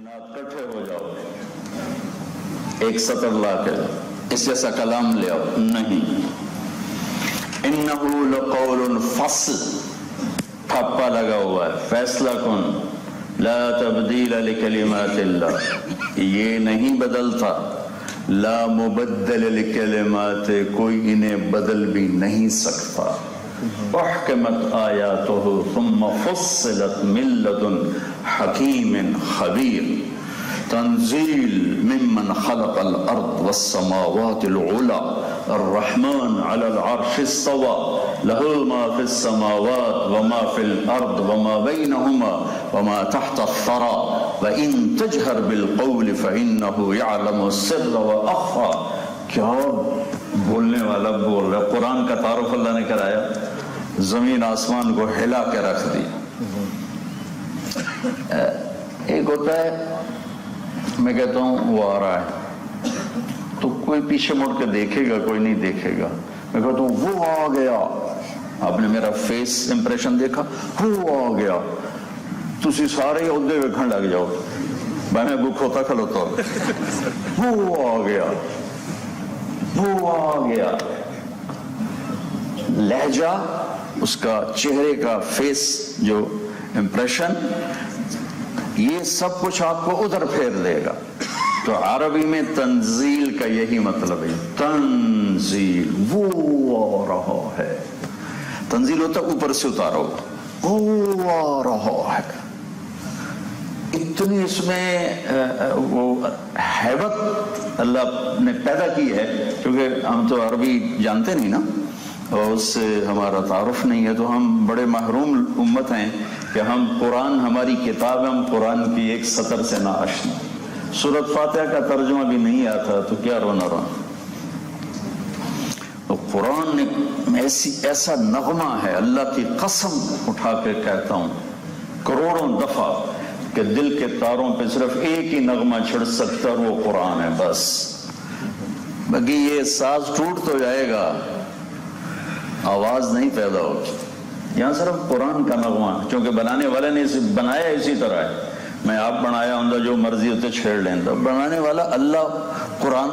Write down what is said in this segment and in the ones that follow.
نہ کٹھے ہو جاؤ ایک سطر لا کے اس جیسا کلام لے آؤ، نہیں. انہو لقول فصل، ٹھپا لگا ہوا ہے، فیصلہ کن. لا تبدیل لکلمات اللہ، یہ نہیں بدلتا. لا مبدل لکلمات، کوئی انہیں بدل بھی نہیں سکتا. احکمت آیاتہ ثم فصلت من لدن حکیم خبیر. تنزیل ممن خلق الارض والسماوات العلا الرحمن على العرش استوى له ما في السماوات وما في الارض وما بينهما وما تحت الثرى وان تجهر بالقول فانه يعلم السر واخفى. کیا بولنے والا بول رہا ہے. قرآن کا تعارف اللہ نے کرایا، زمین آسمان کو ہلا کے رکھ دیا. ایک ہوتا ہے میں کہتا ہوں وہ آ رہا ہے تو کوئی پیچھے مڑ کے دیکھے گا، کوئی نہیں دیکھے گا. میں کہتا ہوں وہ آ گیا، آپ نے میرا فیس امپریشن دیکھا، وہ آ گیا. تسی سارے عہدے ویکھن لگ جاؤ، میں بک ہوتا کھلوتا وہ آ گیا، وہ آ گیا. لہجہ، اس کا چہرے کا فیس جو امپریشن، یہ سب کچھ آپ کو ادھر پھیر دے گا. تو عربی میں تنزیل کا یہی مطلب ہے. تنزیل، وہ آ رہا ہے. تنزیل ہوتا اوپر سے اتارو، وہ آ رہا ہے. اتنی اس میں وہ ہیبت اللہ نے پیدا کی ہے، کیونکہ ہم تو عربی جانتے نہیں نا، اور اس سے ہمارا تعارف نہیں ہے، تو ہم بڑے محروم امت ہیں کہ ہم قرآن، ہماری کتاب، ہم قرآن کی ایک سطر سے نہ آشنا. سورۃ فاتحہ کا ترجمہ بھی نہیں آتا تو کیا رونا رونا. تو قرآن ایسا نغمہ ہے، اللہ کی قسم اٹھا کے کہتا ہوں کروڑوں دفعہ، کہ دل کے تاروں پہ صرف ایک ہی نغمہ چھڑ سکتا اور وہ قرآن ہے بس. باقی یہ ساز ٹوٹ تو جائے گا، آواز نہیں پیدا ہوگی. یہاں صرف قرآن کا نغمہ، چونکہ بنانے والے نے اسے بنایا اسی طرح ہے. میں آپ بنایا ہوں جو مرضی ہوتے چھیڑ لیں، بنانے والا اللہ، قرآن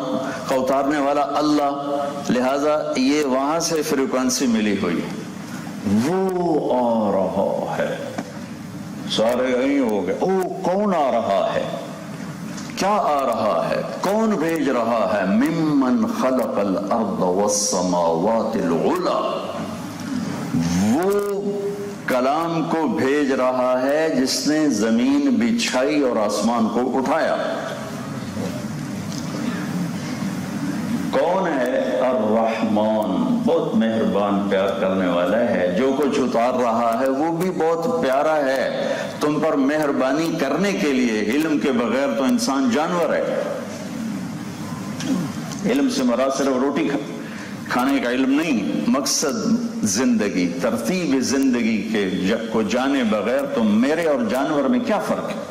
کا اتارنے والا اللہ، لہذا یہ وہاں سے فریکوینسی ملی ہوئی. وہ آ رہا ہے، سارے یہیں ہو گئے. او کون آ رہا ہے، کیا آ رہا ہے، کون بھیج رہا ہے؟ ممن خلق الارض والسماوات العلا، وہ کلام کو بھیج رہا ہے جس نے زمین بچھائی اور آسمان کو اٹھایا. کون ہے؟ الرحمن، بہت مہربان، پیار کرنے والا ہے. جو کچھ اتار رہا ہے وہ بھی بہت پیارا ہے تم پر مہربانی کرنے کے لیے. علم کے بغیر تو انسان جانور ہے. علم سے مراد صرف روٹی کھانے کا علم نہیں، مقصد زندگی، ترتیب زندگی کے کو جانے بغیر تو میرے اور جانور میں کیا فرق ہے؟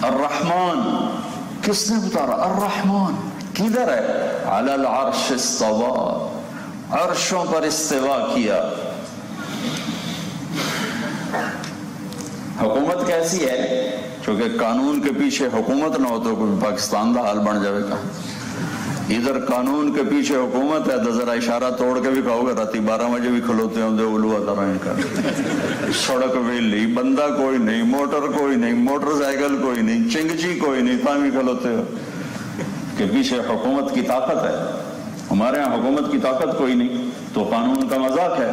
الرحمن کس نے اتارا؟ الرحمن کدھر ہے؟ علی العرش استوى، عرشوں پر استوا کیا. حکومت کیسی ہے؟ چونکہ قانون کے پیچھے حکومت نہ ہو تو پاکستان کا حال بن جائے گا. ادھر قانون کے پیچھے حکومت ہے تو ذرا اشارہ توڑ کے بھی کہو گے راتی 12 بجے بھی کھلوتے ہوں الوا طرح کر. سڑک ویلی، بندہ کوئی نہیں، موٹر کوئی نہیں، موٹر سائیکل کوئی نہیں، چنگچی کوئی نہیں، تاں بھی کھلوتے ہو کہ پیچھے حکومت کی طاقت ہے. ہمارے ہاں حکومت کی طاقت کوئی نہیں تو قانون کا مذاق ہے.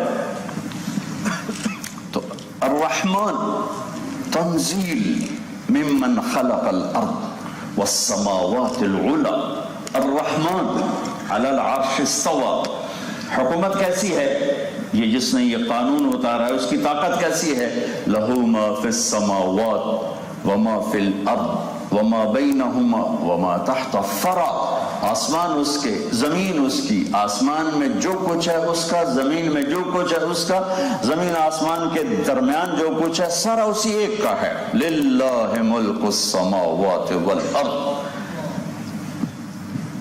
تو الرحمن تنزیل ممن خلق الارض والسماوات العلا الرحمن علی العرش استوى. حکومت کیسی ہے؟ یہ جس نے یہ قانون اتارا ہے اس کی طاقت کیسی ہے؟ لہ ما فی السماوات وما فی الارض وما بینہما وما تحت الثری. آسمان اس کے، زمین اس کی. آسمان میں جو کچھ ہے اس کا، زمین میں جو کچھ ہے اس کا، زمین آسمان کے درمیان جو کچھ ہے سارا اسی ایک کا ہے. للہ ملک السماوات والارض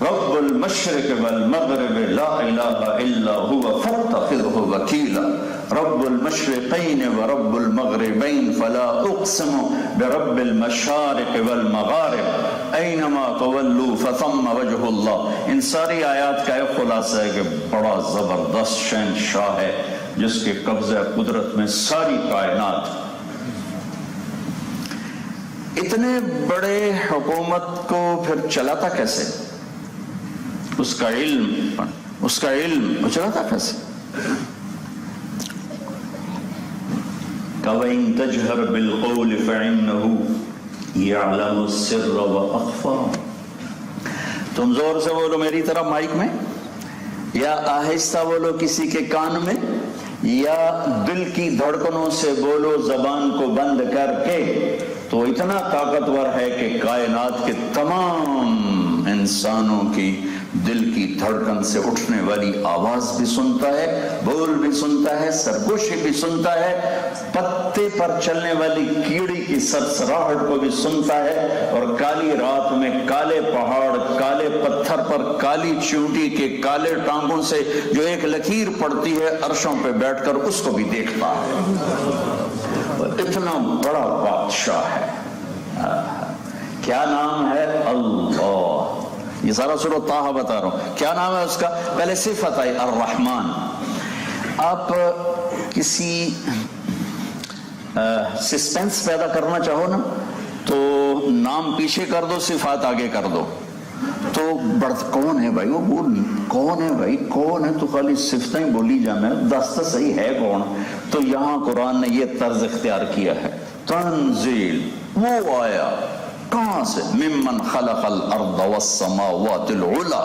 رب المشرق والمغرب لا الہ الا هو فاتخذه وکیلا رب المشرقین ورب المغربین فلا اقسم برب المشارق والمغارب اینما تولوا فثم وجہ اللہ۔ ان ساری آیات کا ایک خلاصہ ہے کہ بڑا زبردست شہنشاہ ہے جس کے قبضہ قدرت میں ساری کائنات۔ اتنے بڑے حکومت کو پھر چلاتا کیسے؟ اس کا علم وہ چلاتا کیسے؟ وَإِن تَجْهَرْ بِالْقَوْلِ فَإِنَّهُ يَعْلَمُ السِّرَّ وَأَخْفَى۔ تم زور سے بولو میری طرح مائک میں، یا آہستہ بولو کسی کے کان میں، یا دل کی دھڑکنوں سے بولو زبان کو بند کر کے، تو اتنا طاقتور ہے کہ کائنات کے تمام انسانوں کی دل کی دھڑکن سے اٹھنے والی آواز بھی سنتا ہے، بول بھی سنتا ہے، سرگوشی بھی سنتا ہے، پتے پر چلنے والی کیڑی کی سرسراہٹ کو بھی سنتا ہے، اور کالی رات میں کالے پہاڑ، کالے پتھر پر کالی چیونٹی کے کالے ٹانگوں سے جو ایک لکیر پڑتی ہے عرشوں پہ بیٹھ کر اس کو بھی دیکھتا ہے۔ اتنا بڑا بادشاہ ہے۔ کیا نام ہے؟ اللہ۔ یہ سارا سورہ طٰہٰ بتا رہا ہوں، کیا نام ہے اس کا؟ پہلے صفت آئی الرحمن۔ آپ کسی سسپینس پیدا کرنا چاہو نا تو نام پیچھے کر دو، صفات آگے کر دو، تو کون ہے بھائی وہ کون ہے بھائی کون ہے، تو خالی صفتیں بولی جانا ہے، دستہ صحیح ہے کون؟ تو یہاں قرآن نے یہ طرز اختیار کیا ہے، تنزیل، وہ آیا کہاں سے؟ ممن خلق الارض والسماوات العلا،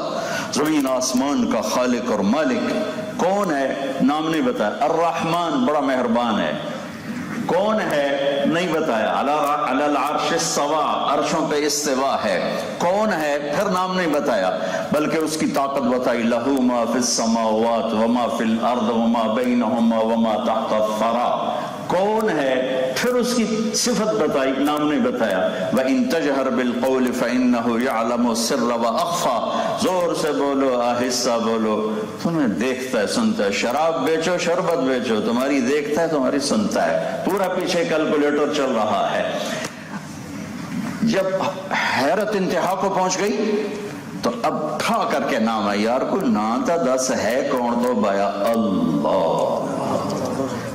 زمین آسمان کا خالق اور مالک۔ کون ہے؟ نام نہیں بتایا۔ الرحمن، بڑا مہربان ہے۔ کون ہے؟ نہیں بتایا۔ علی العرش استوى، عرشوں پہ استوا ہے۔ کون ہے؟ پھر نام نہیں بتایا، بلکہ اس کی طاقت بتائی، لہ ما فی السماوات وما فی الارض وما بینہما وما تحت الثری۔ کون ہے؟ پھر اس کی صفت بتائی، نام نہیں بتایا۔ وَإِن تَجْهَرْ بِالْقَوْلِ فَإِنَّهُ يَعْلَمُ السِّرَّ وَأَخْفَى۔ زور سے بولو، آہستہ بولو، تمہیں دیکھتا ہے، سنتا ہے۔ شراب بیچو، شربت بیچو، تمہاری دیکھتا ہے، تمہاری سنتا ہے، پورا پیچھے کیلکولیٹر چل رہا ہے۔ جب حیرت انتہا کو پہنچ گئی تو اب کھا کر کے نام ہے، یار کوئی نام تھا، دس ہے کون؟ تو بایا اللہ،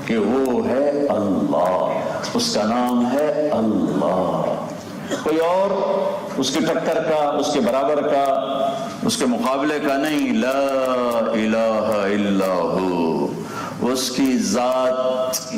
کہ وہ ہے اللہ، اس کا نام ہے اللہ، کوئی اور اس کی ٹکر کا، اس کے برابر کا، اس کے مقابلے کا نہیں۔ لا الہ الا ہو، اس کی ذات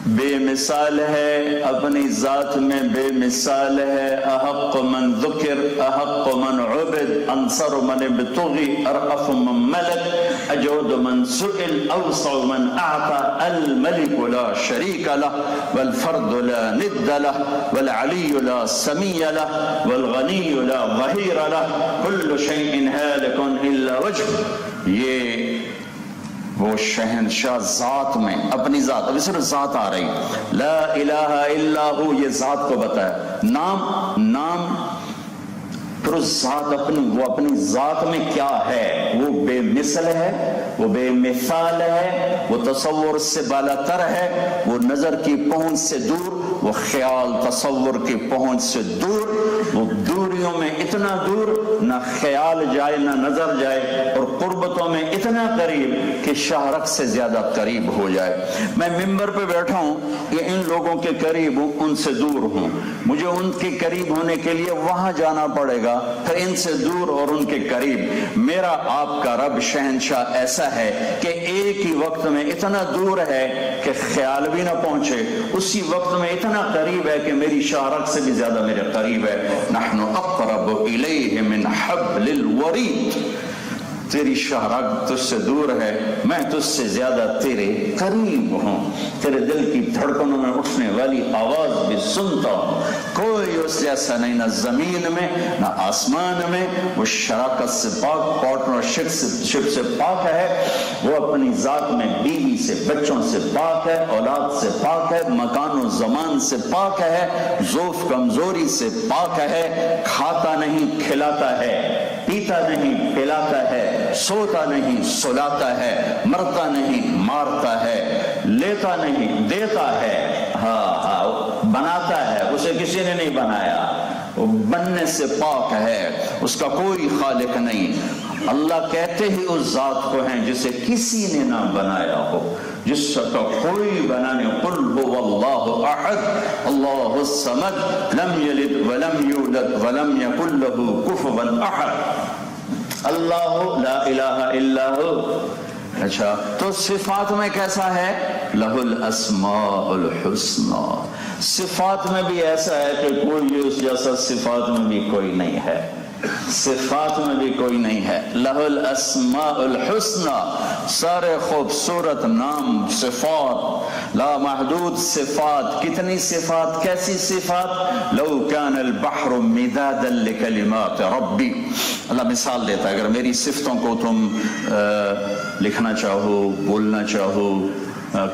بے مثال ہے، اپنی ذات میں بے مثال ہے۔ احق من ذکر، احق من عبد، انصر من ابتغی، ارأف من ملک، اجود من سئل، اوسع من اعطى، الملک لا شریک لہ، والفرد لا ند لہ، والعلی لا سمیع لہ، والغنی لا ظہیر لہ، کل شیء ہالک الا وجہ۔ یہ وہ شہنشاہ ذات میں، اپنی ذات، ابھی صرف ذات آ رہی، لا الہ الا ہو، یہ ذات کو بتایا۔ نام پھر اس ذات وہ اپنی ذات میں کیا ہے؟ وہ بے مثل ہے، وہ بے مثال ہے، وہ تصور سے بالا تر ہے، وہ نظر کی پہنچ سے دور، وہ خیال تصور کی پہنچ سے دور، وہ دوریوں میں اتنا دور، نہ خیال جائے نہ نظر جائے، اور قربتوں میں اتنا قریب کہ شاہرخ سے زیادہ قریب ہو جائے۔ میں ممبر پہ بیٹھا ہوں کہ ان لوگوں کے قریب ہوں، ان سے دور ہوں، مجھے ان کے قریب ہونے کے لیے وہاں جانا پڑے گا، پھر ان سے دور اور ان کے قریب۔ میرا آپ کا رب شہنشاہ ایسا ہے کہ ایک ہی وقت میں اتنا دور ہے کہ خیال بھی نہ پہنچے، اسی وقت میں اتنا قریب ہے کہ میری شاہرخ سے بھی زیادہ میرے قریب ہے۔ نحن اقرب الیہ من حبل الورید، تیری شاہرخ تجھ سے دور ہے، میں تجھ سے زیادہ تیرے قریب ہوں، تیرے دل کی دھڑکنوں میں اٹھنے والی آواز بھی سنتا ہوں۔ کوئی اس جیسا نہیں، نہ زمین میں نہ آسمان میں۔ وہ شراکت سے پاک، پارٹنرشپ سے پاک ہے، وہ اپنی ذات میں بیوی سے، بچوں سے پاک ہے، اولاد سے پاک ہے، مکان و زمان سے پاک ہے، ضعف کمزوری سے پاک ہے، کھاتا نہیں کھلاتا ہے، پیتا نہیں پلاتا ہے، سوتا نہیں سلاتا ہے، مرتا نہیں مارتا ہے، لیتا نہیں، دیتا ہے، بناتا ہے، اسے کسی نے نہیں بنایا، وہ بننے سے پاک ہے، اس کا کوئی خالق نہیں۔ اللہ کہتے ہی اس ذات کو ہیں جسے کسی نے نہ بنایا ہو، جس کا کوئی بنانے، قل هو اللہ احد اللہ الصمد لم یلد ولم یولد ولم یکن له کفوا احد، اللہ لا الہ الا ہو۔ اچھا، تو صفات میں کیسا ہے؟ لہ الاسماء الحسنى، صفات میں بھی ایسا ہے کہ کوئی اس جیسا صفات میں بھی کوئی نہیں ہے، صفات میں بھی کوئی نہیں ہے۔ لہ الاسماء الحسنى، سارے خوبصورت نام، صفات، لا محدود صفات۔ کتنی صفات؟ کیسی صفات؟ لو کان البحر مدادا لکلمات ربی، اللہ مثال دیتا ہے، اگر میری صفتوں کو تم لکھنا چاہو، بولنا چاہو،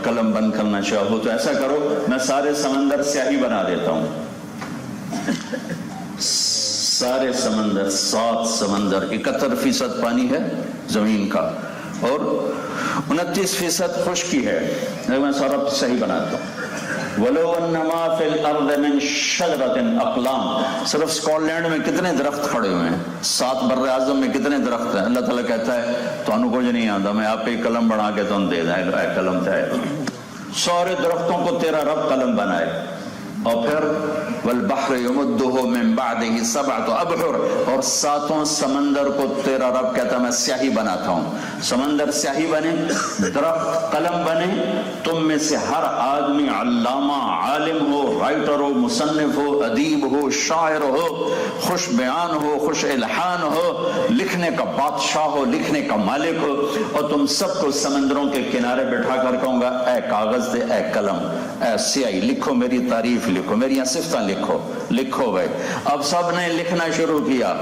قلم بند کرنا چاہو تو ایسا کرو، میں سارے سمندر سیاہی بنا دیتا ہوں، سارے سمندر، 7 سمندر، 71% پانی ہے زمین کا اور 29% خشکی ہے، میں سارا صحیح بناتا ہوں۔ وَلَوْ أَنَّمَا فِي الْأَرْضِ مِنْ شَجَرَةٍ أَقْلَامٍ، صرف اسکاٹ لینڈ میں کتنے درخت کھڑے ہوئے ہیں، 7 بر اعظم میں کتنے درخت ہیں۔ اللہ تعالیٰ کہتا ہے تو انو کچھ نہیں آتا، میں آپ ایک قلم بنا کے تو دے دیں، اے قلم ہے، سارے درختوں کو تیرا رب قلم بنائے۔ اور پھر والبحر یمدہ من بعدہ 7 ابحر، اور 7 سمندر کو تیرا رب کہتا ہے میں سیاہی بناتا ہوں، سمندر سیاہی بنے، درخت قلم بنے، تم میں سے ہر آدمی علامہ، عالم ہو، رائٹر ہو، مصنف ہو، ادیب ہو، شاعر ہو، خوش بیان ہو، خوش الحان ہو، لکھنے کا بادشاہ ہو، لکھنے کا مالک ہو، اور تم سب کو سمندروں کے کنارے بٹھا کر کہوں گا اے کاغذ دے، اے قلم، اے سیاہی، لکھو میری تعریف، لکھو میری صفتیں، لکھو بھائی۔ اب سب نے لکھنا شروع کیا،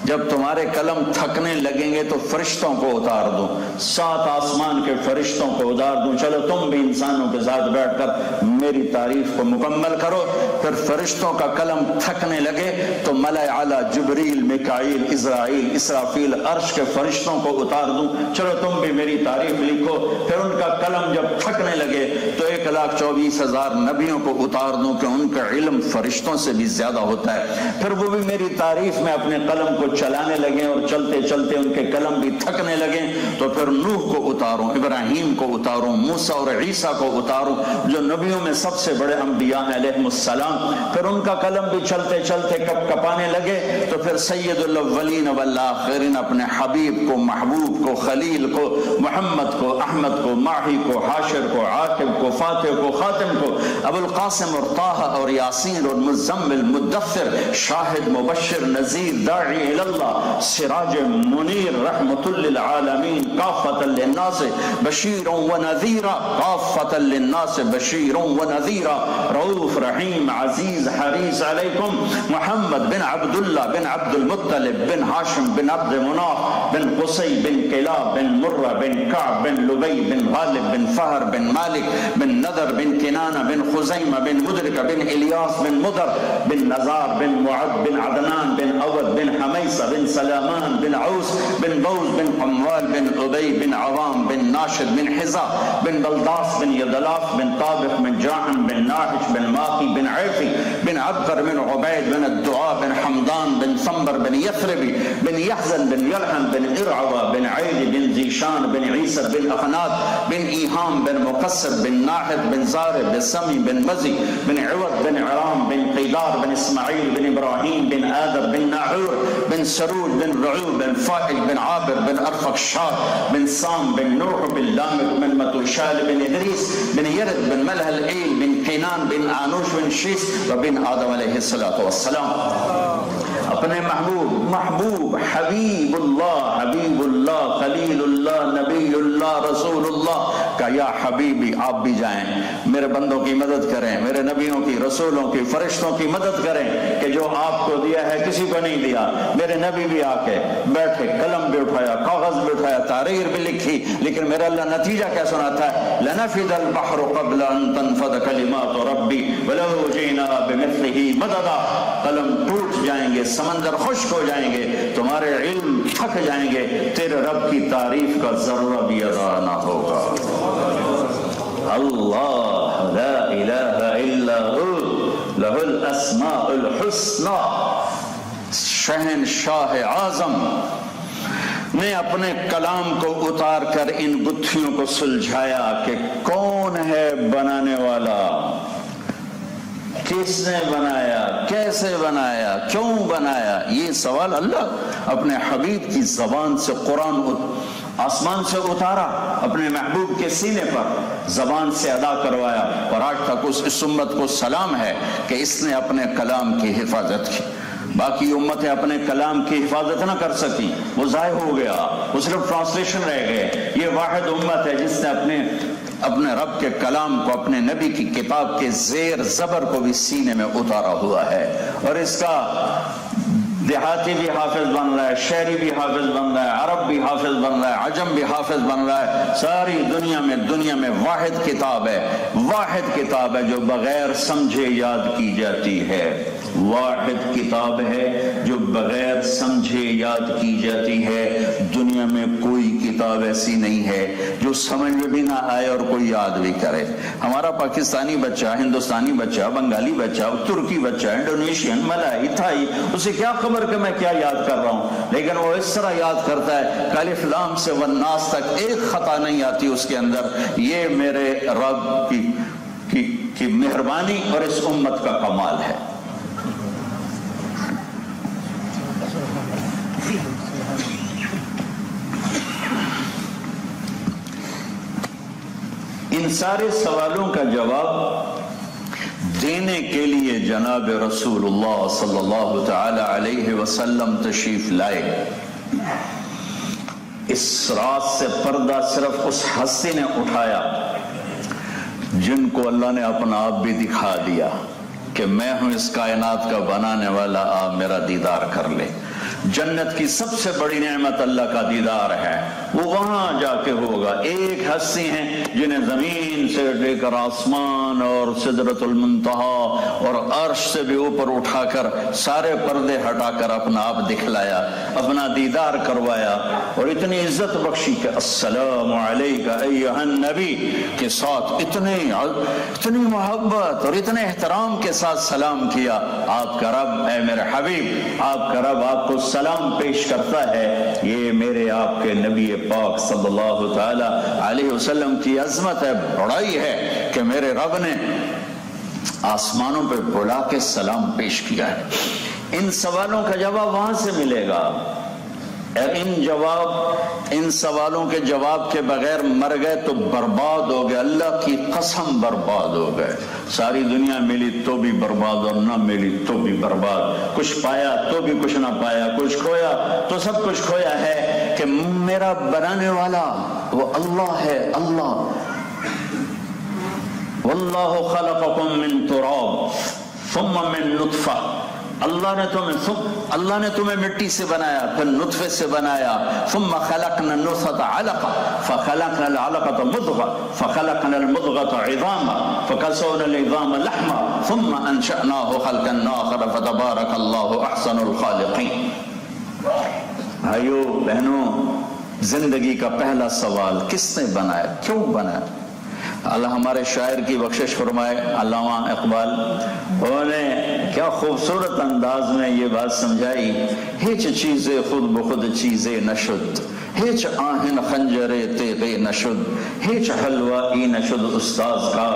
جب تمہارے قلم تھکنے لگیں گے تو فرشتوں کو اتار دوں، 7 آسمان کے فرشتوں کو اتار دوں، چلو تم بھی انسانوں کے ساتھ بیٹھ کر میری تعریف کو مکمل کرو۔ پھر فرشتوں کا قلم تھکنے لگے تو ملائے اعلیٰ جبریل، میکائیل، اسرائیل، اسرافیل، عرش کے فرشتوں کو اتار دوں، چلو تم بھی میری تعریف لکھو۔ پھر ان کا قلم جب تھکنے لگے تو 1,24,000 نبیوں کو اتار دوں کہ ان کا علم فرشتوں سے بھی زیادہ ہوتا ہے، پھر وہ بھی میری تعریف میں اپنے قلم کو چلانے لگیں، اور چلتے چلتے ان کے قلم بھی تھکنے لگیں تو پھر نوح کو اتاروں، ابراہیم کو اتاروں، موسیٰ اور عیسیٰ کو اتاروں، جو نبیوں میں سب سے بڑے انبیاء ہیں علیہم السلام، پھر ان کا قلم بھی چلتے چلتے کپ کپانے لگے تو پھر سید الاولین والآخرین اپنے حبیب کو، محبوب کو، خلیل کو، محمد کو، احمد کو، ماہی کو، حاشر کو، عاقب کو، فاتح کو، خاتم کو، ابو القاسم اور طہ اور یاسین اور مزمل، مدثر، شاہد، مبشر، نذیر، داعی اللہ، سراج منیر، رحمت للعالمین، کافۃ للناس بشیر و نذیرا، کافۃ للناس بشیر و نذیرا، رؤوف رحیم عزیز حریص علیکم، محمد بن عبداللہ بن عبد المطلب بن ہاشم بن عبد مناف بن قصی بن کلاب بن مرہ بن کعب بن لبی بن غالب بن فہر بن مالک بن نذر بن کنانہ بن خزیمہ بن مدرکہ بن الیاس بن مدر بن نزار بن معد بن عدنان بن اود بن حمیسہ بن سلامان بن عوس بن بوز بن قموال بن عبی بن عوام بن ناشد بن حزا بن بلداس بن یدلاف بن طابق بن جاحم بن ناحش بن ماقی بن عیفی بن عبقر بن عبید بن الدعاء بن حمدان بن ثمبر بن یثربی بن یحزن بن یلحم بن ارعوى بن عید بن زیشان بن عیسر بن اخنات بن ایہام بن مقصر بن ناحد بن زارب بن سمی بن مزی بن عوض بن عرام بن قیدار بن اسماعیل بن ابراہیم بن آدر بن ناحور بن سرود بن رعوب بن فائل بن عابر بن ارفقشار بن سام بن نوح بن لامک بن متوشال بن ادریس بن یرد بن ملح العیل بن قینان بن آنوش بن شیس و بن آدم علیہ السلام۔ اپنے محبوب حبیب اللہ خلیل اللہ نبی اللہ رسول اللہ کا یا حبیبی آپ بھی جائیں، میرے بندوں کی مدد کریں، میرے نبیوں کی، رسولوں کی، فرشتوں کی مدد کریں کہ جو آپ کو دیا ہے کسی کو نہیں دیا۔ میرے نبی بھی آ کے بیٹھے، قلم بھی اٹھایا، کاغذ بھی اٹھایا، تحریر بھی لکھی، لیکن میرا اللہ نتیجہ کیا سناتا ہے؟ لنفد البحر قبل ان تنفد کلمات ربی ولو جئنا بمثلہ مددا، قلم ٹوٹ جائیں گے، سمندر خشک ہو جائیں گے، تمہارے علم تھک جائیں گے، تیرے رب کی تعریف کا ذرہ بھی ادا نہ ہوگا۔ اللہ لا الہ الا ہو لہ الاسماء الحسنى، شہنشاہ اعظم نے اپنے کلام کو اتار کر ان گتھیوں کو سلجھایا کہ کون ہے بنانے والا، کس نے بنایا، کیسے بنایا، کیوں بنایا. یہ سوال اللہ اپنے حبیب کی زبان سے، قرآن آسمان سے اتارا، اپنے محبوب کے سینے پر زبان سے ادا کروایا، اور آج تک اس امت کو سلام ہے کہ اس نے اپنے کلام کی حفاظت کی. باقی امتیں اپنے کلام کی حفاظت نہ کر سکی، وہ ضائع ہو گیا، وہ صرف ٹرانسلیشن رہ گئے. یہ واحد امت ہے جس نے اپنے رب کے کلام کو، اپنے نبی کی کتاب کے زیر زبر کو بھی سینے میں اتارا ہوا ہے، اور اس کا دیہاتی بھی حافظ بن رہا ہے، شہری بھی حافظ بن رہا ہے، عرب بھی حافظ بن رہا ہے، عجم بھی حافظ بن رہا ہے. ساری دنیا میں واحد کتاب ہے، واحد کتاب ہے جو بغیر سمجھے یاد کی جاتی ہے. واحد کتاب ہے جو بغیر سمجھے یاد کی جاتی ہے. دنیا میں کوئی کتاب ایسی نہیں ہے جو سمجھ میں بھی نہ آئے اور کوئی یاد بھی کرے. ہمارا پاکستانی بچہ، ہندوستانی بچہ، بنگالی بچہ، ترکی بچہ، انڈونیشین، ملائی، تھائی، اسے کیا خبر کہ میں کیا یاد کر رہا ہوں، لیکن وہ اس طرح یاد کرتا ہے کہ الف لام سے والناس تک ایک خطا نہیں آتی اس کے اندر. یہ میرے رب کی مہربانی اور اس امت کا کمال ہے. ان سارے سوالوں کا جواب دینے کے لیے جناب رسول اللہ صلی اللہ تعالی علیہ وسلم تشریف لائے. اس راز سے پردہ صرف اس ہستی نے اٹھایا جن کو اللہ نے اپنا آپ بھی دکھا دیا کہ میں ہوں اس کائنات کا بنانے والا، آپ میرا دیدار کر لے. جنت کی سب سے بڑی نعمت اللہ کا دیدار ہے، وہ وہاں جا کے ہوگا. ایک ہستی ہیں جنہیں زمین سے لے کر آسمان اور سدرۃ المنتہا اور عرش سے بھی اوپر اٹھا کر سارے پردے ہٹا کر اپنا آپ دکھلایا، اپنا دیدار کروایا، اور اتنی عزت بخشی کہ السلام علیک ایھا النبی کے ساتھ اتنی محبت اور اتنے احترام کے ساتھ سلام کیا. آپ کا رب، اے میرے حبیب، آپ کا رب آپ کو سلام پیش کرتا ہے. یہ میرے آپ کے نبی پاک صلی اللہ تعالی علیہ وسلم کی عظمت ہے، بڑائی ہے کہ میرے رب نے آسمانوں پہ بلا کے سلام پیش کیا ہے. ان سوالوں کا جواب وہاں سے ملے گا. ان سوالوں کے جواب کے بغیر مر گئے تو برباد ہو گئے، اللہ کی قسم برباد ہو گئے. ساری دنیا ملی تو بھی برباد اور نہ ملی تو بھی برباد. کچھ پایا تو بھی کچھ نہ پایا، کچھ کھویا تو سب کچھ کھویا ہے کہ میرا بنانے والا وہ اللہ ہے. اللہ واللہ خلقکم من تراب ثم من نطفہ، اللہ نے تمہیں مٹی سے بنایا، پھر نطفے سے بنایا. ثم خلقنا النطفة علقة فخلقنا العلقة مضغة فخلقنا المضغة عظاما فكسونا العظام لحما ثم انشأناه خلقا آخر فتبارك الله احسن الخالقين. بھائیو بہنوں، زندگی کا پہلا سوال کس نے بنایا، کیوں بنایا؟ اللہ ہمارے شاعر کی بخشش فرمائے، علامہ اقبال، انہوں نے کیا خوبصورت انداز میں یہ بات سمجھائی. ہیچ چیزیں خود بخود چیزیں نشد، ہیچ آہن خنجر تیغے نشد، ہیچ حلوائی نشد استاذ کا،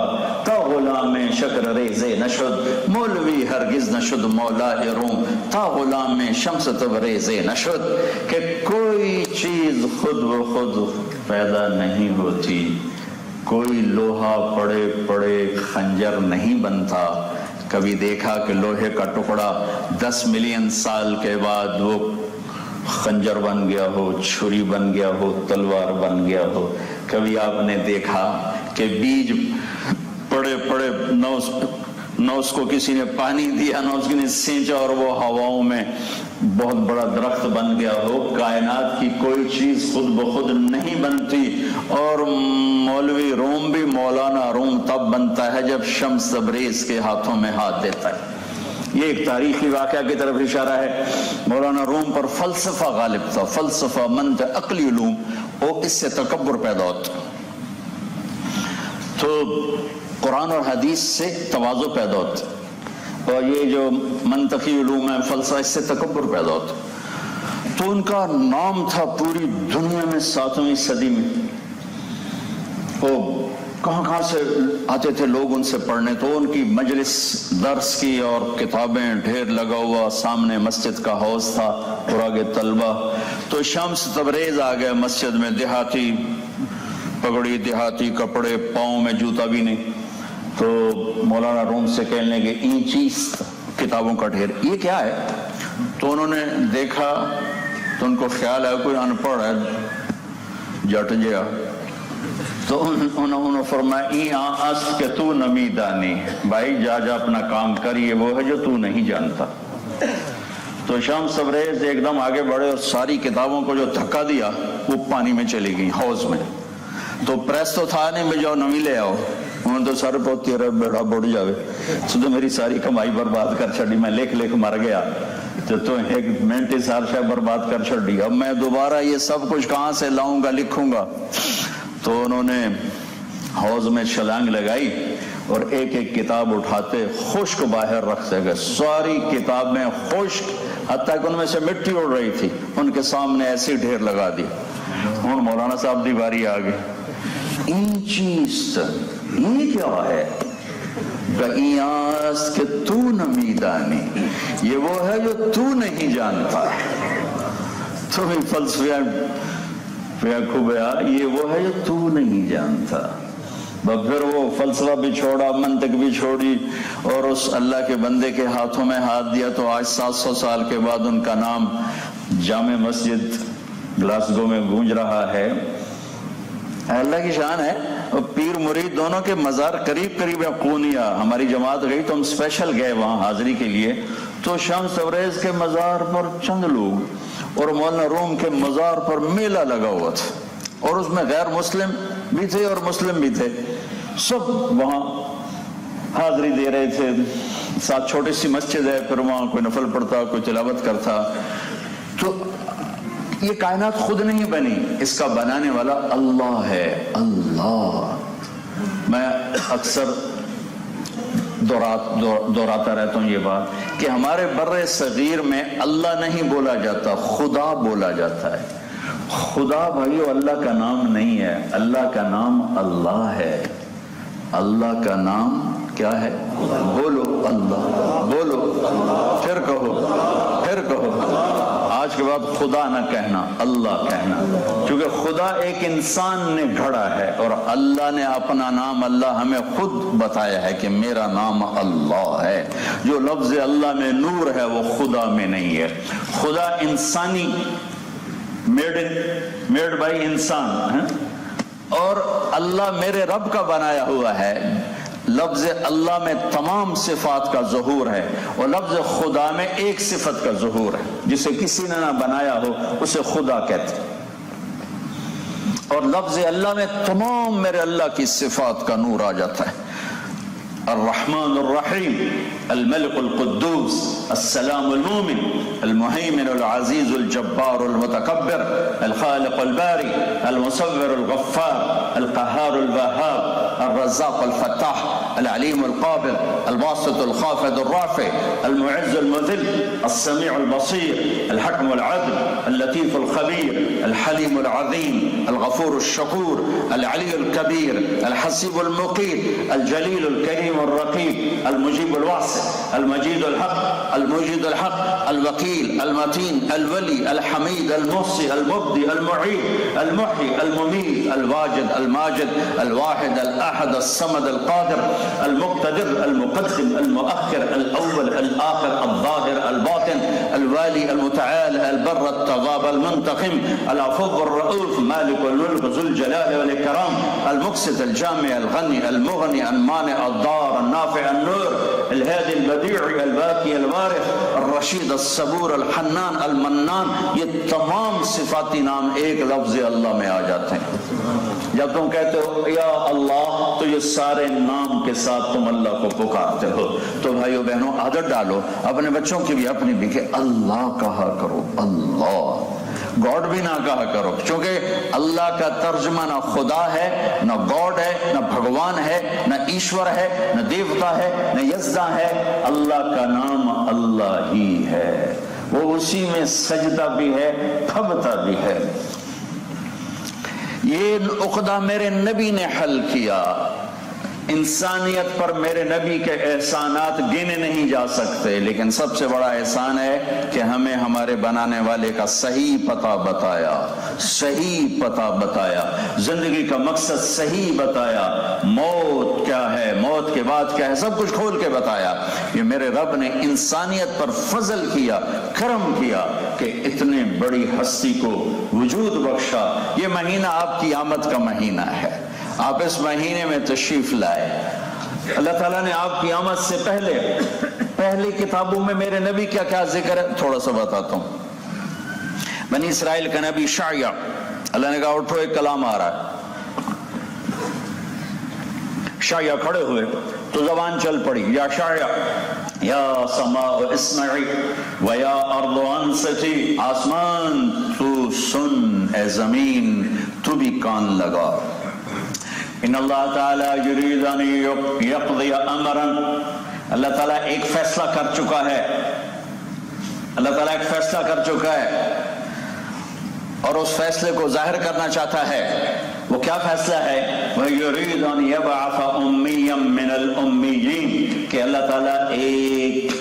تا غلام شکر ریزے نشد، مولوی ہرگز نشد مولا روم، تا غلام شمس تبریزے نشد. کہ کوئی چیز خود بخود پیدا نہیں ہوتی، کوئی لوہا پڑے پڑے خنجر نہیں بنتا. کبھی دیکھا کہ لوہے کا ٹکڑا 10 ملین سال کے بعد وہ خنجر بن گیا ہو، چھری بن گیا ہو، تلوار بن گیا ہو. کبھی آپ نے دیکھا کہ بیج پڑے پڑے نہ اس کو کسی نے پانی دیا، نہ اس نے سینچا، اور وہ ہواؤں میں بہت بڑا درخت بن گیا ہو. کائنات کی کوئی چیز خود بخود نہیں بنتی. اور مولوی روم بھی مولانا روم تب بنتا ہے جب شمس تبریز کے ہاتھوں میں ہاتھ دیتا ہے. یہ ایک تاریخی واقعہ کی طرف اشارہ ہے. مولانا روم پر فلسفہ غالب تھا، فلسفہ، منطق، عقلی علوم، اور اس سے تکبر پیدا ہوتا. تو قرآن اور حدیث سے تواضع پیدا ہوتا، اور یہ جو منطقی علوم ہے، فلسفہ، اس سے تکبر پیدا ہوتا۔ تو ان کا نام تھا پوری دنیا میں 7ویں صدی میں، وہ کہاں کہاں سے آتے تھے لوگ ان سے پڑھنے، تو ان کی مجلس درس کی اور کتابیں ڈھیر لگا ہوا، سامنے مسجد کا حوض تھا، پراگے طلبہ۔ تو شمس تبریز آ گئے مسجد میں، دیہاتی پگڑی، دیہاتی کپڑے، پاؤں میں جوتا بھی نہیں۔ تو مولانا روم سے کہنے کے اینچیز کتابوں کا ڈھیر، یہ کیا ہے؟ تو انہوں نے دیکھا تو ان کو خیال ہے کوئی ان پڑھ ہے جٹ جیا، تو انہوں نے فرمایا ای آست کہ تو نمی دانی، بھائی جا جا اپنا کام کر، یہ وہ ہے جو تو نہیں جانتا۔ تو شام سبریز ایک دم آگے بڑھے اور ساری کتابوں کو جو دھکا دیا وہ پانی میں چلی گئی، حوض میں۔ تو پریس تو تھا نہیں، میں جاؤ نمی لے آؤ، انہوں نے تو سر پہ تیرا بیڑا بڑھ جاوے، تو میری ساری کمائی برباد کر چھڑی، میں لکھ لکھ مر گیا، تو ایک منٹ سال شاید برباد کر چھڑی، اب میں دوبارہ یہ سب کچھ کہاں سے لاؤں گا، لکھوں گا۔ تو انہوں نے حوض میں چھلانگ لگائی اور ایک ایک کتاب اٹھاتے خشک باہر رکھتے گئے، ساری کتاب میں خشک، حتیٰ کہ ان میں سے مٹی اڑ رہی تھی، ان کے سامنے ایسی ڈھیر لگا دی۔ ہوں مولانا صاحب دی باری آ گئی، این چیز یہ کیا ہے؟ گئیاس کہ تو نمیدانی، یہ وہ ہے جو تو نہیں جانتا۔ تو فلسفہ خوب ہے، یہ وہ ہے جو تو نہیں جانتا۔ پھر وہ فلسفہ بھی چھوڑا، منطق بھی چھوڑی، اور اس اللہ کے بندے کے ہاتھوں میں ہاتھ دیا، تو آج 700 سال کے بعد ان کا نام جامع مسجد گلاسگو میں گونج رہا ہے۔ اللہ کی شان ہے، پیر مرید دونوں کے مزار قریب قریب ہے، قونیہ ہماری جماعت گئی تو ہم اسپیشل گئے وہاں حاضری کے لیے، تو شمس تبریز کے مزار پر چند لوگ اور مولانا روم کے مزار پر میلہ لگا ہوا تھا، اور اس میں غیر مسلم بھی تھے اور مسلم بھی تھے، سب وہاں حاضری دے رہے تھے۔ ساتھ چھوٹی سی مسجد ہے، پھر وہاں کوئی نفل پڑھتا، کوئی تلاوت کرتا۔ تو یہ کائنات خود نہیں بنی، اس کا بنانے والا اللہ ہے، اللہ۔ میں اکثر دہراتا رہتا ہوں یہ بات کہ ہمارے بر صغیر میں اللہ نہیں بولا جاتا، خدا بولا جاتا ہے۔ خدا بھائیو اللہ کا نام نہیں ہے، اللہ کا نام اللہ ہے۔ اللہ کا نام کیا ہے؟ بولو اللہ، بولو، پھر کہو، پھر کہو۔ آج کے بعد خدا نہ کہنا، اللہ کہنا، کیونکہ خدا ایک انسان نے گھڑا ہے، اور اللہ نے اپنا نام اللہ ہمیں خود بتایا ہے کہ میرا نام اللہ ہے۔ جو لفظ اللہ میں نور ہے وہ خدا میں نہیں ہے۔ خدا انسانی، میڈ بائی انسان، اور اللہ میرے رب کا بنایا ہوا ہے۔ لفظ اللہ میں تمام صفات کا ظہور ہے، اور لفظ خدا میں ایک صفت کا ظہور ہے، جسے کسی نے نہ بنایا ہو اسے خدا کہتے ہیں۔ اور لفظ اللہ میں تمام میرے اللہ کی صفات کا نور آ جاتا ہے۔ الرحمن الرحیم، الملک القدوس، السلام المومن، المہیمن العزیز الجبار المتکبر، الخالق الباری، المصور الغفار، القہار الوہاب، الرزاق الفتاح، العلیم القابض، الباسط الخافض الرافع، المعز المذل، السمیع البصیر، الحکم العدل، اللطیف الخبیر، الحلیم العظیم، الغفور الشکور، العلی الکبیر، الحسیب المقیت، الجلیل الکریم الرقیب، المجیب الواسع، المجید الحق، المجید الحق، الوکیل، المتین، الولی، الحمید، المحصی، المبدی، المعید، المحی، الممیت، الواجد، الماجد، الواحد، الاحد، الصمد، القادر، المقتدر، المقدم، المؤخر، الاول، الاخر، الظاهر، الباطن، الوالي، المتعال، البر، التواب، المنتقم، العفو، الرؤوف، مالك الملك، ذو الجلال والاكرام، المقسط، الجامع، الغني، المغني، المانع، الضار، النافع، النور، الهادي، البديع، الباقي، الوارث، الرشید، الصبور، الحنان، المنان، یہ تمام صفاتی نام ایک لفظ اللہ میں آ جاتے ہیں۔ جب تم کہتے ہو یا اللہ تو یہ سارے نام کے ساتھ تم اللہ کو پکارتے ہو۔ تو بھائیو بہنوں عادت ڈالو، اپنے بچوں کی بھی اپنی بھی، کہ اللہ کہا کرو، اللہ۔ گاڈ بھی نہ کہا کرو، چونکہ اللہ کا ترجمہ نہ خدا ہے، نہ گاڈ ہے، نہ بھگوان ہے، نہ ایشور ہے، نہ دیوتا ہے، نہ یزدہ ہے۔ اللہ کا نام اللہ ہی ہے، وہ اسی میں سجدہ بھی ہے، پھبتا بھی ہے۔ یہ عقدہ میرے نبی نے حل کیا۔ انسانیت پر میرے نبی کے احسانات گنے نہیں جا سکتے، لیکن سب سے بڑا احسان ہے کہ ہمیں ہمارے بنانے والے کا صحیح پتہ بتایا، صحیح پتہ بتایا، زندگی کا مقصد صحیح بتایا، موت کیا ہے، موت کے بعد کیا ہے، سب کچھ کھول کے بتایا۔ یہ میرے رب نے انسانیت پر فضل کیا، کرم کیا کہ اتنے بڑی ہستی کو وجود بخشا۔ یہ مہینہ آپ کی آمد کا مہینہ ہے، آپ اس مہینے میں تشریف لائے۔ اللہ تعالیٰ نے آپ کی آمد سے پہلی کتابوں میں میرے نبی کیا کیا ذکر ہے تھوڑا سا بتاتا ہوں۔ بنی اسرائیل کا نبی شعیہ، اللہ نے کہا اٹھو ایک کلام آ رہا ہے۔ شعیہ کھڑے ہوئے تو زبان چل پڑی، یا شعیہ یا سماء اسمعی و یا ارض انصتی، آسمان تو سن، اے زمین تو بھی کان لگا۔ ان اللہ تعالیٰ یرید ان یقضی امرا، اللہ تعالیٰ ایک فیصلہ کر چکا ہے، اللہ تعالیٰ ایک فیصلہ کر چکا ہے اور اس فیصلے کو ظاہر کرنا چاہتا ہے۔ وہ کیا فیصلہ ہے؟ وَيُرِيدُ أَن يَبْعَثَ أُمِّيًّا مِّنَ الْأُمِّيِّينَ، کہ اللہ تعالیٰ ایک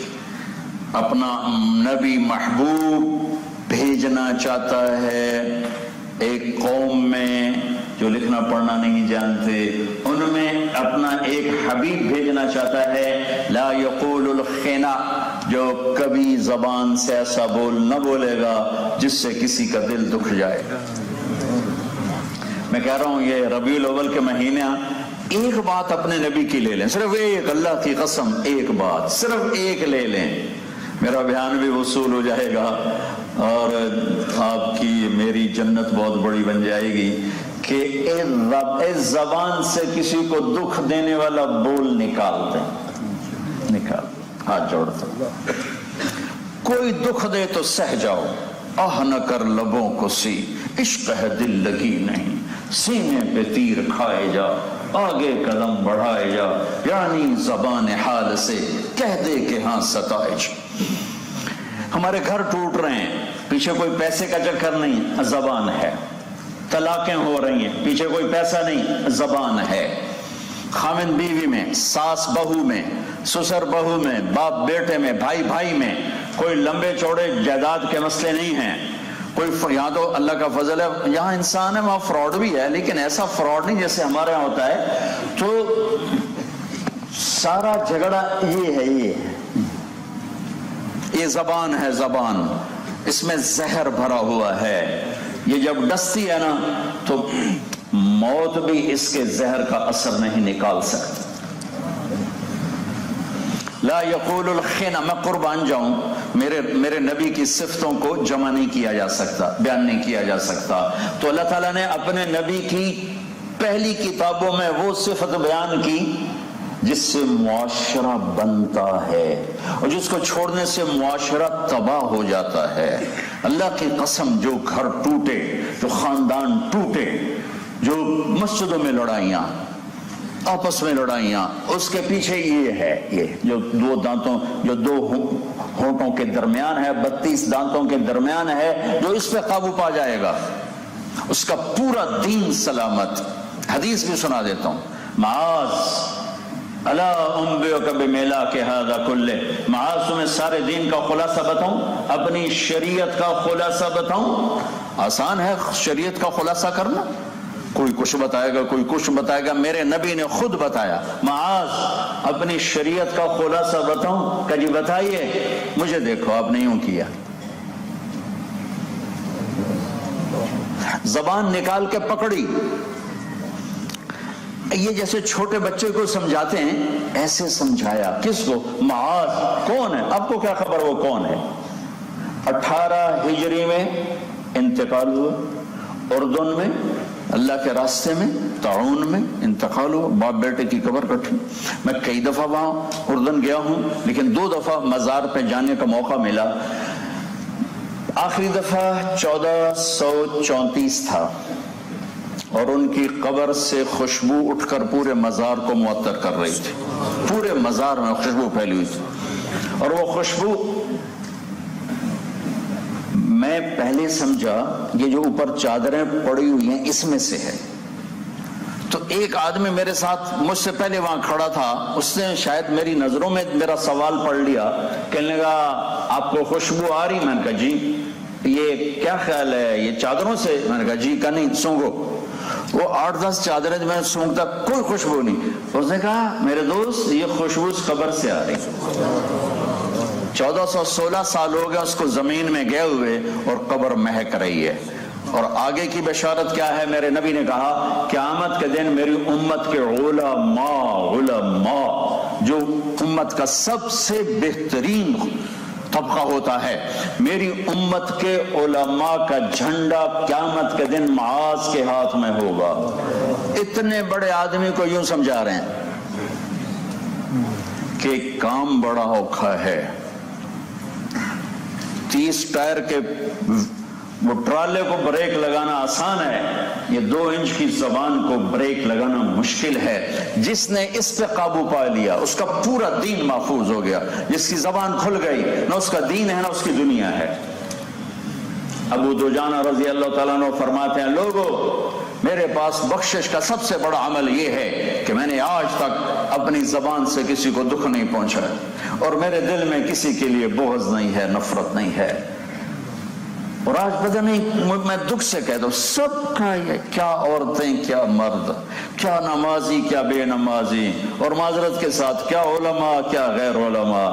اپنا نبی محبوب بھیجنا چاہتا ہے ایک قوم میں جو لکھنا پڑھنا نہیں جانتے، ان میں اپنا ایک حبیب بھیجنا چاہتا ہے، لا یقول الخنا، جو کبھی زبان سے ایسا بول نہ بولے گا جس سے کسی کا دل دکھ جائے۔ میں کہہ رہا ہوں یہ ربیع الاول کے مہینے ایک بات اپنے نبی کی لے لیں، صرف ایک، اللہ کی قسم ایک بات، صرف ایک لے لیں، میرا بیان بھی وصول ہو جائے گا اور آپ کی میری جنت بہت بڑی بن جائے گی کہ اس زبان سے کسی کو دکھ دینے والا بول نکال دیں، نکال، ہاتھ جوڑتا، کوئی دکھ دے تو سہ جاؤ، آہ نہ کر لبوں کو سی، عشق ہے دل لگی نہیں، سینے پہ تیر کھائے جا، آگے قدم بڑھائے جا، یعنی زبان حال سے کہہ دے کہ ہاں ستائج۔ ہمارے گھر ٹوٹ رہے ہیں، پیچھے کوئی پیسے کا چکر نہیں، زبان ہے۔ طلاقیں ہو رہی ہیں، پیچھے کوئی پیسہ نہیں، زبان ہے۔ خاوند بیوی میں، ساس بہو میں، سسر بہو میں، باپ بیٹے میں، بھائی بھائی میں، کوئی لمبے چوڑے جائیداد کے مسئلے نہیں ہیں، کوئی یہاں تو اللہ کا فضل ہے، یہاں انسان ہے وہاں فراڈ بھی ہے، لیکن ایسا فراڈ نہیں جیسے ہمارے یہاں ہوتا ہے۔ تو سارا جھگڑا یہ زبان ہے، زبان، اس میں زہر بھرا ہوا ہے، یہ جب ڈستی ہے نا تو موت بھی اس کے زہر کا اثر نہیں نکال سکتی۔ لا یقول الخنا، میں قربان جاؤں، میرے نبی کی صفتوں کو جمع نہیں کیا جا سکتا، بیان نہیں کیا جا سکتا، تو اللہ تعالیٰ نے اپنے نبی کی پہلی کتابوں میں وہ صفت بیان کی جس سے معاشرہ بنتا ہے اور جس کو چھوڑنے سے معاشرہ تباہ ہو جاتا ہے۔ اللہ کی قسم، جو گھر ٹوٹے، جو خاندان ٹوٹے، جو مسجدوں میں لڑائیاں، آپس میں لڑائیاں، اس کے پیچھے یہ ہے، یہ جو دو ہونٹوں کے درمیان ہے، 32 دانتوں کے درمیان ہے، جو اس پہ قابو پا جائے گا اس کا پورا دین سلامت۔ حدیث بھی سنا دیتا ہوں، معاذ الا انبئک بملاک ھذا کلہ، معاذ تمہیں سارے دین کا خلاصہ بتاؤں، اپنی شریعت کا خلاصہ بتاؤں؟ آسان ہے شریعت کا خلاصہ کرنا، کوئی کچھ بتائے گا، کوئی کچھ بتائے گا، میرے نبی نے خود بتایا، معاذ اپنی شریعت کا خلاصہ بتاؤں؟ کہ جی بتائیے، مجھے دیکھو آپ نے یوں کیا، زبان نکال کے پکڑی، یہ جیسے چھوٹے بچے کو سمجھاتے ہیں ایسے سمجھایا۔ کس کو؟ معاذ کون ہے؟ آپ کو کیا خبر وہ کون ہے؟ 18 ہجری میں انتقال ہوا، اردن میں اللہ کے راستے میں طاعون میں انتقال ہوا، باپ بیٹے کی قبر کٹھی۔ میں کئی دفعہ وہاں اردن گیا ہوں، لیکن 2 دفعہ مزار پہ جانے کا موقع ملا۔ آخری دفعہ 1434 تھا اور ان کی قبر سے خوشبو اٹھ کر پورے مزار کو معطر کر رہی تھی، پورے مزار میں خوشبو پھیلی ہوئی تھی، اور وہ خوشبو میں پہلے سمجھا یہ جو اوپر چادریں پڑی ہوئی ہیں اس میں سے ہے. تو ایک آدمی میرے ساتھ مجھ سے پہلے وہاں کھڑا تھا، اس نے شاید میری نظروں میں میرا سوال پڑھ لیا، کہنے لگا آپ کو خوشبو آ رہی؟ میں نے کہا جی. یہ کیا خیال ہے یہ چادروں سے؟ میں نے کہا جی. کہا نہیں سونگو. وہ 8-10 چادریں میں سونگتا کوئی خوشبو نہیں. اس نے کہا میرے دوست یہ خوشبو اس قبر سے آ رہی. 1416 سال ہو گیا اس کو زمین میں گئے ہوئے اور قبر مہک رہی ہے. اور آگے کی بشارت کیا ہے؟ میرے نبی نے کہا قیامت کے دن میری امت کے علماء جو امت کا سب سے بہترین طبقہ ہوتا ہے، میری امت کے علماء کا جھنڈا قیامت کے دن معاذ کے ہاتھ میں ہوگا. اتنے بڑے آدمی کو یوں سمجھا رہے ہیں کہ کام بڑا اوکھا ہے. 30 ٹائر کے وہ ٹرالے کو بریک لگانا آسان ہے، یہ 2 انچ کی زبان کو بریک لگانا مشکل ہے. جس نے اس پہ قابو پا لیا اس کا پورا دین محفوظ ہو گیا. جس کی زبان کھل گئی نہ اس کا دین ہے نہ اس کی دنیا ہے. ابو دجانہ رضی اللہ تعالیٰ عنہ فرماتے ہیں لوگو میرے پاس بخشش کا سب سے بڑا عمل یہ ہے کہ میں نے آج تک اپنی زبان سے کسی کو دکھ نہیں پہنچایا اور میرے دل میں کسی کے لیے بغض نہیں ہے، نفرت نہیں ہے. اور آج پتہ نہیں میں دکھ سے کہتا ہوں سب کا یہ کیا عورتیں کیا مرد، کیا نمازی کیا بے نمازی، اور معذرت کے ساتھ کیا علماء کیا غیر علماء،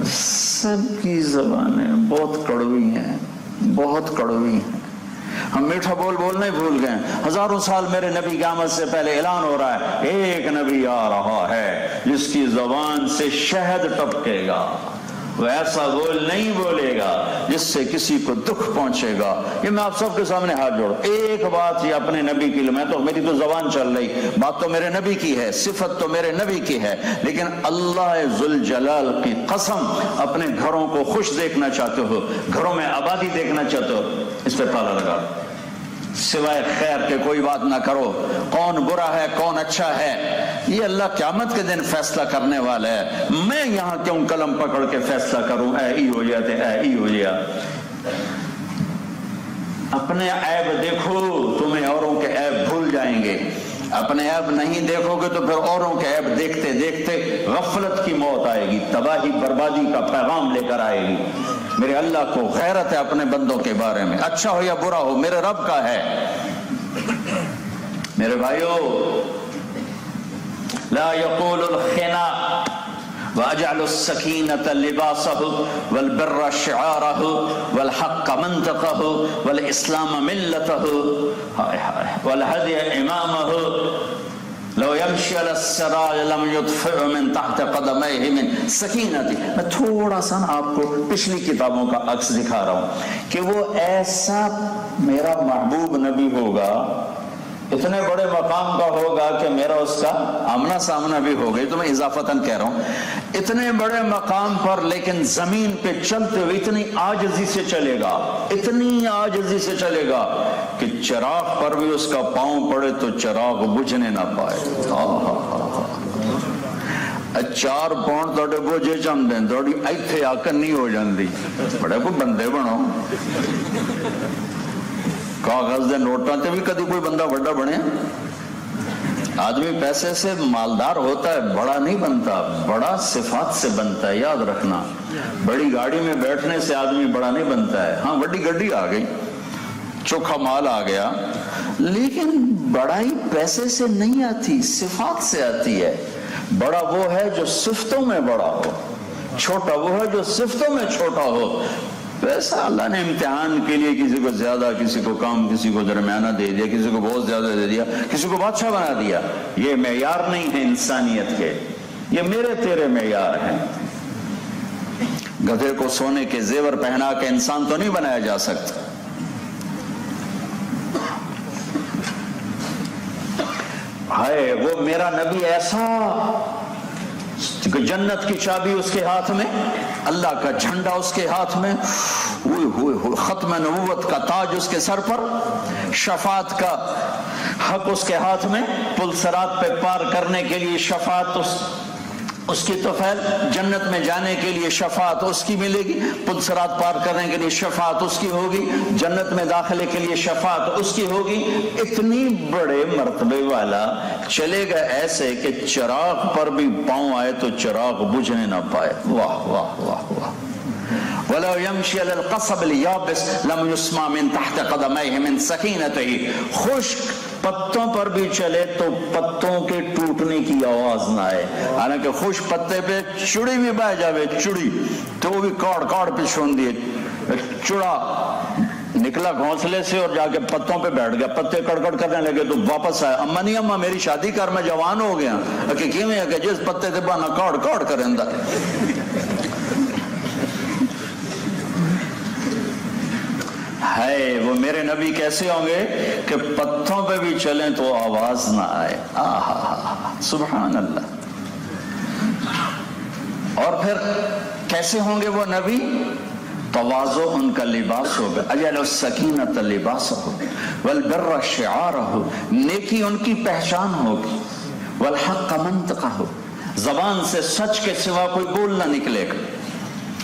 سب کی زبانیں بہت کڑوی ہیں، بہت کڑوی ہیں. ہم میٹھا بولنا ہی بھول گئے. ہزاروں سال میرے نبی کی آمد سے پہلے اعلان ہو رہا ہے ایک نبی آ رہا ہے جس کی زبان سے شہد ٹپکے گا، وہ ایسا بول نہیں بولے گا جس سے کسی کو دکھ پہنچے گا. یہ میں آپ سب کے سامنے ہاتھ جوڑ ایک بات یہ اپنے نبی کی، میری تو زبان چل رہی، بات تو میرے نبی کی ہے، صفت تو میرے نبی کی ہے، لیکن اللہ ذوالجلال کی قسم اپنے گھروں کو خوش دیکھنا چاہتے ہو، گھروں میں آبادی دیکھنا چاہتے ہو، اس پہ تالا لگا، سوائے خیر کے کوئی بات نہ کرو. کون برا ہے کون اچھا ہے یہ اللہ قیامت کے دن فیصلہ کرنے والا ہے. میں یہاں کیوں قلم پکڑ کے فیصلہ کروں؟ اے ای ہو جاتے اے ای ہو جا. اپنے عیب دیکھو تمہیں اوروں کے عیب بھول جائیں گے. اپنے عیب نہیں دیکھو گے تو پھر اوروں کے عیب دیکھتے دیکھتے غفلت کی موت آئے گی، تباہی بربادی کا پیغام لے کر آئے گی. میرے اللہ کو غیرت ہے اپنے بندوں کے بارے میں، اچھا ہو یا برا ہو میرے رب کا ہے. میرے بھائیو لا يقول الخنا واجعل السكينة لباسه والبر شعاره والحق منطقه والاسلام ملته والهدي امامه لو يمشي على السراج لم يطفئ من تحت قدميه من سکینتی. میں تھوڑا سا آپ کو پچھلی کتابوں کا عکس دکھا رہا ہوں کہ وہ ایسا میرا محبوب نبی ہوگا، اتنے بڑے مقام کا ہوگا کہ میرا اس کا آمنا سامنا بھی ہوگا. تو میں اضافتاً کہہ رہا ہوں اتنے بڑے مقام پر لیکن زمین پہ چلتے ہوئے اتنی عاجزی سے چلے گا، اتنی عاجزی سے چلے گا کہ چراغ پر بھی اس کا پاؤں پڑے تو چراغ بجھنے نہ پائے. 4 پاؤنڈ توڑے بوجھے چم دیں توڑی ایتھے آکر نہیں ہو جاندی. بڑے کوئی بندے بنو، کاغذ دے نوٹاں تے بھی کدی کوئی بندہ بڑا بنے. آدمی پیسے سے مالدار ہوتا ہے، بڑا نہیں بنتا، بڑا صفات سے بنتا ہے. یاد رکھنا بڑی گاڑی میں بیٹھنے سے آدمی بڑا نہیں بنتا ہے. ہاں بڑی گڈی آ گئی، چوکھا مال آ گیا، لیکن بڑائی پیسے سے نہیں آتی، صفات سے آتی ہے. بڑا وہ ہے جو صفتوں میں بڑا ہو، چھوٹا وہ ہے جو صفتوں میں چھوٹا ہو. پیسہ اللہ نے امتحان کے لیے کسی کو زیادہ، کسی کو کم، کسی کو درمیانہ دے دیا، کسی کو بہت زیادہ دے دیا، کسی کو بادشاہ بنا دیا. یہ معیار نہیں ہے انسانیت کے، یہ میرے تیرے معیار ہیں. گدھے کو سونے کے زیور پہنا کے انسان تو نہیں بنایا جا سکتا. ہائے وہ میرا نبی ایسا کہ جنت کی چابی اس کے ہاتھ میں، اللہ کا جھنڈا اس کے ہاتھ میں، ختم نبوت کا تاج اس کے سر پر، شفاعت کا حق اس کے ہاتھ میں، پل صراط پہ پار کرنے کے لیے شفاعت اس کی توفیل، جنت میں جانے کے لیے شفاعت اس کی ملے گی، پل صراط پار کرنے کے لیے شفاعت اس کی ہوگی، جنت میں داخلے کے لیے شفاعت اس کی ہوگی۔ اتنی بڑے مرتبے والا چلے گا ایسے کہ چراغ پر بھی پاؤں آئے تو چراغ بجھنے نہ پائے۔ واہ واہ واہ واہ۔ وَلَوْ يَمْشِي عَلَى الْقَصَبِ الْيَابِسِ لَمْ يُسْمَعْ مِنْ تَحْتِ قَدَمَيْهِ مِنْ سَكِينَتِهِ، خشک پتوں پر بھی چلے تو پتوں کے ٹوٹنے کی آواز نہ آئے، حالانکہ خشک پتے پہ چڑی بھی بہ جاوے، چڑی تو وہ بھی کاڑ کاڑ پہ چھوڑ دیے، چڑا نکلا گھونسلے سے اور جا کے پتوں پہ بیٹھ گیا، پتے کڑکڑ کرنے لگے تو واپس آیا، اما نہیں اما میری شادی کر میں جوان ہو گیا، کہ کیوں ہے کہ جس پتے سے بانا کاڑ کاڑ کریں دا۔ ہے وہ میرے نبی کیسے ہوں گے کہ پتوں پہ بھی چلیں تو آواز نہ آئے، سبحان اللہ۔ اور پھر کیسے ہوں گے وہ نبی؟ تواضع ان کا لباس ہوگا، اجعل السکینۃ لباسہ والبر شعارہ، نیکی ان کی پہچان ہوگی، والحق منطقہ، زبان سے سچ کے سوا کوئی بول نہ نکلے گا،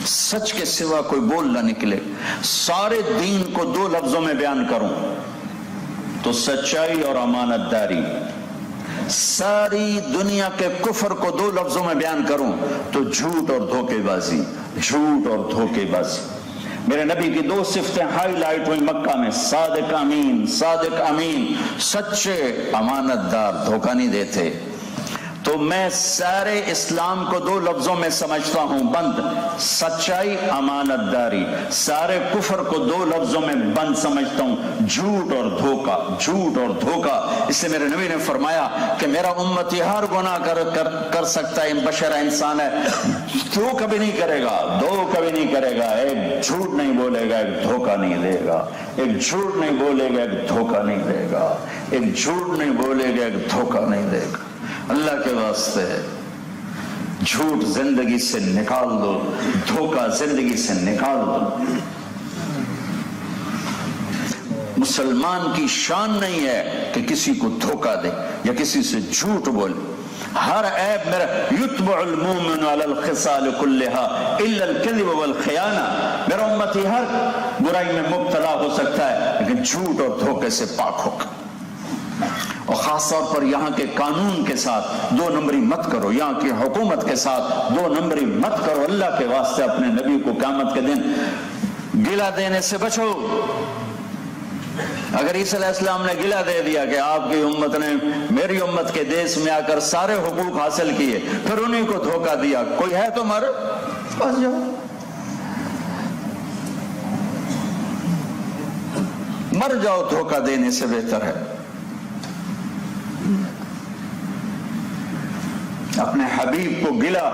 سچ کے سوا کوئی بول نہ نکلے۔ سارے دین کو دو لفظوں میں بیان کروں تو سچائی اور امانت داری، ساری دنیا کے کفر کو دو لفظوں میں بیان کروں تو جھوٹ اور دھوکے بازی، جھوٹ اور دھوکے بازی۔ میرے نبی کی دو صفتیں ہائی لائٹ ہوئی مکہ میں، صادق امین، صادق امین، سچے امانت دار، دھوکہ نہیں دیتے۔ تو میں سارے اسلام کو دو لفظوں میں سمجھتا ہوں بند، سچائی امانت داری، سارے کفر کو دو لفظوں میں بند سمجھتا ہوں، جھوٹ اور دھوکہ، جھوٹ اور دھوکہ۔ اس سے میرے نبی نے فرمایا کہ میرا امتی ہر گناہ کر سکتا ہے، بشر انسان ہے، دو کبھی نہیں کرے گا، دو کبھی نہیں کرے گا، ایک جھوٹ نہیں بولے گا، ایک دھوکہ نہیں دے گا، ایک جھوٹ نہیں بولے گا، ایک دھوکہ نہیں دے گا، ایک جھوٹ نہیں بولے گا، ایک دھوکہ نہیں دے گا۔ اللہ کے واسطے جھوٹ زندگی سے نکال دو، دھوکہ زندگی سے نکال دو۔ مسلمان کی شان نہیں ہے کہ کسی کو دھوکہ دے یا کسی سے جھوٹ بولے۔ ہر عیب میرا یتبع المؤمن علی الخصال كلها الا الكذب والخیانہ، میرا امتی ہر برائی میں مبتلا ہو سکتا ہے لیکن جھوٹ اور دھوکے سے پاک ہوگا۔ اور خاص طور پر یہاں کے قانون کے ساتھ دو نمبری مت کرو، یہاں کی حکومت کے ساتھ دو نمبری مت کرو، اللہ کے واسطے اپنے نبی کو قیامت کے دن گلہ دینے سے بچو۔ اگر عیسی علیہ السلام نے گلہ دے دیا کہ آپ کی امت نے میری امت کے دیش میں آ کر سارے حقوق حاصل کیے، پھر انہیں کو دھوکہ دیا، کوئی ہے تو مر بس جاؤ، مر جاؤ، دھوکہ دینے سے بہتر ہے۔ اپنے حبیب کو گلہ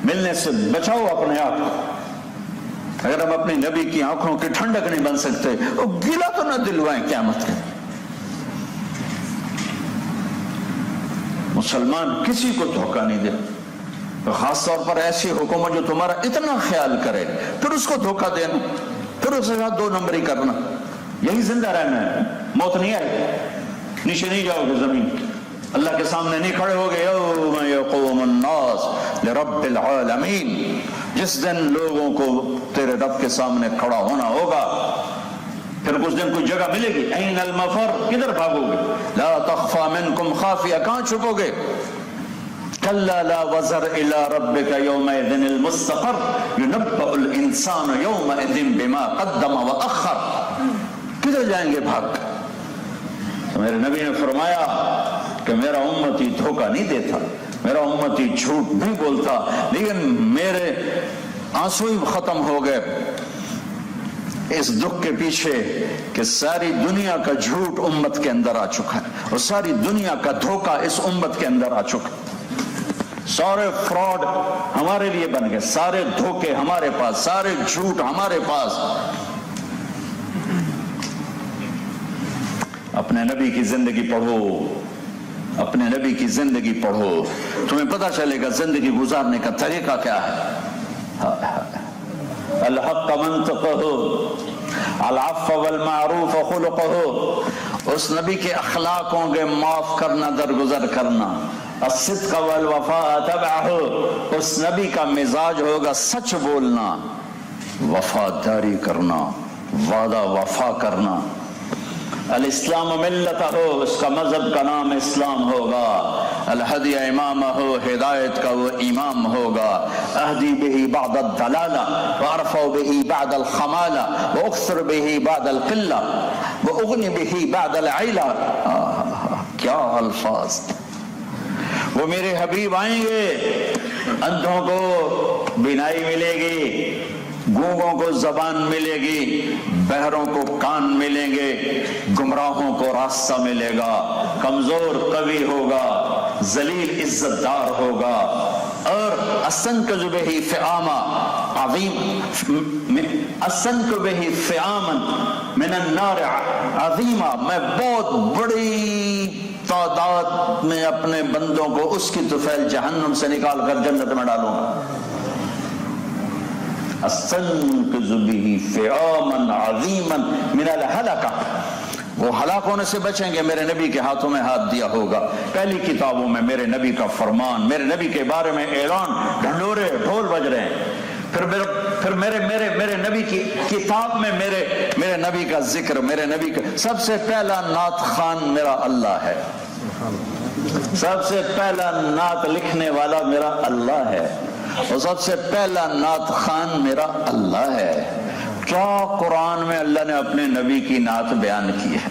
ملنے سے بچاؤ اپنے آپ کو۔ اگر ہم اپنی نبی کی آنکھوں کی ٹھنڈک نہیں بن سکتے وہ گلہ تو نہ دلوائیں قیامت کے۔ مسلمان کسی کو دھوکہ نہیں دے، خاص طور پر ایسی حکومت جو تمہارا اتنا خیال کرے پھر اس کو دھوکہ دینا، پھر اس کے ساتھ دو نمبری کرنا، یہی زندہ رہنا ہے، موت نہیں آئے، نیچے نہیں جاؤ گے زمین، اللہ کے سامنے نہیں کھڑے ہوگے۔ یوم یقوم الناس لرب العالمین، جس دن لوگوں کو تیرے رب کے سامنے کھڑا ہونا ہوگا، پھر کچھ دن کوئی جگہ ملے گی، این المفر، کدھر بھاگو گے؟ لا تخفى منکم خافیہ، کہاں چھپو گے؟ کلا لا وزر الى ربک یومئذ المستقر ینبأ الانسان یومئذ بما قدم واخر، کدھر جائیں گے بھاگ؟ میرے نبی نے فرمایا کہ میرا امتی دھوکہ نہیں دیتا، میرا امتی جھوٹ نہیں بولتا، لیکن میرے آنسو ہی ختم ہو گئے اس دکھ کے پیچھے کہ ساری دنیا کا جھوٹ امت کے اندر آ چکا ہے اور ساری دنیا کا دھوکہ اس امت کے اندر آ چکا ہے۔ سارے فراڈ ہمارے لیے بن گئے، سارے دھوکے ہمارے پاس، سارے جھوٹ ہمارے پاس۔ اپنے نبی کی زندگی پڑھو، اپنے نبی کی زندگی پڑھو، تمہیں پتہ چلے گا زندگی گزارنے کا طریقہ کیا ہے۔ الحق منطقہ العفو والمعروف خلقہ، اس نبی کے اخلاق ہوں گے معاف کرنا، درگزر کرنا، الصدق والوفاء تبعہ، اس نبی کا مزاج ہوگا سچ بولنا، وفاداری کرنا، وعدہ وفا کرنا، الاسلام ملتہ، اس کا مذہب کا نام اسلام ہوگا، الہدی امامہ، ہدایت کا وہ امام ہوگا، اہدی بہی بعد الدلالہ وارفع بہی بعد الخمالہ واکثر بہی بعد القلہ واغنی بہی بعد العیلہ۔ کیا الفاظ! وہ میرے حبیب آئیں گے، اندھوں کو بینائی ملے گی، گونگوں کو زبان ملے گی، بہروں کو کان ملیں گے، گمراہوں کو راستہ ملے گا، کمزور قوی ہوگا، ذلیل عزت دار ہوگا، اور استنقذ بہ فعاما عظیم، استنقذ بہ فعاما من النار عظیما، میں بہت بڑی تعداد میں اپنے بندوں کو اس کی طفیل جہنم سے نکال کر جنت میں ڈالوں گا۔ استنقذ بہ فعاما عظیما من الہلکہ، وہ ہلاک ہونے سے بچیں گے، میرے نبی کے ہاتھوں میں ہاتھ دیا ہوگا۔ پہلی کتابوں میں میرے نبی کا فرمان، میرے نبی کے بارے میں اعلان، ڈھنڈورے ڈھول بج رہے ہیں، پھر میرے نبی کی کتاب میں میرے نبی کا ذکر، میرے نبی کا سب سے پہلا نعت خوان میرا اللہ ہے، سب سے پہلا نعت لکھنے والا میرا اللہ ہے، اور سب سے پہلا نعت خوان میرا اللہ ہے۔ کیا قرآن میں اللہ نے اپنے نبی کی نعت بیان کی ہے!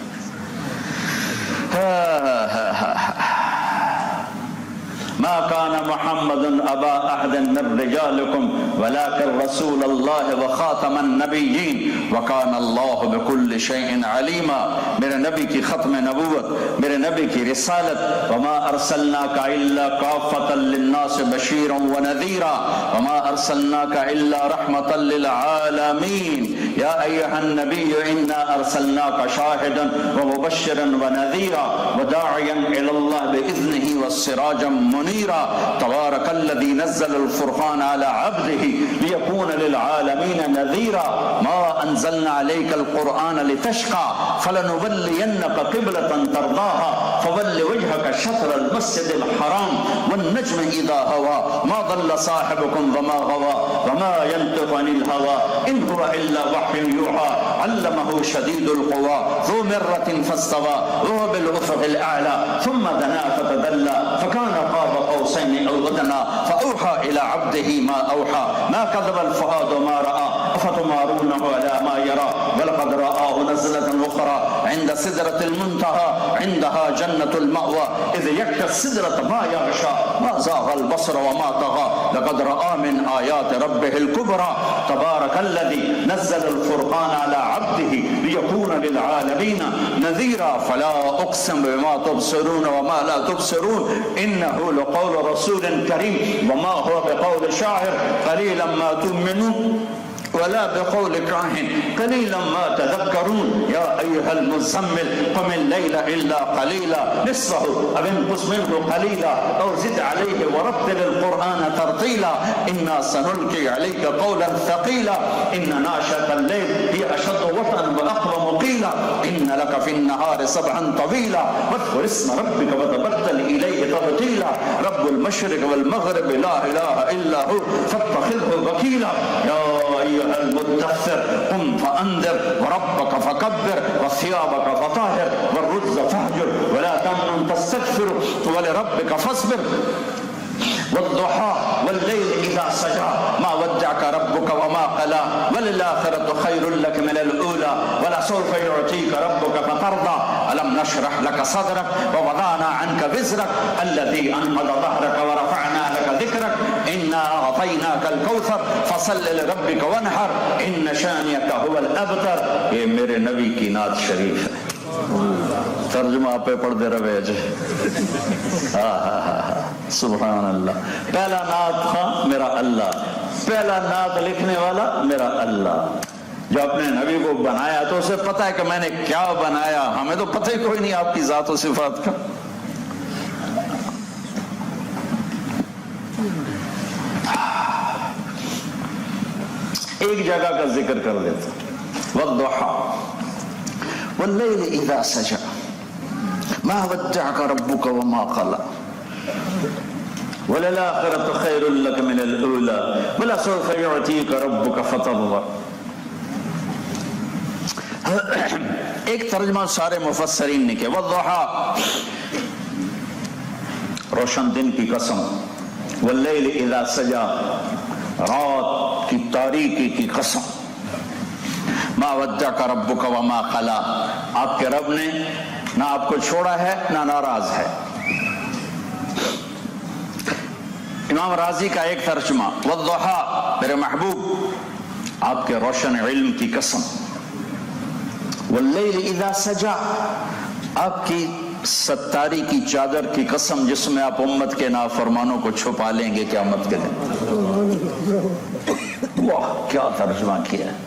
ما كان محمد ابا احد من رجالكم ولكن رسول الله وخاتم النبيين وكان الله بكل شيء عليما۔ میرے نبی کی ختم نبوت، میرے نبی کی رسالت، وما ارسلناك الا كافة للناس بشيرا ونذيرا وما ارسلناك الا رحمة للعالمين يا ايها النبي انا ارسلناك شاهدا ومبشرا ونذيرا وداعيا الى الله باذنه والسراجا منيرا تبارك الذي نزل الفرقان على عبده ليكون للعالمين نذيرا ما انزلنا عليك القرآن لتشقى فلنولينك قبلة ترضاها فول وجهك شطر المسجد الحرام والنجم اذا هوى ما ضل صاحبكم وما غوى وما ينطق عن الهوى ان هو الا وحي يوحى علمه شديد القوى ذو مرة فاستوى وهو بالافق الاعلى ثم دنا فتدلى فكان قاب قوسين او ادنى فاوحى الى عبده ما اوحى ما كذب الفؤاد ما راى افتمارونه على ما يرى ولقد رآه نزلة اخرى عند سدرة المنتهى عندها جنة المأوى اذ يغشى السدرة ما يغشى ما زاغ البصر وما طغى لقد رأى من آيات ربه الكبرى تبارك الذي نزل الفرقان على عبده ليكون للعالمين نذيرا فلا اقسم بما تبصرون وما لا تبصرون انه لقول رسول كريم وما هو بقول شاعر قليلا ما تؤمنون ولا بقول كاهن قليلا ما تذكرون يا ايها المزمل قم الليل الا قليلا نصفه او انقص منه قليلا او زد عليه ورتل القران ترتيلا انا سنلقي عليك قولا ثقيلا ان ناشئة الليل هي اشد وطئا واقوم قيلا ان لك في النهار سبحا طويلا واذكر اسم ربك وتبتل اليه تبتيلا رب المشرق والمغرب لا اله الا هو فاتخذه وكيلا يا ايها المدثر قم فانذر وربك فكبر وثيابك فطهر والرجز فاهجر ولا تمنن تستكثر ولربك فاصبر والضحى والليل اذا سجى ما ودعك ربك وما قلى وللآخرة خير لك من الاولى ولسوف يعطيك ربك فترضى الم نشرح لك صدرك ووضعنا عنك وزرك الذي انقض ظهرك ورفعنا لك ذكرك انا اعطيناك الكوثر فصل لربك وانحر ان شانئك هو الابتر۔ یہ میرے نبی کی نعت شریف ہے، ترجمہ آپ پہ پڑھ دے رہے سبحان اللہ۔ پہلا نعت تھا میرا اللہ، پہلا نعت لکھنے والا میرا اللہ، جو اپنے نبی کو بنایا تو اسے پتہ ہے کہ میں نے کیا بنایا، ہمیں تو پتہ ہی کوئی نہیں آپ کی ذات و صفات کا۔ ایک جگہ کا ذکر کر دیتا. والضحى والليل اذا سجى ما ودعك ربك وما قلى وللآخرة خير لك من الأولى ولسوف يعطيك ربك فترضى. ایک ترجمہ سارے مفسرین نے کیا. والضحى روشن دن کی قسم، واللیل اذا سجا رات کی تاریکی کی قسم، ما ودعک ربک وما قلی آپ کے رب نے نہ آپ کو چھوڑا ہے نہ ناراض ہے. امام رازی کا ایک ترجمہ والضحى میرے محبوب آپ کے روشن علم کی قسم، واللیل اذا سجا آپ کی ستاری کی چادر کی قسم جس میں آپ امت کے نافرمانوں کو چھپا لیں گے قیامت کے دن. واہ کیا ترجمہ کیا ہے.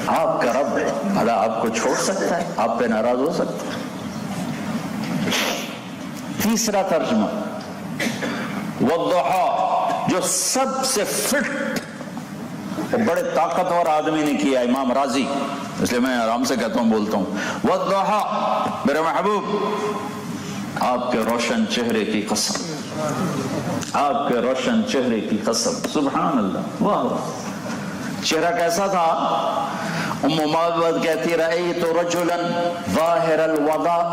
آپ کا رب بھلا آپ کو چھوڑ سکتا ہے؟ آپ پہ ناراض ہو سکتا ہے؟ تیسرا ترجمہ والضحى جو سب سے فٹ بڑے طاقتور آدمی نے کیا امام رازی، اس لیے میں آرام سے کہتا ہوں بولتا ہوں. والضحى میرے محبوب آپ کے روشن چہرے کی قسم، آپ کے روشن چہرے کی قسم. سبحان اللہ. واہ چہرہ کیسا تھا؟ ام معبد کہتی رأیت رجلا ظاہر الوضاء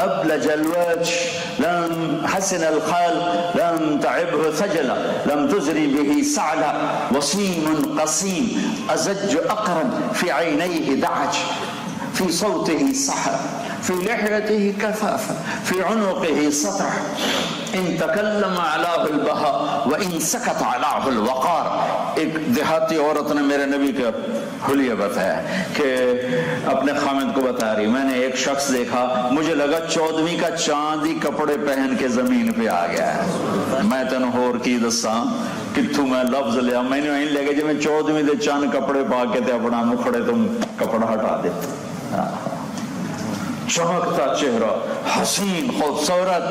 ابلج الوجه لم حسن الخلق لم تعبه ثجلا لم تزري به سعلا وسيم قسيم أزج أقرن في عينيه دعج في صوته سحر في لحيته كثافة في عنقه سطح ان تکلم علاه البهاء وان سکت علاه الوقار. ایک دیہاتی عورت نے میرے نبی کا حلیہ بتایا کہ اپنے خامد کو بتا رہی میں نے ایک شخص دیکھا مجھے لگا 14ویں کا چاندی کپڑے پہن کے زمین پہ آ گیا ہے. میں تینوں ہور کی دساں کتھوں میں لفظ لیا میں نے لے کے جی میں 14ویں دے چاند کپڑے پا کے تے اپنا مکھڑے تم کپڑا ہٹا دیتے. چمکتا چہرہ حسین خوبصورت،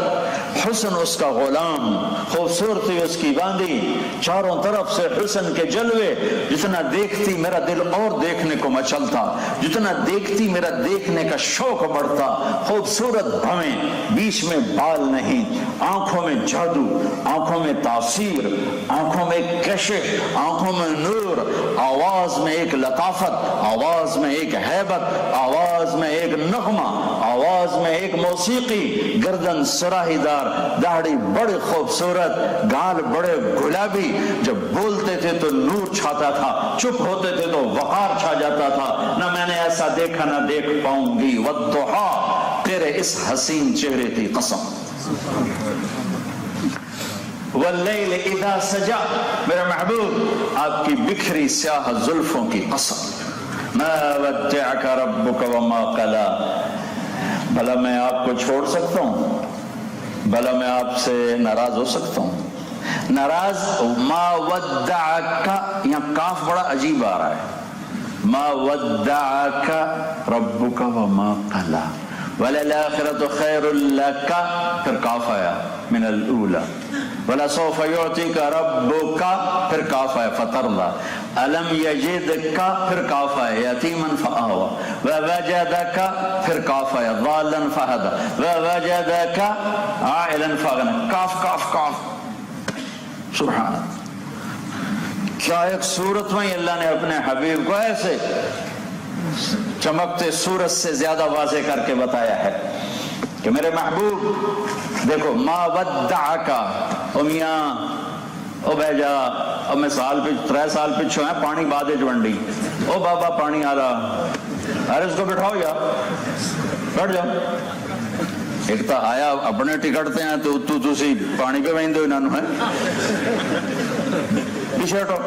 حسن اس کا غلام، خوبصورتی اس کی باندھی، چاروں طرف سے حسن کے جلوے. جتنا دیکھتی میرا دل اور دیکھنے کو مچلتا، جتنا دیکھتی میرا دیکھنے کا شوق بڑھتا. خوبصورت بھویں، بیچ میں بال نہیں، آنکھوں میں جادو، آنکھوں میں تاثیر، آنکھوں میں کشش، آنکھوں میں نور، آواز میں ایک لطافت، آواز میں ایک ہیبت، آواز میں ایک نغمہ، آواز میں ایک موسیقی. گردن سراہی دار، داڑھی بڑے خوبصورت، گال بڑے گلابی. جب بولتے تھے تو نور چھاتا تھا، چپ ہوتے تھے تو وقار چھا جاتا تھا. نہ میں نے ایسا دیکھا نہ دیکھ پاؤں گی. والضحى تیرے اس حسین چہرے کی قسم. واللیل اذا سجا میرے محبوب آپ کی بکھری سیاہ زلفوں کی قسم. ما ودعک ربک وما قلی بھلا میں آپ کو چھوڑ سکتا ہوں؟ بھلا میں آپ سے ناراض ہو سکتا ہوں؟ ناراض ما ودعک یہاں کاف بڑا عجیب آ رہا ہے. ما ودعک ربک وما قلی وللآخرۃ خیر لک پھر کاف آیا من الاولی وَلَسَوْفَ يُعْطِيكَ رَبُّكَ پھر کاف آیا فَتَرْضَى أَلَمْ يَجِدْكَ پھر کاف آیا یتیماً فَآوَى وَوَجَدَكَ پھر کاف آیا ضَالًا فَهَدَى وَوَجَدَكَ عَائِلًا فَأَغْنَى. کاف کاف کاف. سبحان اللہ. کیا ایک صورت میں اللہ نے اپنے حبیب کو ایسے چمکتے سورج سے زیادہ واضح کر کے بتایا ہے کہ میرے محبوب دیکھو ما ودعک او میاں او بھیجا اب میں سال پہ 3 سال پچھو ہیں پانی بادے جوانڈی او بابا پانی آ رہا ارے اس کو بٹھاؤ یا بیٹھ جاؤ. ایک تو آیا اپنے ٹکٹتے ہیں تو تسی پانی پہ بہن دو انہوں ہے پیچھے ہٹو.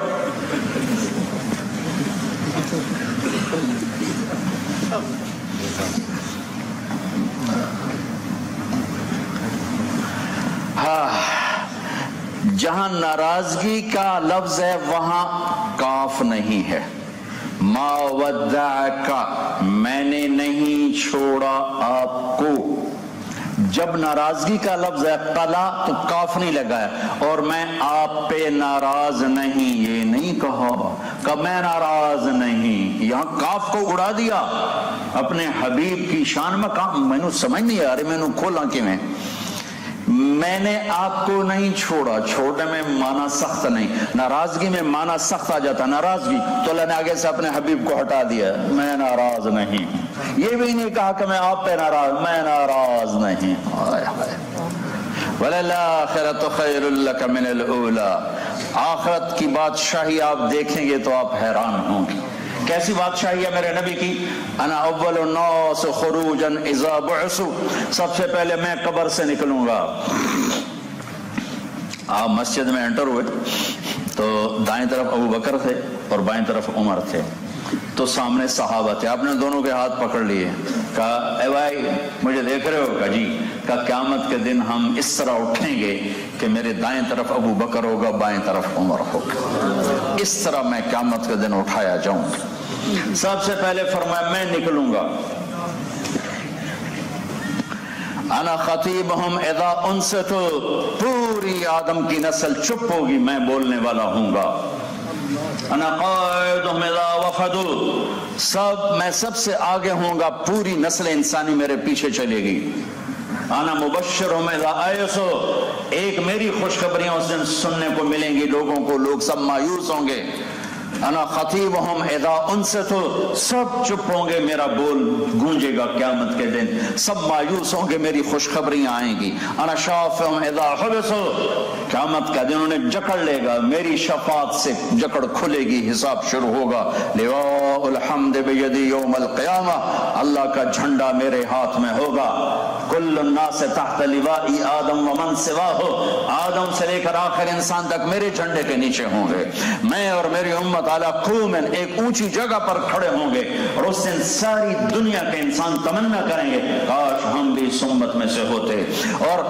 جہاں ناراضگی کا لفظ ہے وہاں کاف نہیں ہے. ما ودعک میں نے نہیں چھوڑا آپ کو. جب ناراضگی کا لفظ ہے قلا تو کاف نہیں لگایا، اور میں آپ پہ ناراض نہیں یہ نہیں کہا کہ میں ناراض نہیں، یہاں کاف کو اڑا دیا اپنے حبیب کی شان میں. کہا میں نے سمجھ نہیں آ رہی، میں نے کھولا کہ میں نے آپ کو نہیں چھوڑا، چھوڑنے میں معنی سخت نہیں، ناراضگی میں معنی سخت آ جاتا ناراضگی، تو اللہ نے آگے سے اپنے حبیب کو ہٹا دیا، میں ناراض نہیں. یہ بھی نہیں کہا کہ میں آپ پہ ناراض، میں ناراض نہیں. وَلَلْآخِرَةُ خَيْرٌ لَكَ مِنَ الْأُولَىٰ، آخرت کی بادشاہی آپ دیکھیں گے تو آپ حیران ہوں گے. کیسی بادشاہی ہے میرے نبی کی؟ انا اول الناس خروجا اذا بعثوا، سب سے پہلے میں قبر سے نکلوں گا. آپ مسجد میں انٹر ہوئے تو دائیں طرف ابو بکر تھے اور بائیں طرف عمر تھے، تو سامنے صحابہ تھے. آپ نے دونوں کے ہاتھ پکڑ لیے، کہا اے بھائی مجھے دیکھ رہے ہو؟ کہا جی. کہا قیامت کے دن ہم اس طرح اٹھیں گے کہ میرے دائیں طرف ابو بکر ہوگا، بائیں طرف عمر ہوگا، اس طرح میں قیامت کے دن اٹھایا جاؤں گا. سب سے پہلے فرمایا میں نکلوں گا. انا خطیبہم اذا انصت، پوری آدم کی نسل چپ ہوگی، میں بولنے والا ہوں گا. انا قائدہم اذا وفدوا، میں سب سے آگے ہوں گا، پوری نسل انسانی میرے پیچھے چلے گی. انا مبشرہم اذا آیسوا، ایک میری خوشخبریاں اس دن سننے کو ملیں گی لوگوں کو، لوگ سب مایوس ہوں گے. انا خطیبہم اذا انصتوا، سب چپ ہوں گے، میرا بول گونجے گا قیامت کے دن، سب مایوس ہوں گے، میری خوشخبریاں آئیں گی. انا شافعہم اذا حبسوا، قیامت کا دن انہیں جکڑ لے گا، میری شفاعت سے جکڑ کھلے گی، حساب شروع ہوگا. لواء الحمد بیدی یوم القیامہ، اللہ کا جھنڈا میرے ہاتھ میں ہوگا. کل الناس تحت لواء آدم ومن سواہ، آدم سے لے کر آخر انسان تک میرے جھنڈے کے نیچے ہوں گے. میں اور میری امت اعلیٰ قومن، ایک اونچی جگہ پر کھڑے ہوں گے، اور اس دن ساری دنیا کے انسان تمنا کریں گے کاش ہم بھی اس امت میں سے ہوتے. اور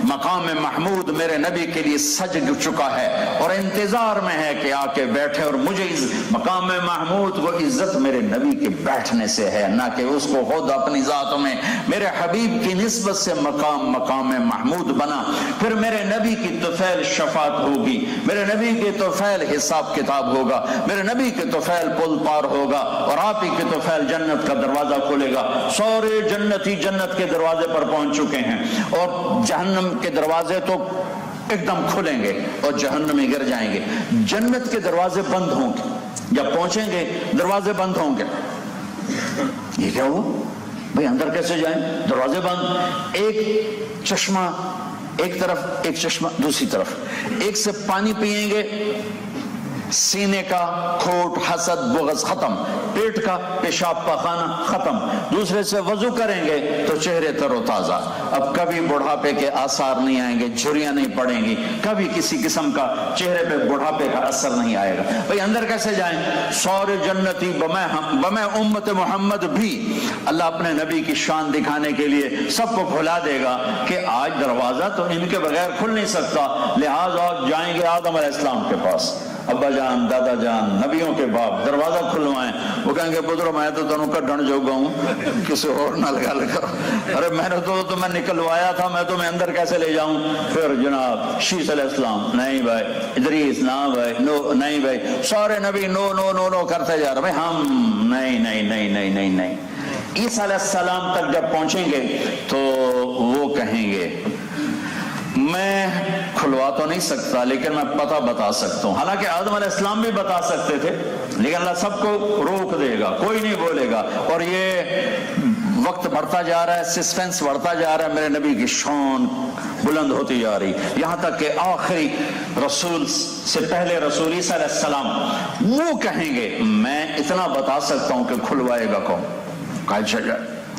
مقام محمود میرے نبی کے لیے سج چکا ہے اور انتظار میں ہے کہ آ کے بیٹھے، اور مجھے مقام محمود کو عزت میرے نبی کے بیٹھنے سے ہے، نہ کہ اس کو خود اپنی ذات میں. میرے حبیب کی نسبت سے مقام محمود بنا، پھر میرے نبی کی طفیل شفاعت ہوگی، میرے نبی کے طفیل حساب کتاب ہوگا، میرے نبی کے طفیل پل پار ہوگا، اور آپ ہی کے طفیل جنت کا دروازہ کھولے گا. سورے جنتی جنت کے دروازے پر پہنچ چکے ہیں، اور جہنم کے دروازے تو ایک دم کھلیں گے اور جہنم میں گر جائیں گے. جنت کے دروازے بند ہوں گے، جب پہنچیں گے دروازے بند ہوں گے. یہ کیا ہوا بھئی، اندر کیسے جائیں؟ دروازے بند. ایک چشمہ ایک طرف، ایک چشمہ دوسری طرف، ایک سے پانی پیئیں گے، سینے کا کھوٹ حسد بغض ختم، پیٹ کا پیشاب پخانہ ختم. دوسرے سے وضو کریں گے تو چہرے تر و تازہ، اب کبھی بڑھاپے کے آثار نہیں آئیں گے، جھریاں نہیں پڑیں گی، کبھی کسی قسم کا چہرے پہ بڑھاپے کا اثر نہیں آئے گا. بھئی اندر کیسے جائیں؟ سورے جنتی بمیں امت محمد بھی. اللہ اپنے نبی کی شان دکھانے کے لیے سب کو کھلا دے گا کہ آج دروازہ تو ان کے بغیر کھل نہیں سکتا، لہٰذا جائیں گے آدم علیہ السلام کے پاس، ابا جان دادا جان نبیوں کے باپ، دروازہ کھلوائیں. وہ کہیں گے پترو میں تو تنوں کا ڈھنڈ جو گا ہوں، کسی اور نہ لگا لگا، ارے میں نے تو میں نکلوایا تھا، میں تو میں اندر کیسے لے جاؤں؟ پھر جناب شیس علیہ السلام نہیں بھائی، ادریس نہ بھائی، نو نہیں بھائی، سارے نبی نو نو نو نو کرتے جا رہے. بھائی ہم نہیں نہیں نہیں نہیں نہیں نہیں. عیسیٰ علیہ السلام تک جب پہنچیں گے تو وہ کہیں گے میں کھلوا تو نہیں سکتا لیکن میں پتہ بتا سکتا ہوں. حالانکہ آدم علیہ السلام بھی بتا سکتے تھے، لیکن اللہ سب کو روک دے گا، کوئی نہیں بولے گا. اور یہ وقت بڑھتا جا رہا ہے، سسپینس بڑھتا جا رہا ہے، میرے نبی کی شان بلند ہوتی جا رہی، یہاں تک کہ آخری رسول سے پہلے رسول عیسیٰ علیہ السلام وہ کہیں گے میں اتنا بتا سکتا ہوں کہ کھلوائے گا کون.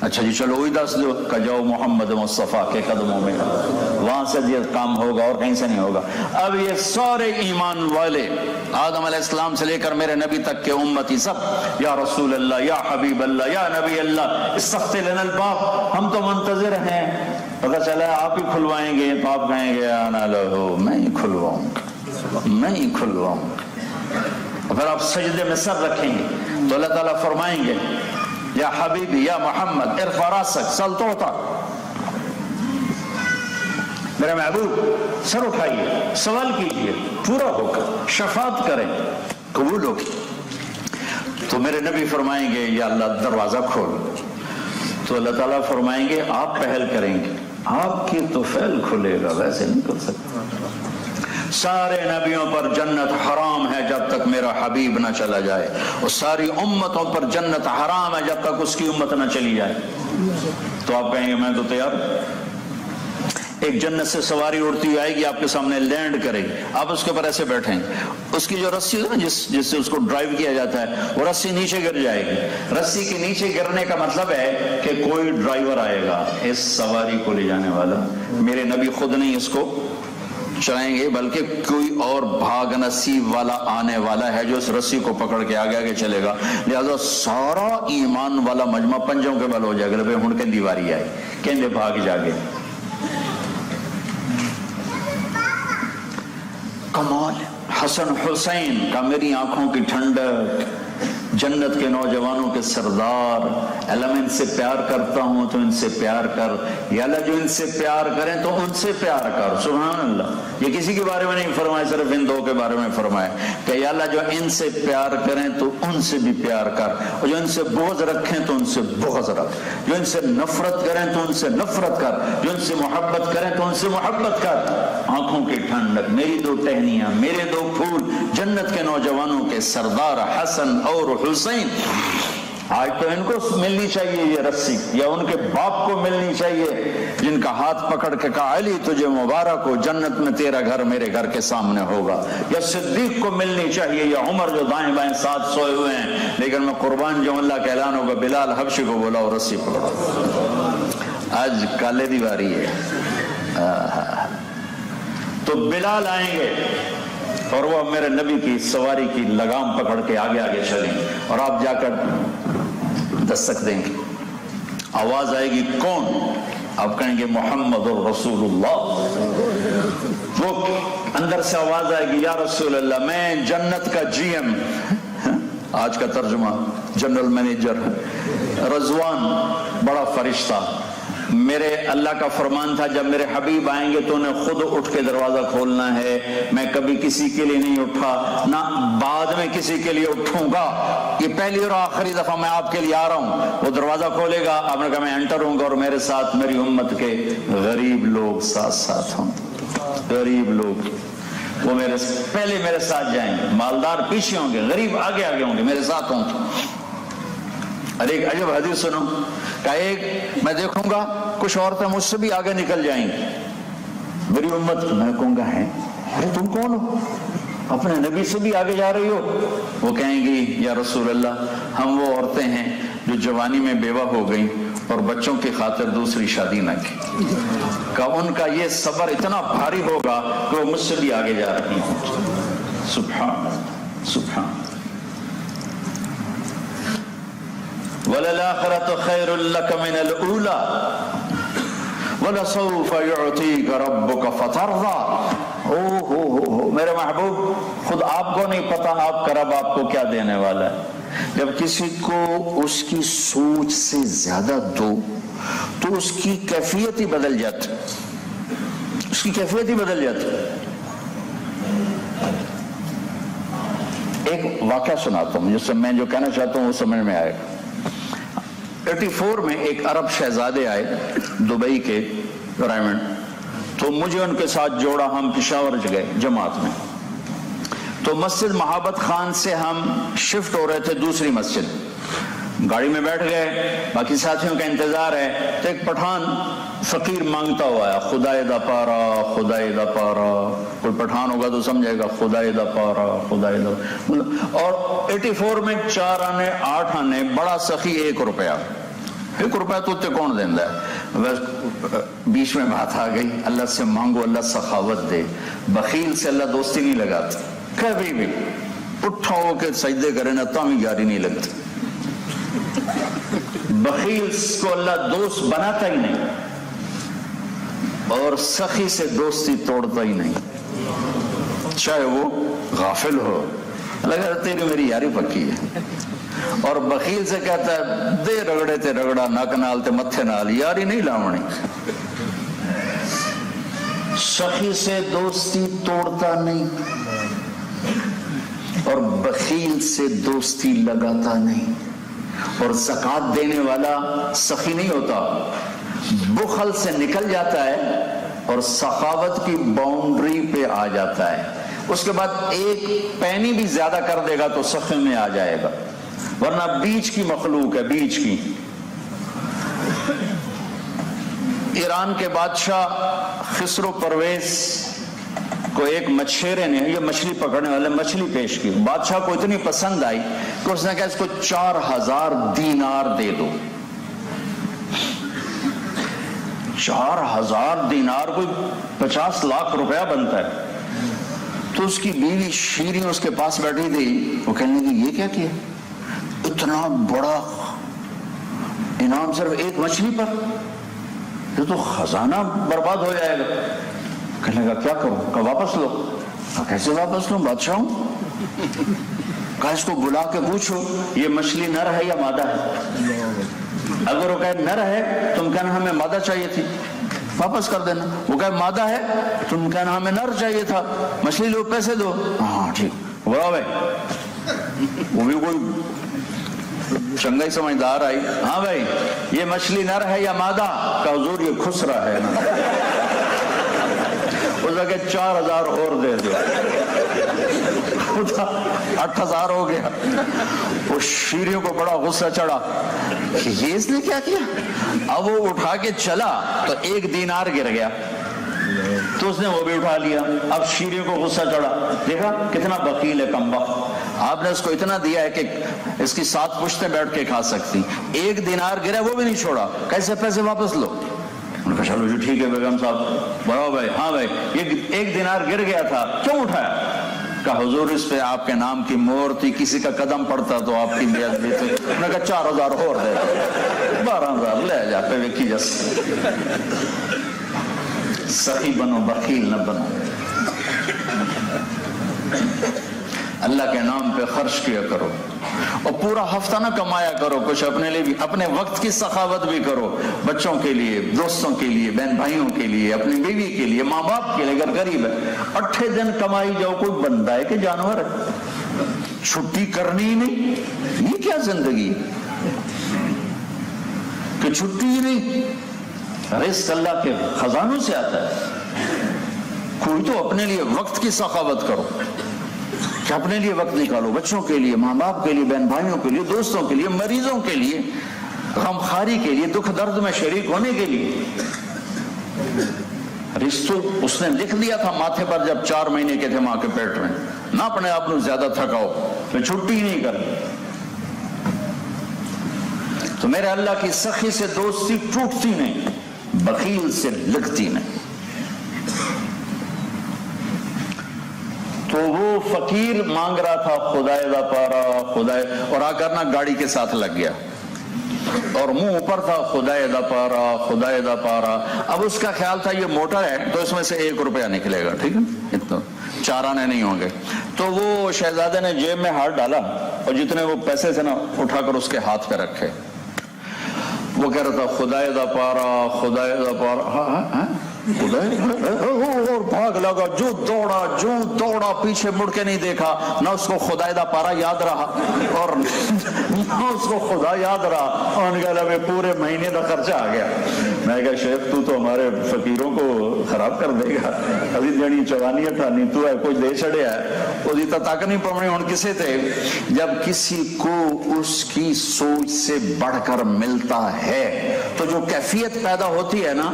اچھا جی چلو وہی دس دو کہ جاؤ محمد مصطفیٰ کے قدموں میں، وہاں سے یہ کام ہوگا اور کہیں سے نہیں ہوگا. اب یہ سارے ایمان والے آدم علیہ السلام سے لے کر میرے نبی تک کے امتی سب یا رسول اللہ یا حبیب اللہ یا نبی اللہ استفتح لنا الباب، ہم تو منتظر ہیں. پتہ چلا آپ ہی کھلوائیں گے تو آپ کہیں گے انا لہو، میں ہی کھلواؤں گا، میں ہی کھلواؤں گا. پھر آپ سجدے میں سر رکھیں گے تو اللہ تعالیٰ فرمائیں گے یا حبیبی یا محمد ارفع راسک سل توتا، میرے محبوب سر اٹھائیے، سوال کیجئے، پورا ہو کر شفاعت کریں، قبول ہوگی۔ تو میرے نبی فرمائیں گے یا اللہ دروازہ کھول، تو اللہ تعالیٰ فرمائیں گے آپ پہل کریں گے، آپ کی تو فعل کھلے گا، ویسے نہیں کھل سکتا۔ سارے نبیوں پر جنت حرام ہے جب تک میرا حبیب نہ چلا جائے، اور ساری امتوں پر جنت حرام ہے جب تک اس کی امت نہ چلی جائے۔ تو آپ کہیں گے میں تو تیار۔ ایک جنت سے سواری اڑتی ہوئی آئے گی، آپ کے سامنے لینڈ کرے گی، آپ اس کے اوپر ایسے بیٹھیں گے، اس کی جو رسی ہے نا جس سے اس کو ڈرائیو کیا جاتا ہے، وہ رسی نیچے گر جائے گی۔ رسی کے نیچے گرنے کا مطلب ہے کہ کوئی ڈرائیور آئے گا اس سواری کو لے جانے والا، میرے نبی خود نہیں اس کو چلائیں گے بلکہ کوئی اور بھاگ نصیب والا آنے والا ہے جو اس رسی کو پکڑ کے آگے آگے چلے گا۔ لہذا سارا ایمان والا مجمع پنجوں کے بل ہو جائے گا، ہن کے دیواری آئی کہندے بھاگ جاگے۔ کمال حسن حسین کا میری آنکھوں کی ٹھنڈک، جنت کے نوجوانوں کے سردار، اللہ میں ان سے پیار کرتا ہوں تو ان سے پیار کر، یا اللہ جو ان سے پیار کریں تو ان سے پیار کر۔ سبحان اللہ، یہ کسی کے بارے میں نہیں فرمائے، صرف ان دو کے بارے میں فرمائے کہ یا اللہ جو ان سے پیار کریں تو ان سے بھی پیار کر، اور جو ان سے بغض رکھیں تو ان سے بغض رکھ، جو ان سے نفرت کریں تو ان سے نفرت کر، جو ان سے محبت کریں تو ان سے محبت کر۔ آنکھوں کی ٹھنڈک، میری دو ٹہنیاں، میرے دو پھول، جنت کے نوجوانوں کے سردار حسن اور حسین۔ آج تو ان کو ملنی چاہیے یہ رسی، یا ان کے باپ کو ملنی چاہیے جن کا ہاتھ پکڑ کے کہا علی تجھے مبارک ہو، جنت میں تیرا گھر میرے گھر کے سامنے ہوگا، یا صدیق کو ملنی چاہیے، یا عمر جو دائیں بائیں ساتھ سوئے ہوئے ہیں، لیکن میں قربان جو اللہ کا اعلان ہوگا بلال حبشی کو بولا اور رسی پکڑا۔ آج کالے دیواری ہے۔ تو بلال آئیں گے اور وہ میرے نبی کی سواری کی لگام پکڑ کے آگے آگے چلیں، اور آپ جا کر دستک دیں گے، آواز آئے گی کون؟ آپ کہیں گے محمد الرسول اللہ۔ وہ اندر سے آواز آئے گی یا رسول اللہ میں جنت کا جی ایم، آج کا ترجمہ جنرل مینیجر، رضوان بڑا فرشتہ، میرے اللہ کا فرمان تھا جب میرے حبیب آئیں گے تو انہیں خود اٹھ کے دروازہ کھولنا ہے، میں کبھی کسی کے لیے نہیں اٹھا، نہ بعد میں کسی کے لیے اٹھوں گا، یہ پہلی اور آخری دفعہ میں آپ کے لیے آ رہا ہوں۔ وہ دروازہ کھولے گا، آپ نے کہا میں انٹر ہوں گا، اور میرے ساتھ میری امت کے غریب لوگ ساتھ ساتھ ہوں، غریب لوگ وہ پہلے میرے ساتھ جائیں گے، مالدار پیچھے ہوں گے، غریب آگے آگے ہوں گے، میرے ساتھ ہوں گے۔ اور ایک عجب حدیث سنو کہ ایک میں دیکھوں گا کچھ عورتیں مجھ سے بھی آگے نکل جائیں گی، میری امت، میں کہوں گا ہے ارے تم کون ہو، اپنے نبی سے بھی آگے جا رہی ہو؟ وہ کہیں گی یا رسول اللہ ہم وہ عورتیں ہیں جو جوانی میں بیوہ ہو گئیں اور بچوں کی خاطر دوسری شادی نہ کی، کہ ان کا یہ صبر اتنا بھاری ہوگا کہ وہ مجھ سے بھی آگے جا رہی ہوں۔ سبحان سبحان۔ وَلَلْآخِرَةُ خَيْرٌ لَكَ مِنَ الْأُولَى وَلَسَوْفَ يُعْطِيكَ رَبُّكَ فَتَرْضَىٰ۔ او میرے محبوب، خود آپ کو نہیں پتا آپ کا رب آپ کو کیا دینے والا ہے۔ جب کسی کو اس کی سوچ سے زیادہ دو تو اس کی کیفیت ہی بدل جاتی، اس کی کیفیت ہی بدل جاتی۔ ایک واقعہ سناتا ہوں جس سے میں جو کہنا چاہتا ہوں وہ سمجھ میں آئے گا۔ 84 میں ایک عرب شہزادے آئے دبئی کے ریمنڈ، تو مجھے ان کے ساتھ جوڑا، ہم پشاور گئے جماعت میں، تو مسجد محبت خان سے ہم شفٹ ہو رہے تھے دوسری مسجد، گاڑی میں بیٹھ گئے، باقی ساتھیوں کا انتظار ہے، تو ایک پٹھان فقیر مانگتا ہوا ہے خدائے دا پارا خدائے دا پارا، کوئی پٹھان ہوگا تو سمجھے گا خدائے دا پارا خدائے دا، اور 84 میں 4 آنے 8 آنے، بڑا سخی 1 روپیہ، 1 روپیہ تو تے کون دیندہ ہے؟ بس بیچ میں بات آ گئی، اللہ سے مانگو اللہ سخاوت دے، بخیل سے اللہ دوستی نہیں لگاتا، کبھی بھی اٹھا ہو کے سجدے کرے نا تامی گاری نہیں لگتی، بخیل کو اللہ دوست بناتا ہی نہیں، اور سخی سے دوستی توڑتا ہی نہیں، چاہے وہ غافل ہو، لگا تیری میری یاری پکی ہے، اور بخیل سے کہتا ہے دے رگڑے تے رگڑا نک نال تے متھے نال، یاری نہیں لاؤنی۔ سخی سے دوستی توڑتا نہیں اور بخیل سے دوستی لگاتا نہیں، اور زکوٰۃ دینے والا سخی نہیں ہوتا، بخل سے نکل جاتا ہے اور سخاوت کی باؤنڈری پہ آ جاتا ہے، اس کے بعد ایک پینی بھی زیادہ کر دے گا تو سخی میں آ جائے گا، ورنہ بیچ کی مخلوق ہے، بیچ کی۔ ایران کے بادشاہ خسرو پرویز کو ایک مچھیرے نے، یہ مچھلی پکڑنے والے، مچھلی پیش کی، بادشاہ کو اتنی پسند آئی کہ اس نے کہا اس کو 4000 دینار دے دو۔ 4000 دینار کوئی 50 لاکھ روپیہ بنتا ہے۔ تو اس کی بیوی شیریں اس کے پاس بیٹھی تھی، وہ کہنے لگی یہ کیا کیا، اتنا بڑا انعام صرف ایک مچھلی پر، یہ تو خزانہ برباد ہو جائے گا۔ کہنے لگا کیا کروں، کہا واپس لو۔ کہا کیسے واپس لوں، بادشاہ ہوں۔ کہا اس کو بلا کے پوچھو یہ مچھلی نر ہے یا مادہ ہے، اگر وہ کہے نر ہے تم کہنا ہمیں مادہ چاہیے تھی، واپس کر دینا، وہ کہے مادہ ہے تم کہنا ہمیں نر چاہیے تھا، مچھلی لو پیسے دو۔ ہاں ٹھیک، بڑا بھائی، وہ بھی کوئی چنگا ہی سمجھدار آئی، ہاں بھائی یہ مچھلی نر ہے یا مادہ، کہا حضور یہ خسرا ہے نا۔ اس نے کہا 4000 اور دے دو، 8000 ہو گیا۔ وہ شیریوں کو بڑا غصہ چڑھا کہ یہ اس نے کیا کیا، اب وہ اٹھا کے چلا تو 1 دینار گر گیا، تو اس نے وہ بھی اٹھا لیا۔ اب شیریوں کو غصہ چڑھا، دیکھا کتنا بخیل ہے کمبخت، آپ نے اس کو اتنا دیا ہے کہ اس کی 7 پشتیں بیٹھ کے کھا سکتی، 1 دینار گرا وہ بھی نہیں چھوڑا، کیسے پیسے واپس لو۔ انہوں نے کہا چلو جی ٹھیک ہے بیگم صاحب، بڑا بھائی، ہاں بھائی یہ 1 دینار گر گیا تھا کیوں اٹھایا، کہا حضور اس پہ آپ کے نام کی مہر تھی، کسی کا قدم پڑتا تو آپ کی بیعت بھی تھی۔ انہوں نے کہا 4000 اور دے دو، 12000 لے جا پہ ویکھی جس۔ سخی بنو، بخیل نہ بنو، اللہ کے نام پہ خرچ کیا کرو، اور پورا ہفتہ نہ کمایا کرو، کچھ اپنے لیے بھی، اپنے وقت کی سخاوت بھی کرو، بچوں کے لیے، دوستوں کے لیے، بہن بھائیوں کے لیے، اپنی بیوی کے لیے، ماں باپ کے لیے اگر غریب ہے۔ 8 دن کمائی جاؤ، کوئی بندہ ہے کہ جانور ہے، چھٹی کرنی ہی نہیں، یہ کیا زندگی کہ چھٹی ہی نہیں، رزق اللہ کے خزانوں سے آتا ہے۔ کوئی تو اپنے لیے وقت کی سخاوت کرو کہ اپنے لیے وقت نکالو، بچوں کے لیے، ماں باپ کے لیے، بہن بھائیوں کے لیے، دوستوں کے لیے، مریضوں کے لیے، غمخواری کے لیے، دکھ درد میں شریک ہونے کے لیے۔ رشتوں اس نے لکھ دیا تھا ماتھے پر جب 4 مہینے کے تھے ماں کے پیٹ میں، نہ اپنے آپ کو زیادہ تھکاؤ، میں چھٹی نہیں کروں۔ تو میرے اللہ کی سخی سے دوستی ٹوٹتی نہیں، بخیل سے لگتی نہیں۔ تو وہ فقیر مانگ رہا تھا خدائے دا پارا، خدائے، اور آ کر نا گاڑی کے ساتھ لگ گیا اور منہ اوپر تھا، خدائے دا پارا، خدائے دا پارا۔ اب اس کا خیال تھا یہ موٹر ہے تو اس میں سے 1 روپیہ نکلے گا، ٹھیک ہے، اتنا 4 آنے نہیں ہوں گے۔ تو وہ شہزادے نے جیب میں ہاتھ ڈالا اور جتنے وہ پیسے تھے نا اٹھا کر اس کے ہاتھ پہ رکھے۔ وہ کہہ رہا تھا خدائے دا پارا، خدائے دا پارا، ہاں اور بھاگ لگا، جو دوڑا پیچھے مڑ کے نہیں دیکھا، نہ اس کو خدائے دا پارا یاد رہا اور نہ اس کو خدا یاد رہا، اور میں پورے مہینے کا خرچہ آ گیا۔ میں کہا شیخ تو ہمارے فقیروں کو خراب کر دے گا، ابھی جڑی چوانیت تھا نہیں تو ہے کچھ دے چڑیا ہے، وہ تک نہیں پڑھنے ہوں کسے تھے۔ جب کسی کو اس کی سوچ سے بڑھ کر ملتا ہے تو جو کیفیت پیدا ہوتی ہے نا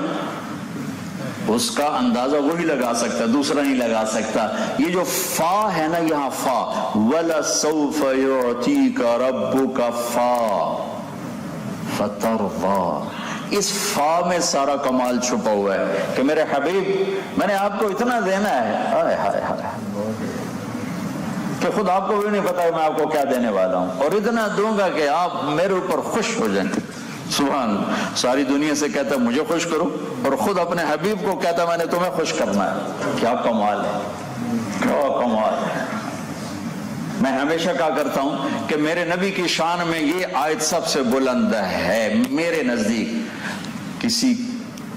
اس کا اندازہ وہی لگا سکتا، دوسرا نہیں لگا سکتا۔ یہ جو فا ہے نا یہاں فا، وَلَسَوْفَ يُعْتِيكَ رَبُّكَ فا فَتَرْضَى، اس فا میں سارا کمال چھپا ہوا ہے کہ میرے حبیب میں نے آپ کو اتنا دینا ہے، ہائے ہائے ہائے، کہ خود آپ کو بھی نہیں پتا میں آپ کو کیا دینے والا ہوں، اور اتنا دوں گا کہ آپ میرے اوپر خوش ہو جائیں۔ سبحان، ساری دنیا سے کہتا ہے مجھے خوش کرو، اور خود اپنے حبیب کو کہتا ہے میں نے تمہیں خوش کرنا ہے۔ کیا کمال ہے، کیا کمال ہے۔ میں ہمیشہ کہا کرتا ہوں کہ میرے نبی کی شان میں یہ آیت سب سے بلند ہے میرے نزدیک۔ کسی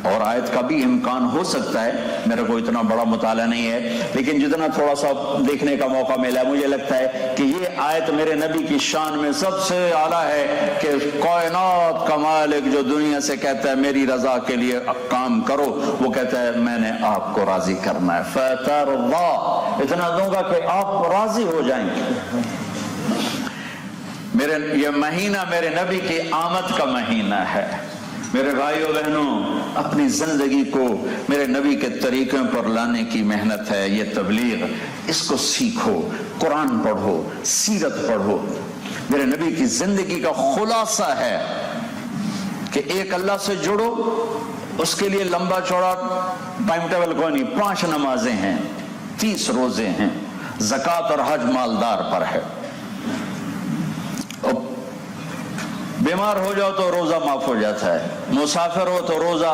اور آیت کا بھی امکان ہو سکتا ہے، میرے کو اتنا بڑا مطالعہ نہیں ہے، لیکن جتنا تھوڑا سا دیکھنے کا موقع ملا مجھے لگتا ہے کہ یہ آیت میرے نبی کی شان میں سب سے اعلیٰ ہے کہ کائنات کا مالک جو دنیا سے کہتا ہے میری رضا کے لیے کام کرو، وہ کہتا ہے میں نے آپ کو راضی کرنا ہے، فَتَرْضَى، اتنا دوں گا کہ آپ راضی ہو جائیں گے۔ یہ مہینہ میرے نبی کی آمد کا مہینہ ہے۔ میرے بھائیو بہنوں، اپنی زندگی کو میرے نبی کے طریقوں پر لانے کی محنت ہے یہ تبلیغ، اس کو سیکھو، قرآن پڑھو، سیرت پڑھو۔ میرے نبی کی زندگی کا خلاصہ ہے کہ ایک اللہ سے جڑو، اس کے لیے لمبا چوڑا ٹائم ٹیبل کوئی نہیں، 5 نمازیں ہیں، 30 روزے ہیں، زکوٰۃ اور حج مالدار پر ہے، بیمار ہو جاؤ تو روزہ معاف ہو جاتا ہے، مسافر ہو تو روزہ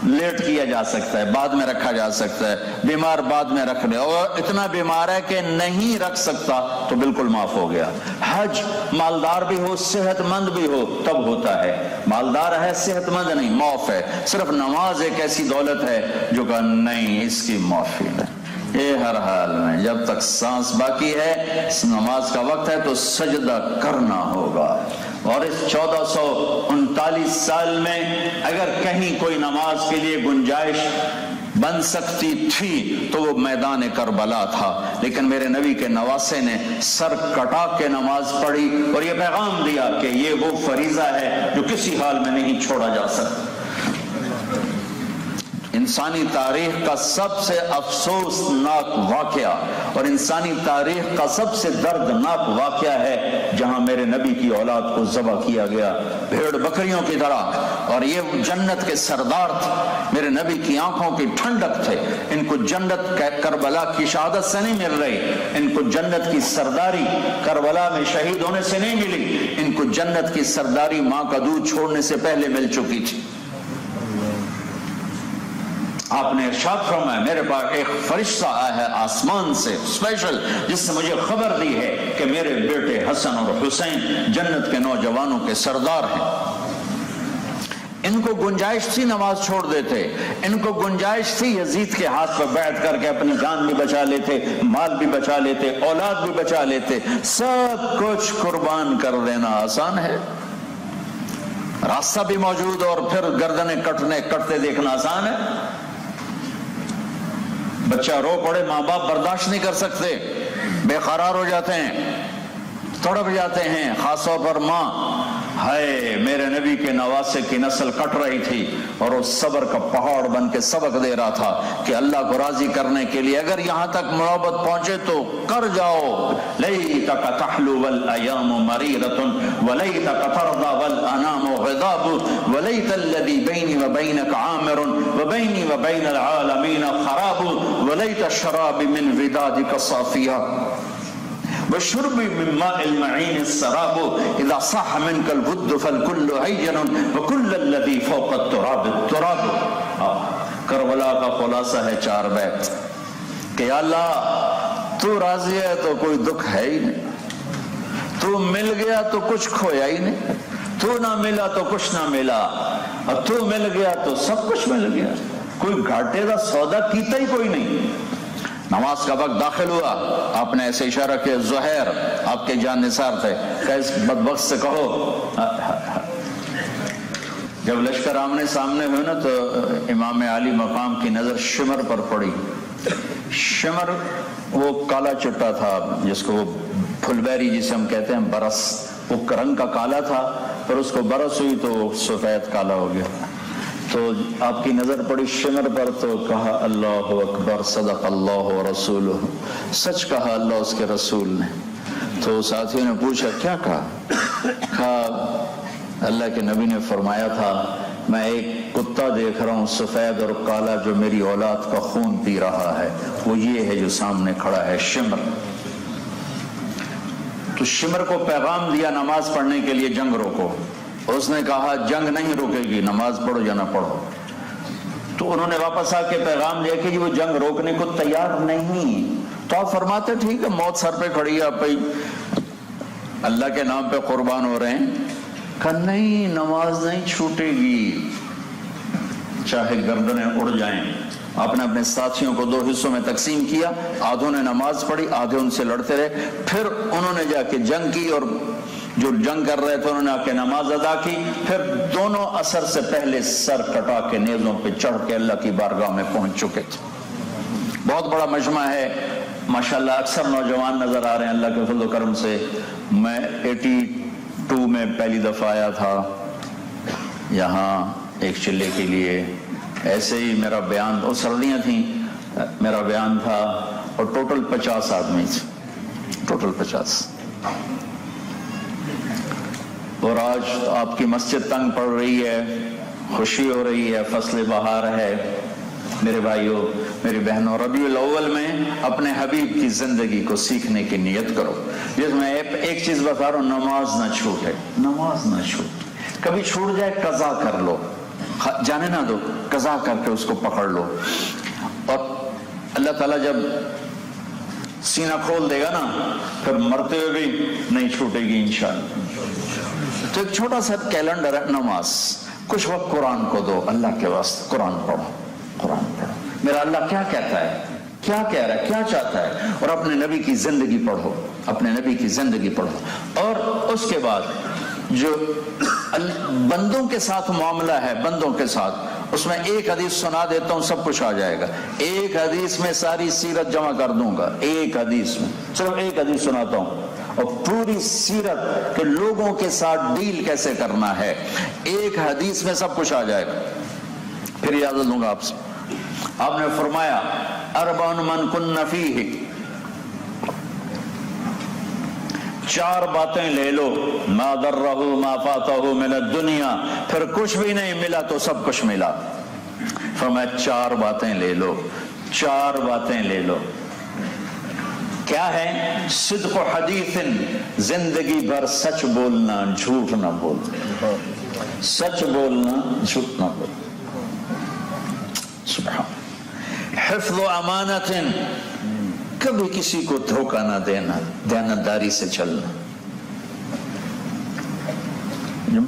لیٹ کیا جا سکتا ہے، بعد میں رکھا جا سکتا ہے، بیمار بعد میں رکھ لے، اور اتنا بیمار ہے کہ نہیں رکھ سکتا تو بالکل معاف ہو گیا۔ حج مالدار بھی ہو صحت مند بھی ہو تب ہوتا ہے، مالدار ہے صحت مند نہیں، معاف ہے۔ صرف نماز ایک ایسی دولت ہے جو کہ نہیں، اس کی معافی نہیں۔ یہ ہر حال میں جب تک سانس باقی ہے، نماز کا وقت ہے تو سجدہ کرنا ہوگا، اور اس 1439 سال میں اگر کہیں کوئی نماز کے لیے گنجائش بن سکتی تھی تو وہ میدان کربلا تھا، لیکن میرے نبی کے نواسے نے سر کٹا کے نماز پڑھی اور یہ پیغام دیا کہ یہ وہ فریضہ ہے جو کسی حال میں نہیں چھوڑا جا سکتا۔ انسانی تاریخ کا سب سے افسوسناک واقعہ اور انسانی تاریخ کا سب سے دردناک واقعہ ہے جہاں میرے نبی کی اولاد کو ذبح کیا گیا بھیڑ بکریوں کی طرح، اور یہ جنت کے سردار تھے، میرے نبی کی آنکھوں کی ٹھنڈک تھے، ان کو جنت کربلا کی شہادت سے نہیں مل رہی، ان کو جنت کی سرداری کربلا میں شہید ہونے سے نہیں ملی، ان کو جنت کی سرداری ماں کا دودھ چھوڑنے سے پہلے مل چکی تھی۔ آپ نے ارشاد فرمایا میرے پاس ایک فرشتہ آیا ہے آسمان سے اسپیشل، جس نے مجھے خبر دی ہے کہ میرے بیٹے حسن اور حسین جنت کے نوجوانوں کے سردار ہیں۔ ان کو گنجائش تھی نماز چھوڑ دیتے، ان کو گنجائش تھی یزید کے ہاتھ پر بیعت کر کے اپنی جان بھی بچا لیتے، مال بھی بچا لیتے، اولاد بھی بچا لیتے، سب کچھ قربان کر دینا آسان ہے؟ راستہ بھی موجود اور پھر گردنیں کٹتے دیکھنا آسان ہے؟ بچہ رو پڑے، ماں باپ برداشت نہیں کر سکتے، بے قرار ہو جاتے ہیں، تڑپ جاتے ہیں، خاص طور پر ماں۔ ہائے، میرے نبی کے نواسے کی نسل کٹ رہی تھی اور وہ صبر کا پہاڑ بن کے سبق دے رہا تھا کہ اللہ کو راضی کرنے کے لیے اگر یہاں تک محبت پہنچے تو کر جاؤ۔ لیتک تحلو والایام مریرۃ ولیتک ترضی والانام غضاب ولیت الذی بینی وبینک عامر وبینی وبین العالمین خراب ولیت الشراب من ودادک صافیہ وشرب من ماء المعین السراب اذا صح منك الود فالكل عیجن وكل الذی فوق التراب التراب۔ کربلا کا خلاصہ ہے 4 بیت کہ اللہ تو راضی ہے تو کوئی دکھ ہے ہی نہیں، تو مل گیا تو کچھ کھویا ہی نہیں، تو نہ ملا تو کچھ نہ ملا، اور تو مل گیا تو سب کچھ مل گیا، کوئی گھاٹے کا سودا کیتا ہی کوئی نہیں۔ نماز کا وقت داخل ہوا، آپ نے ایسے اشارہ کیا، زہیر آپ کے جان نثار تھے، کہ اس بدبخت سے کہو۔ جب لشکر آمنے سامنے ہوئے نا تو امام علی مقام کی نظر شمر پر پڑی۔ شمر وہ کالا چٹا تھا جس کو وہ پھل بیری جسے ہم کہتے ہیں برس، وہ رنگ کا کالا تھا، پر اس کو برس ہوئی تو سفید کالا ہو گیا۔ تو آپ کی نظر پڑی شمر پر تو کہا اللہ اکبر، صدق اللہ و رسولہ، سچ کہا اللہ اس کے رسول نے۔ تو ساتھیوں نے پوچھا کیا کہا اللہ کے نبی نے فرمایا تھا میں ایک کتا دیکھ رہا ہوں سفید اور کالا جو میری اولاد کا خون پی رہا ہے، وہ یہ ہے جو سامنے کھڑا ہے، شمر۔ تو شمر کو پیغام دیا نماز پڑھنے کے لیے جنگ روکو، اس نے کہا جنگ نہیں روکے گی، نماز پڑھو یا نہ پڑھو۔ تو انہوں نے واپس آ کے پیغام دیا کہ وہ جنگ روکنے کو تیار نہیں۔ تو آپ فرماتے ٹھیک ہے موت سر پہ کھڑی ہے، آپ اللہ کے نام پہ قربان ہو رہے ہیں، کہا نہیں نماز نہیں چھوٹے گی، چاہے گردنیں اڑ جائیں. آپ نے اپنے ساتھیوں کو 2 حصوں میں تقسیم کیا, آدھوں نے نماز پڑھی, آدھے ان سے لڑتے رہے, پھر انہوں نے جا کے جنگ کی, اور جو جنگ کر رہے تھے انہوں نے آ کے نماز ادا کی, پھر دونوں عصر سے پہلے سر کٹا کے نیزوں پہ چڑھ کے اللہ کی بارگاہ میں پہنچ چکے تھے. بہت بڑا مجمع ہے ماشاءاللہ, اکثر نوجوان نظر آ رہے ہیں اللہ کے فضل و کرم سے. میں 82 میں پہلی دفعہ آیا تھا یہاں ایک چلے کے لیے, ایسے ہی میرا بیان, اور سردیاں تھیں, میرا بیان تھا, اور ٹوٹل 50 آدمی تھے, ٹوٹل 50. اور آج آپ کی مسجد تنگ پڑ رہی ہے, خوشی ہو رہی ہے, فصل بہار ہے. میرے بھائیوں, میری بہنوں, ربیع الاول میں اپنے حبیب کی زندگی کو سیکھنے کی نیت کرو. جس میں ایک چیز بتا رہا ہوں, نماز نہ چھوٹے, نماز نہ چھوٹے. کبھی چھوٹ جائے قضا کر لو, جانے نہ دو, قضا کر کے اس کو پکڑ لو. اور اللہ تعالیٰ جب سینہ کھول دے گا نا, پھر مرتے ہوئے بھی نہیں چھوٹے گی انشاءاللہ. تو ایک چھوٹا سا کیلنڈر ہے, نماز, کچھ وقت قرآن کو دو, اللہ کے واسطے قرآن پڑھو, قرآن پڑھو. میرا اللہ کیا کہتا ہے, کیا کہہ رہا ہے, کیا چاہتا ہے, اور اپنے نبی کی زندگی پڑھو, اپنے نبی کی زندگی پڑھو. اور اس کے بعد جو بندوں کے ساتھ معاملہ ہے, بندوں کے ساتھ, اس میں ایک حدیث سنا دیتا ہوں, سب کچھ آ جائے گا. ایک حدیث میں ساری سیرت جمع کر دوں گا, ایک حدیث میں, صرف ایک حدیث سناتا ہوں, اور پوری سیرت کہ لوگوں کے ساتھ ڈیل کیسے کرنا ہے, ایک حدیث میں سب کچھ آ جائے گا. پھر اجازت دوں گا آپ سے. آپ نے فرمایا اربع من کن فیہ, 4 باتیں لے لو, ما ضرہ ما فاتہ من الدنیا, پھر کچھ بھی نہیں ملا تو سب کچھ ملا. فرمایا 4 باتیں لے لو, 4 باتیں لے لو. کیا ہے؟ صدق حدیث, زندگی بھر سچ بولنا, جھوٹ نہ بولنا, سچ بولنا, جھوٹ نہ بولنا. سبحان. حفظ امانت, کبھی کسی کو دھوکہ نہ دینا, دیانتداری سے چلنا.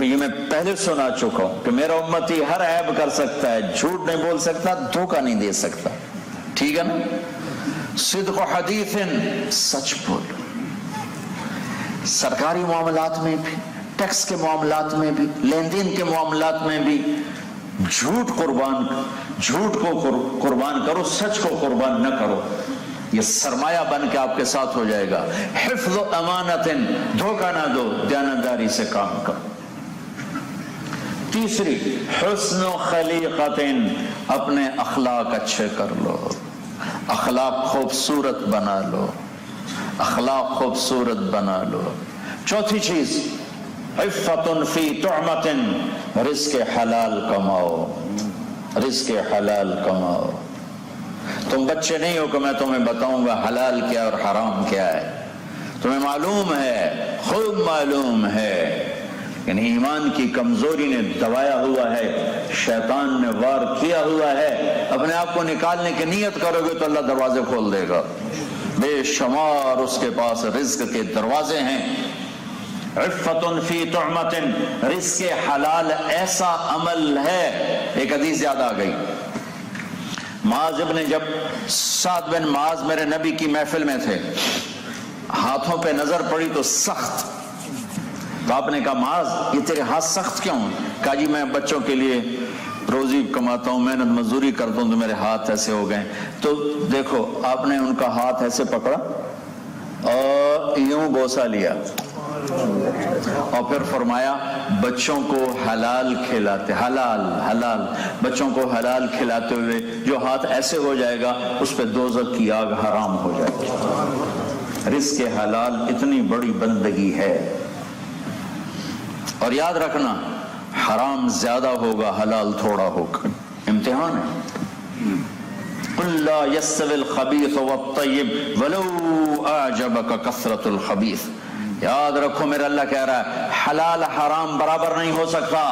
یہ میں پہلے سنا چکا ہوں کہ میرا امتی ہر عیب کر سکتا ہے, جھوٹ نہیں بول سکتا, دھوکہ نہیں دے سکتا. ٹھیک ہے نا؟ صدق حدیث, سچ بول. سرکاری معاملات میں بھی, ٹیکس کے معاملات میں بھی, لین دین کے معاملات میں بھی جھوٹ کو قربان کرو, سچ کو قربان نہ کرو. یہ سرمایہ بن کے آپ کے ساتھ ہو جائے گا. حفظ امانت, دھوکہ نہ دو, دیانتداری سے کام کرو. تیسری حسن خلیقت, اپنے اخلاق اچھے کر لو, اخلاق خوبصورت بنا لو, اخلاق خوبصورت بنا لو. چوتھی چیز عفت فی طعمت, رزق حلال کماؤ, رزق حلال کماؤ. تم بچے نہیں ہو کہ میں تمہیں بتاؤں گا حلال کیا اور حرام کیا ہے. تمہیں معلوم ہے, خوب معلوم ہے, یعنی ایمان کی کمزوری نے دبایا ہوا ہے, شیطان نے وار کیا ہوا ہے. اپنے آپ کو نکالنے کی نیت کرو گے تو اللہ دروازے کھول دے گا, بے شمار اس کے پاس رزق کے دروازے ہیں. عفت فی طعمت, رزق حلال ایسا عمل ہے. ایک حدیث یاد آ گئی, معاذ جب سعد بن معاذ میرے نبی کی محفل میں تھے, ہاتھوں پہ نظر پڑی تو سخت. تو آپ نے کہا معاذ یہ تیرے ہاتھ سخت کیوں؟ کہا جی میں بچوں کے لیے روزی کماتا ہوں, محنت مزدوری کرتا ہوں, تو میرے ہاتھ ایسے ہو گئے. تو دیکھو آپ نے ان کا ہاتھ ایسے پکڑا اور یوں بوسہ لیا, اور پھر فرمایا بچوں کو حلال کھلاتے, حلال بچوں کو حلال کھلاتے ہوئے جو ہاتھ ایسے ہو جائے گا اس پہ دوزخ کی آگ حرام ہو جائے گی. رزق حلال اتنی بڑی بندگی ہے. اور یاد رکھنا, حرام زیادہ ہوگا, حلال تھوڑا ہوگا, امتحان ہے. قل لا يستوي الخبيث والطيب ولو اعجبك كثرة الخبيث. یاد رکھو میرا اللہ کہہ رہا ہے حلال حرام برابر نہیں ہو سکتا.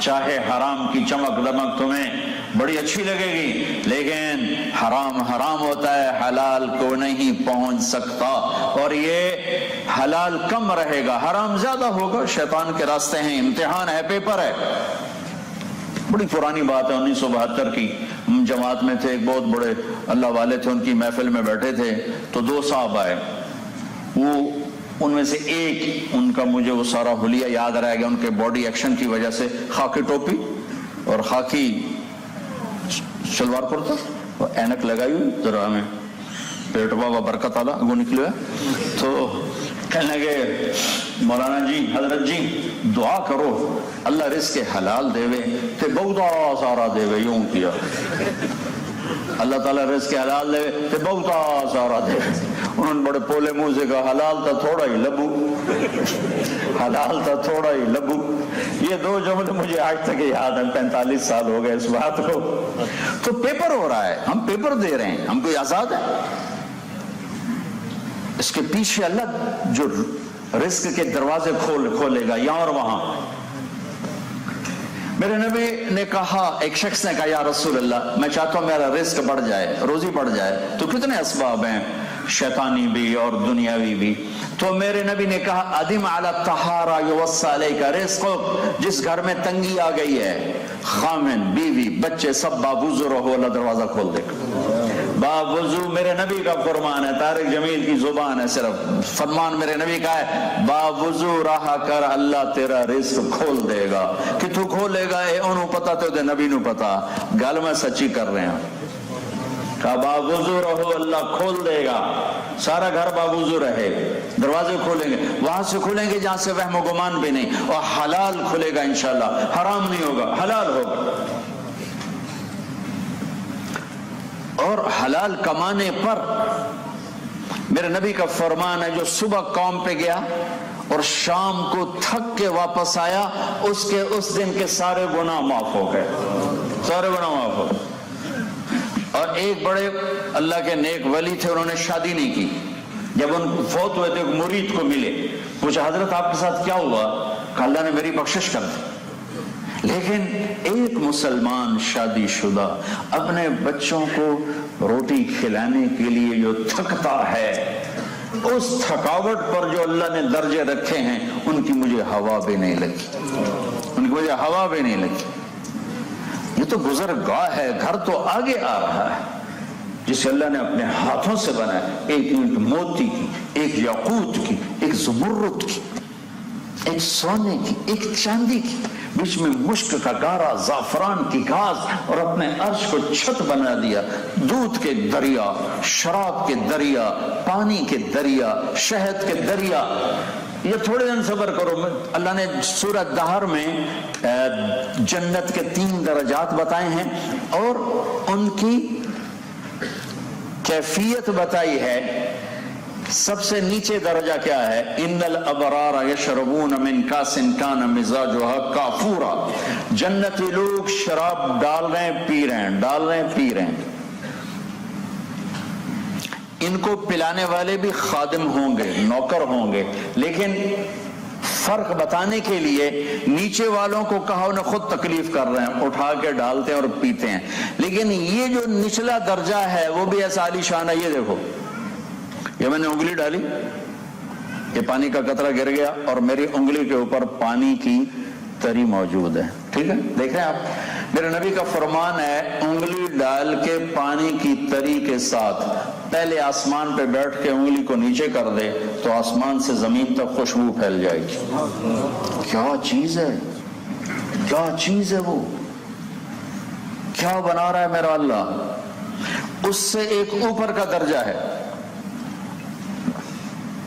چاہے حرام کی چمک دمک تمہیں بڑی اچھی لگے گی, لیکن حرام حرام ہوتا ہے, حلال کو نہیں پہنچ سکتا. اور یہ حلال کم رہے گا, حرام زیادہ ہوگا. شیطان کے راستے ہیں, امتحان ہے, پیپر ہے. بڑی پرانی بات ہے، 1972 کی، ہم جماعت میں تھے، ایک بہت بڑے اللہ والے تھے، ان کی محفل میں بیٹھے تھے تو دو صاحب آئے، وہ ان میں سے ایک، ان کا مجھے وہ سارا حلیہ یاد رہ گیا ان کے باڈی ایکشن کی وجہ سے، خاکی ٹوپی اور خاکی شلوار کرتا اور اینک لگائی ہوئی، ذرا ہمیں پیٹ بابا برکت والا وہ نکلے ہوئے، تو کہنے لگے مولانا جی، حضرت جی دعا کرو اللہ رزق حلال دے وے تے بہتا سارا دے وے، یوں کیا اللہ تعالیٰ رزق حلال دے وے تے بہتا سارا دے وے۔ انہوں نے بڑے پولے منہ سے کہا حلال تھا تھوڑا ہی لبو، حلال تھا تھوڑا ہی لبو۔ یہ دو جملے مجھے آج تک یاد ہیں، 45 سال ہو گئے اس بات کو۔ تو پیپر ہو رہا ہے، ہم پیپر دے رہے ہیں، ہم کوئی آزاد ہیں؟ اس کے پیچھے اللہ جو رزق کے دروازے کھولے گا یہاں اور وہاں۔ میرے نبی نے کہا، ایک شخص نے کہا یا رسول اللہ میں چاہتا ہوں میرا رزق بڑھ جائے، روزی بڑھ جائے، تو کتنے اسباب ہیں، شیطانی بھی اور دنیاوی بھی؟ تو میرے نبی نے کہا ادم علی الطہارہ یوسع علیک رزقک، جس گھر میں تنگی آ گئی ہے، خامن بیوی بچے سب باوضو رہو، اللہ دروازہ کھول دے گا۔ باوضو میرے نبی کا فرمان ہے، طارق جمیل کی زبان ہے صرف، فرمان میرے نبی کا ہے، باوضو رہا کر اللہ تیرا رزق کھول دے گا۔ کہ تو کھولے گا اے انہوں پتا تو دے نبی نو پتا، گل میں سچی کر رہے ہیں۔ کہا باوضو رہو اللہ کھول دے گا، سارا گھر باوضو رہے، دروازے کھولیں گے، وہاں سے کھولیں گے جہاں سے وہم و گمان بھی نہیں، اور حلال کھلے گا انشاءاللہ، حرام نہیں ہوگا، حلال ہوگا۔ اور حلال کمانے پر میرے نبی کا فرمان ہے، جو صبح قوم پہ گیا اور شام کو تھک کے واپس آیا، اس دن کے سارے گناہ معاف ہو گئے، سارے گناہ معاف ہو گئے۔ اور ایک بڑے اللہ کے نیک ولی تھے، انہوں نے شادی نہیں کی، جب ان فوت ہوئے تھے ایک مرید کو ملے، پوچھا حضرت آپ کے ساتھ کیا ہوا؟ کہ اللہ نے میری بخشش کر دی۔ لیکن ایک مسلمان شادی شدہ اپنے بچوں کو روٹی کھلانے کے لیے جو تھکتا ہے، اس تھکاوٹ پر جو اللہ نے درجے رکھے ہیں، ان کی مجھے ہوا بھی نہیں لگی، ان کی مجھے ہوا بھی نہیں لگی۔ یہ تو گزرگاہ ہے، گھر تو آگے آ رہا ہے جسے اللہ نے اپنے ہاتھوں سے بنایا، ایک اینٹ موتی کی، ایک یاقوت کی، ایک زمرد کی، ایک سونے کی، ایک چاندی کی، بیچ میں مشک کا گارا، زعفران کی گھاس، اور اپنے عرش کو چھت بنا دیا، دودھ کے دریا، شراب کے دریا، پانی کے دریا، شہد کے دریا۔ یہ تھوڑے دن صبر کرو، اللہ نے سورہ دہر میں جنت کے 3 درجات بتائے ہیں اور ان کی کیفیت بتائی ہے۔ سب سے نیچے درجہ کیا ہے؟ ان الابرار یشربون من کاس کان مزاجها کافورا، جنتی لوگ شراب ڈال رہے ہیں، پی رہے ہیں، ڈال رہے ہیں، پی رہے ہیں۔ ان کو پلانے والے بھی خادم ہوں گے، نوکر ہوں گے، لیکن فرق بتانے کے لیے نیچے والوں کو کہا انہیں خود تکلیف کر رہے ہیں، اٹھا کے ڈالتے ہیں اور پیتے ہیں، لیکن یہ جو نچلا درجہ ہے وہ بھی ایسا عالی شان ہے۔ یہ دیکھو، یہ میں نے انگلی ڈالی، یہ پانی کا قطرہ گر گیا اور میری انگلی کے اوپر پانی کی تری موجود ہے، ٹھیک ہے، دیکھیں آپ، میرے نبی کا فرمان ہے انگلی ڈال کے پانی کی تری کے ساتھ پہلے آسمان پہ بیٹھ کے انگلی کو نیچے کر دے تو آسمان سے زمین تک خوشبو پھیل جائے گی۔ کیا چیز ہے، کیا چیز ہے، وہ کیا بنا رہا ہے میرا اللہ۔ اس سے ایک اوپر کا درجہ ہے،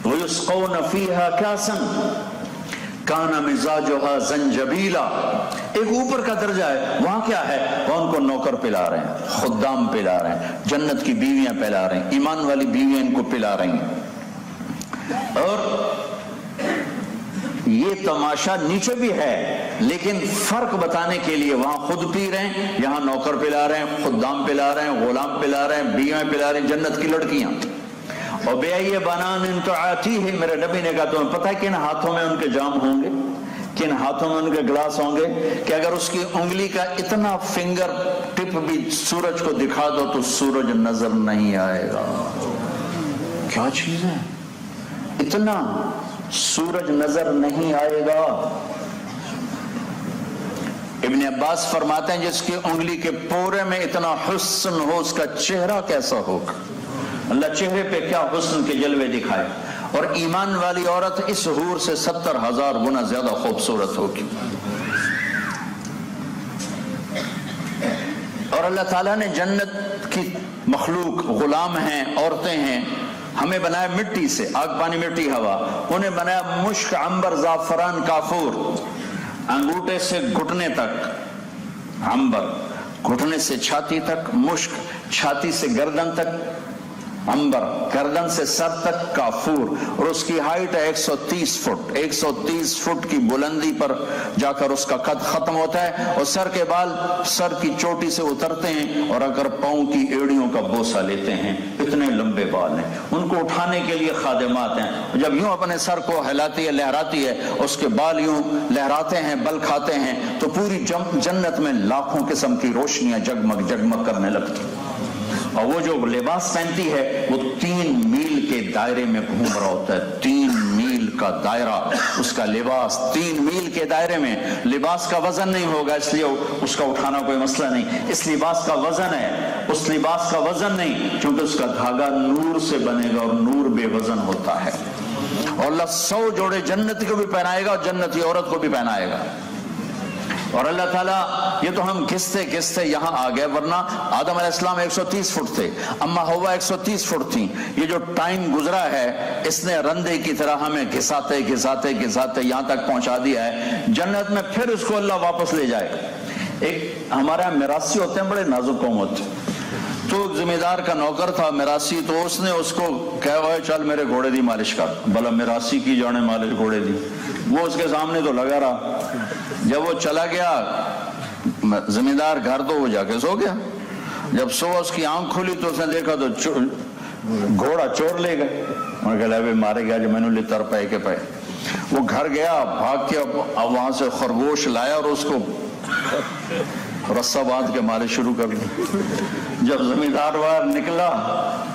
وَيُسْقَوْنَ فِيهَا كَاسًا کَانَ مِزَاجُهَا زَنْجَبِيلًا، ایک اوپر کا درجہ ہے، وہاں کیا ہے؟ وہاں ان کو نوکر پلا رہے ہیں، خدام پلا رہے ہیں، جنت کی بیویاں پلا رہے ہیں، ایمان والی بیویاں ان کو پلا رہی ہیں۔ اور یہ تماشا نیچے بھی ہے، لیکن فرق بتانے کے لیے وہاں خود پی رہے ہیں، یہاں نوکر پلا رہے ہیں، خدام پلا رہے ہیں، غلام پلا رہے ہیں، بیویاں پلا رہے ہیں، جنت کی لڑکیاں۔ اور بے بنان تو آتی ہے، میرے نبی نے کہا تمہیں پتہ ہے کن ہاتھوں میں ان کے جام ہوں گے، کن ہاتھوں میں ان کے گلاس ہوں گے، کہ اگر اس کی انگلی کا اتنا فنگر ٹپ بھی سورج کو دکھا دو تو سورج نظر نہیں آئے گا۔ کیا چیز ہے، اتنا سورج نظر نہیں آئے گا۔ ابن عباس فرماتے ہیں جس کی انگلی کے پورے میں اتنا حسن ہو اس کا چہرہ کیسا ہوگا، اللہ چہرے پہ کیا حسن کے جلوے دکھائے، اور ایمان والی عورت اس حور سے 70,000 گنا زیادہ خوبصورت ہوگی۔ اور اللہ تعالیٰ نے جنت کی مخلوق غلام ہیں، عورتیں ہیں، ہمیں بنایا مٹی سے، آگ پانی مٹی ہوا، انہیں بنایا مشک عنبر زعفران کافور، انگوٹھے سے گھٹنے تک عنبر، گھٹنے سے چھاتی تک مشک، چھاتی سے گردن تک عنبر، گردن سے سر تک کافور، اور اس کی ہائٹ ہے 130 فٹ، 130 فٹ کی بلندی پر جا کر اس کا قد ختم ہوتا ہے، اور سر کے بال سر کی چوٹی سے اترتے ہیں اور اگر پاؤں کی ایڑیوں کا بوسہ لیتے ہیں، اتنے لمبے بال ہیں، ان کو اٹھانے کے لیے خادمات ہیں، جب یوں اپنے سر کو ہلاتی ہے لہراتی ہے، اس کے بال یوں لہراتے ہیں بل کھاتے ہیں تو پوری جنت میں لاکھوں قسم کی روشنیاں جگمگ جگمگ کرنے لگتی ہیں، اور وہ جو لباس پہنتی ہے وہ 3 میل کے دائرے میں گھوم رہا ہوتا ہے، 3 میل کا دائرہ اس کا لباس، 3 میل کے دائرے میں، لباس کا وزن نہیں ہوگا اس لیے اس کا اٹھانا کوئی مسئلہ نہیں، اس لباس کا وزن ہے، اس لباس کا وزن نہیں کیونکہ اس کا دھاگا نور سے بنے گا اور نور بے وزن ہوتا ہے، اور اللہ 100 جوڑے جنتی کو بھی پہنائے گا اور جنتی عورت کو بھی پہنائے گا۔ اور اللہ تعالیٰ، یہ تو ہم گھستے گھستے یہاں آ گئے، ورنہ آدم علیہ السلام 130 فٹ تھے، اما ہوا 130 فٹ تھیں، یہ جو ٹائم گزرا ہے اس نے رندے کی طرح ہمیں گھساتے گھساتے گھساتے یہاں تک پہنچا دیا ہے، جنت میں پھر اس کو اللہ واپس لے جائے گا۔ ایک ہمارا میراثی ہوتے ہیں، بڑے نازک قوم ہوتے ہیں، تو ایک ذمہ دار کا نوکر تھا میراثی، تو اس نے اس کو کہا ہوئے چل میرے گھوڑے دی مالش کر، بھلا میراثی کی جانے مالش گھوڑے دی، وہ اس کے سامنے تو لگا رہا، جب وہ چلا گیا ذمہ دار گھر تو وہ جا کے سو گیا، جب صبح اس کی آنکھ کھلی تو اس نے دیکھا تو گھوڑا چور لے گئے، انہوں نے کہا مارے گیا جو میں نے لتر پائے کے پائے، وہ گھر گیا بھاگ کے، اب وہاں سے خرگوش لایا اور اس کو رسہ باندھ کے مارے شروع کر دی، جب زمیندار باہر نکلا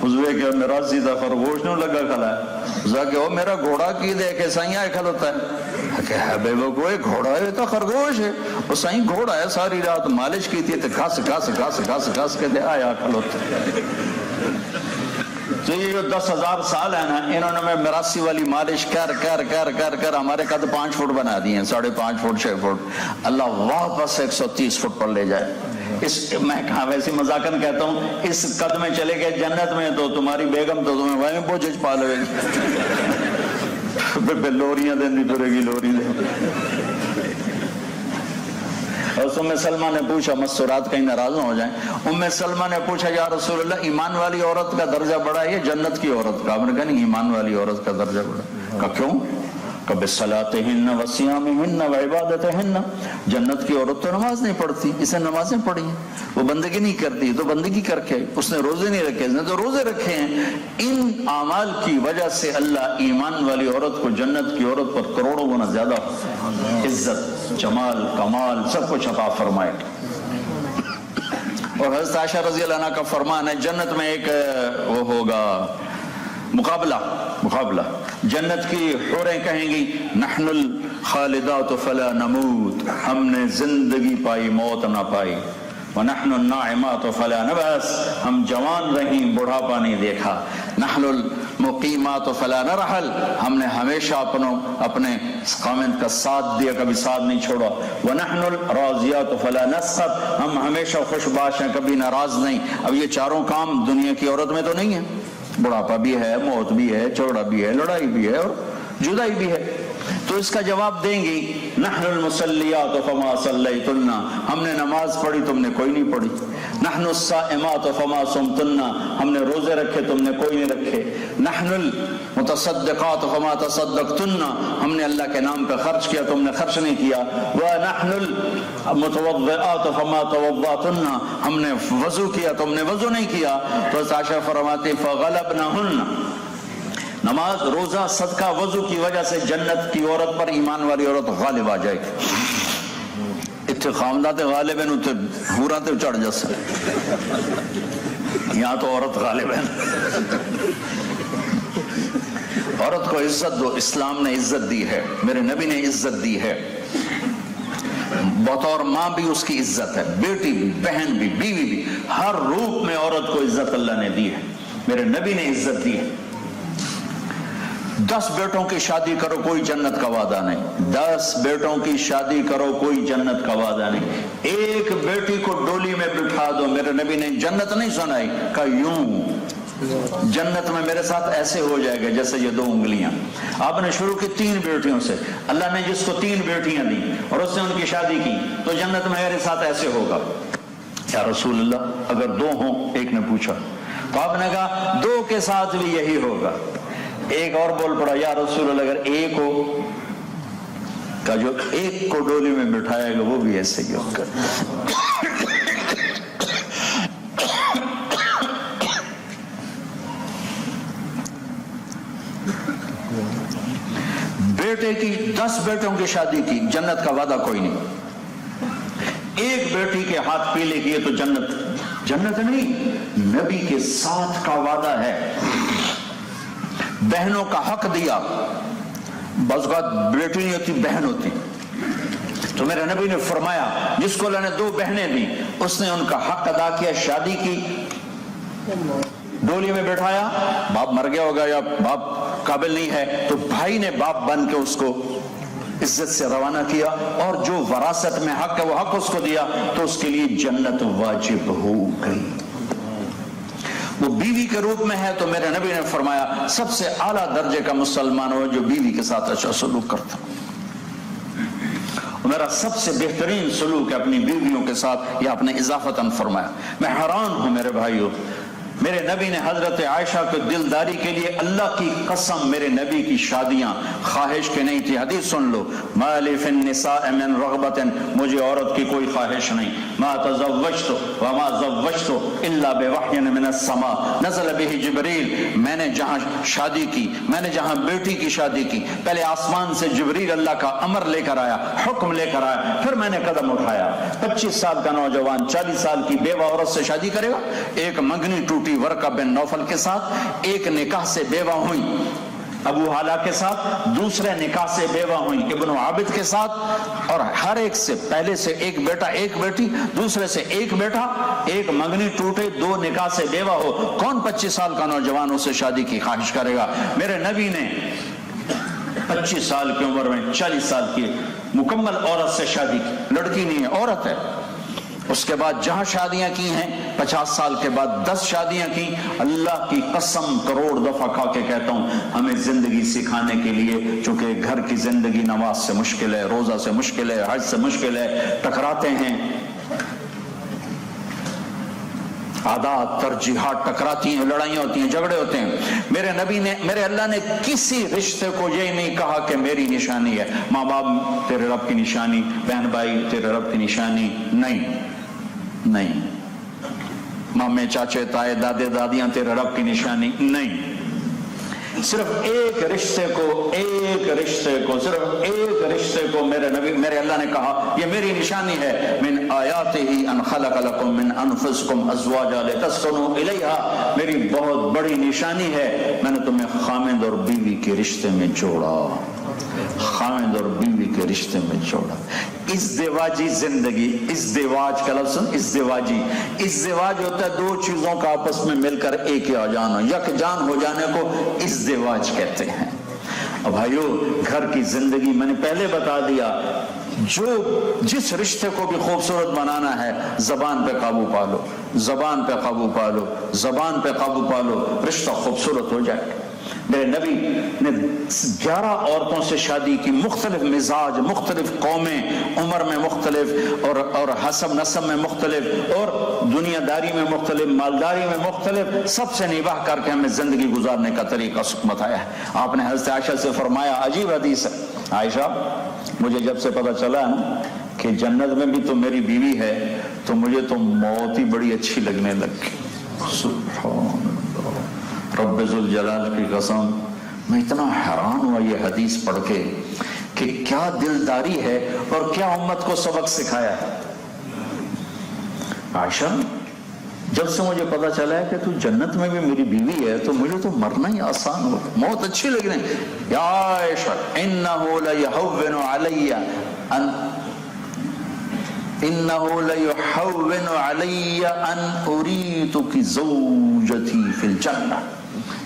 حضوے کہ میرا سیدھا خرگوش نو لگا کھلا ہے، جا کہ وہ میرا گھوڑا کی دے کہ سائیں آئے کھل ہوتا ہے، کہ ہے بے وہ کوئی گھوڑا ہے تو خرگوش ہے، وہ سائیں گھوڑا ہے، ساری رات مالش کی تھی تو گھاس گھاس گھاس گھاس گھاس کے دے آیا کھل ہوتا ہے۔ تو یہ جو 10,000 سال ہے نا، انہوں نے میراثی والی مالش کر کر کر کر کر ہمارے قد 5 فٹ بنا دیے ہیں، 5.5 فٹ 6 فٹ، اللہ واپس 130 فٹ پر لے جائے۔ میں کہاں ویسی مذاکن کہتا ہوں، اس قد میں چلے گئے جنت میں تو تمہاری بیگم تو تمہیں وہیں بوجھ پا لے گی، لوریاں دینی پھرے گی، لوری دیں۔ اور ام سلمہ نے پوچھا، مستورات کہیں ناراض نہ ہو جائیں، ام سلمہ نے پوچھا یا رسول اللہ ایمان والی عورت کا درجہ بڑا ہے یہ جنت کی عورت کا؟ آپ نے کہا نہیں، ایمان والی عورت کا درجہ بڑا۔ کہا کیوں؟ کہ بصلاتہن وصیامہن وعبادتہن، جنت کی عورت تو نماز نہیں پڑھتی، اسے نمازیں پڑھی ہیں، وہ بندگی نہیں کرتی تو بندگی کر کے، اس نے روزے نہیں رکھے، اس نے تو روزے رکھے ہیں، ان اعمال کی وجہ سے اللہ ایمان والی عورت کو جنت کی عورت پر کروڑوں گنا زیادہ عزت، جمال، کمال سب کچھ عطا فرمائے۔ اور حضرت عائشہ رضی اللہ عنہ کا فرمان ہے، جنت میں ایک وہ ہوگا مقابلہ، جنت کی حوریں کہیں گی نحن الخالدات فلا نموت، ہم نے زندگی پائی موت نہ پائی، ونحن الناعمات فلا نبأس، ہم جوان رہیں بڑھاپا نہیں دیکھا، نحن المقیمات فلا نرحل، ہم نے ہمیشہ اپنے خاوند کا ساتھ دیا، کبھی ساتھ نہیں چھوڑا، ونحن الراضیات فلا نسخط، ہم ہمیشہ خوش باش ہیں، کبھی ناراض نہیں۔ اب یہ چاروں کام دنیا کی عورت میں تو نہیں ہے، بڑھاپا بھی ہے، موت بھی ہے، چوڑا بھی ہے، لڑائی بھی ہے اور جدائی بھی ہے، تو اس کا جواب دیں گی نحن المصلیات فما صلیتن، ہم نے نماز پڑھی تم نے کوئی نہیں پڑھی، نحن الصائمات فما صمتن، ہم نے روزے رکھے تم نے کوئی نہیں رکھے، نحن المتصدقات فما تصدقتن، ہم نے اللہ کے نام پہ خرچ کیا تم نے خرچ نہیں کیا، ونحن المتوضئات فما توضأتن، ہم نے وضو کیا تم نے وضو نہیں کیا۔ تو عائشہ فرماتی فغلبنہن، نماز، روزہ، صدقہ، وضو کی وجہ سے جنت کی عورت پر ایمان والی عورت غالب آ جائے گی۔ اتنے خامدات غالب ہیں، اتنے حورا تے چڑھ جسے، یہاں تو عورت غالب ہے۔ عورت کو عزت دو، اسلام نے عزت دی ہے، میرے نبی نے عزت دی ہے۔ بطور ماں بھی اس کی عزت ہے، بیٹی بھی، بہن بھی، بیوی بھی، ہر روپ میں عورت کو عزت اللہ نے دی ہے، میرے نبی نے عزت دی ہے۔ 10 بیٹوں کی شادی کرو کوئی جنت کا وعدہ نہیں، 10 بیٹوں کی شادی کرو کوئی جنت کا وعدہ نہیں، ایک بیٹی کو ڈولی میں بٹھا دو، میرے نبی نے جنت نہیں سنائی، کہا یوں جنت میں میرے ساتھ ایسے ہو جائے گا جیسے یہ 2 انگلیاں۔ آپ نے شروع کی 3 بیٹیوں سے، اللہ نے جس کو 3 بیٹیاں دی اور اس نے ان کی شادی کی تو جنت میں میرے ساتھ ایسے ہوگا۔ یا رسول اللہ اگر 2 ہوں، ایک نے پوچھا تو آپ نے کہا 2 کے ساتھ بھی یہی ہوگا۔ ایک اور بول پڑا یا رسول اللہ اگر 1 ہو، کہا جو 1 کو ڈولی میں بٹھائے گا وہ بھی ایسے ہی ہوگا۔ بیٹے کی 10 بیٹوں کی شادی کی، جنت کا وعدہ کوئی نہیں، ایک بیٹی کے ہاتھ پیلے کیے تو جنت نہیں، نبی کے ساتھ کا وعدہ ہے۔ بہنوں کا حق دیا، بعض اوقات بیٹی نہیں ہوتی بہن ہوتی، تو میرے نبی نے فرمایا جس کو اللہ نے 2 بہنیں دی اس نے ان کا حق ادا کیا، شادی کی، ڈولی میں بٹھایا، باپ مر گیا ہوگا یا باپ قابل نہیں ہے تو بھائی نے باپ بن کے اس کو عزت سے روانہ کیا، اور جو وراثت میں حق ہے وہ حق اس کو دیا، تو اس کے لیے جنت واجب ہو گئی۔ وہ بیوی کے روپ میں ہے تو میرے نبی نے فرمایا سب سے اعلیٰ درجے کا مسلمان ہو جو بیوی کے ساتھ اچھا سلوک کرتا، میرا سب سے بہترین سلوک ہے اپنی بیویوں کے ساتھ، یا اپنے اضافتاً فرمایا۔ میں حیران ہوں میرے بھائیوں، میرے نبی نے حضرت عائشہ کو دلداری کے لیے، اللہ کی قسم میرے نبی کی شادیاں خواہش کے نہیں تھی، حدیث سن لو، ما لی فی النساء من رغبت، مجھے عورت کی کوئی خواہش نہیں، ما تزوجت وما زوجت الا بوحی من السماء نزل به جبریل، میں نے جہاں شادی کی، میں نے جہاں بیٹی کی شادی کی، پہلے آسمان سے جبریل اللہ کا امر لے کر آیا، حکم لے کر آیا، پھر میں نے قدم اٹھایا۔ 25 سال کا نوجوان 40 سال کی بیوہ عورت سے شادی کرے گا؟ ایک منگنی ٹوٹی ورقہ بن نوفل کے ساتھ، ایک نکاح سے بیوہ ہوئی ابو حالہ کے ساتھ، دوسرے نکاح سے بیوہ ہوئی ابن عابد کے ساتھ، اور ہر ایک سے پہلے سے ایک بیٹا ایک بیٹی، دوسرے سے ایک بیٹا، ایک منگنی ٹوٹے 2 نکاح سے بیوہ ہو، کون 25 سال کا نوجوان اسے شادی کی خواہش کرے گا؟ میرے نبی نے 25 سال کی عمر میں 40 سال کی مکمل عورت سے شادی کی، لڑکی نہیں ہے عورت ہے۔ اس کے بعد جہاں شادیاں کی ہیں 50 سال کے بعد 10 شادیاں کی، اللہ کی قسم کروڑ دفعہ کھا کے کہتا ہوں، ہمیں زندگی سکھانے کے لیے، چونکہ گھر کی زندگی نماز سے مشکل ہے، روزہ سے مشکل ہے، حج سے مشکل ہے، ٹکراتے ہیں، عادات ترجیحات ٹکراتی ہیں، لڑائیاں ہوتی ہیں، جھگڑے ہوتے ہیں۔ میرے نبی نے، میرے اللہ نے کسی رشتے کو یہ نہیں کہا کہ میری نشانی ہے، ماں باپ تیرے رب کی نشانی، بہن بھائی تیرے رب کی نشانی، نہیں، مامے چاچے تائے دادے دادیاں تیرے رب کی نشانی نہیں، صرف ایک رشتے کو میرے نبی، میرے اللہ نے کہا یہ میری نشانی ہے، من آیاتہ ان خلق لکم من انفسکم ازواجا لتسکنوا الیہا، میری بہت بڑی نشانی ہے، میں نے تمہیں خامند اور بیوی کے رشتے میں جوڑا، خامند اور بیوی کے رشتے میں جوڑا۔ ازدواجی زندگی، ازدواج کا لفظ، ازدواج ہوتا ہے 2 چیزوں کا آپس میں مل کر ایک ہی آ جانا، یک جان ہو جانے کو ازدواج کہتے ہیں۔ اب بھائیو، گھر کی زندگی میں نے پہلے بتا دیا، جس رشتے کو بھی خوبصورت بنانا ہے، زبان پہ قابو پالو، زبان پہ قابو پالو، زبان پہ قابو پالو، رشتہ خوبصورت ہو جائے گا۔ میرے نبی نے 11 عورتوں سے شادی کی، مختلف مزاج، مختلف قومیں، عمر میں مختلف اور حسب نسب میں مختلف، اور دنیا داری میں مختلف، مالداری میں مختلف، سب سے نباہ کر کے ہمیں زندگی گزارنے کا طریقہ بتایا ہے۔ آپ نے حضرت عائشہ سے فرمایا، عجیب حدیث ہے، عائشہ مجھے جب سے پتہ چلا نا کہ جنت میں بھی تو میری بیوی ہے تو مجھے تو موت ہی بڑی اچھی لگنے لگ گئی۔ سبحان رب ذوالجلال کی قسم، میں اتنا حیران ہوا یہ حدیث پڑھ کے کہ کیا دلداری ہے اور کیا امت کو سبق سکھایا ہے۔ عائشہ، جب سے مجھے پتا چلا ہے کہ تو جنت میں بھی میری بیوی ہے تو مجھے تو مرنا ہی آسان ہو، موت اچھی لگنے۔ یا عائشہ انہ لیہون علی ان انہو لیحون علی ان اریتک زوجتی فی الجنہ،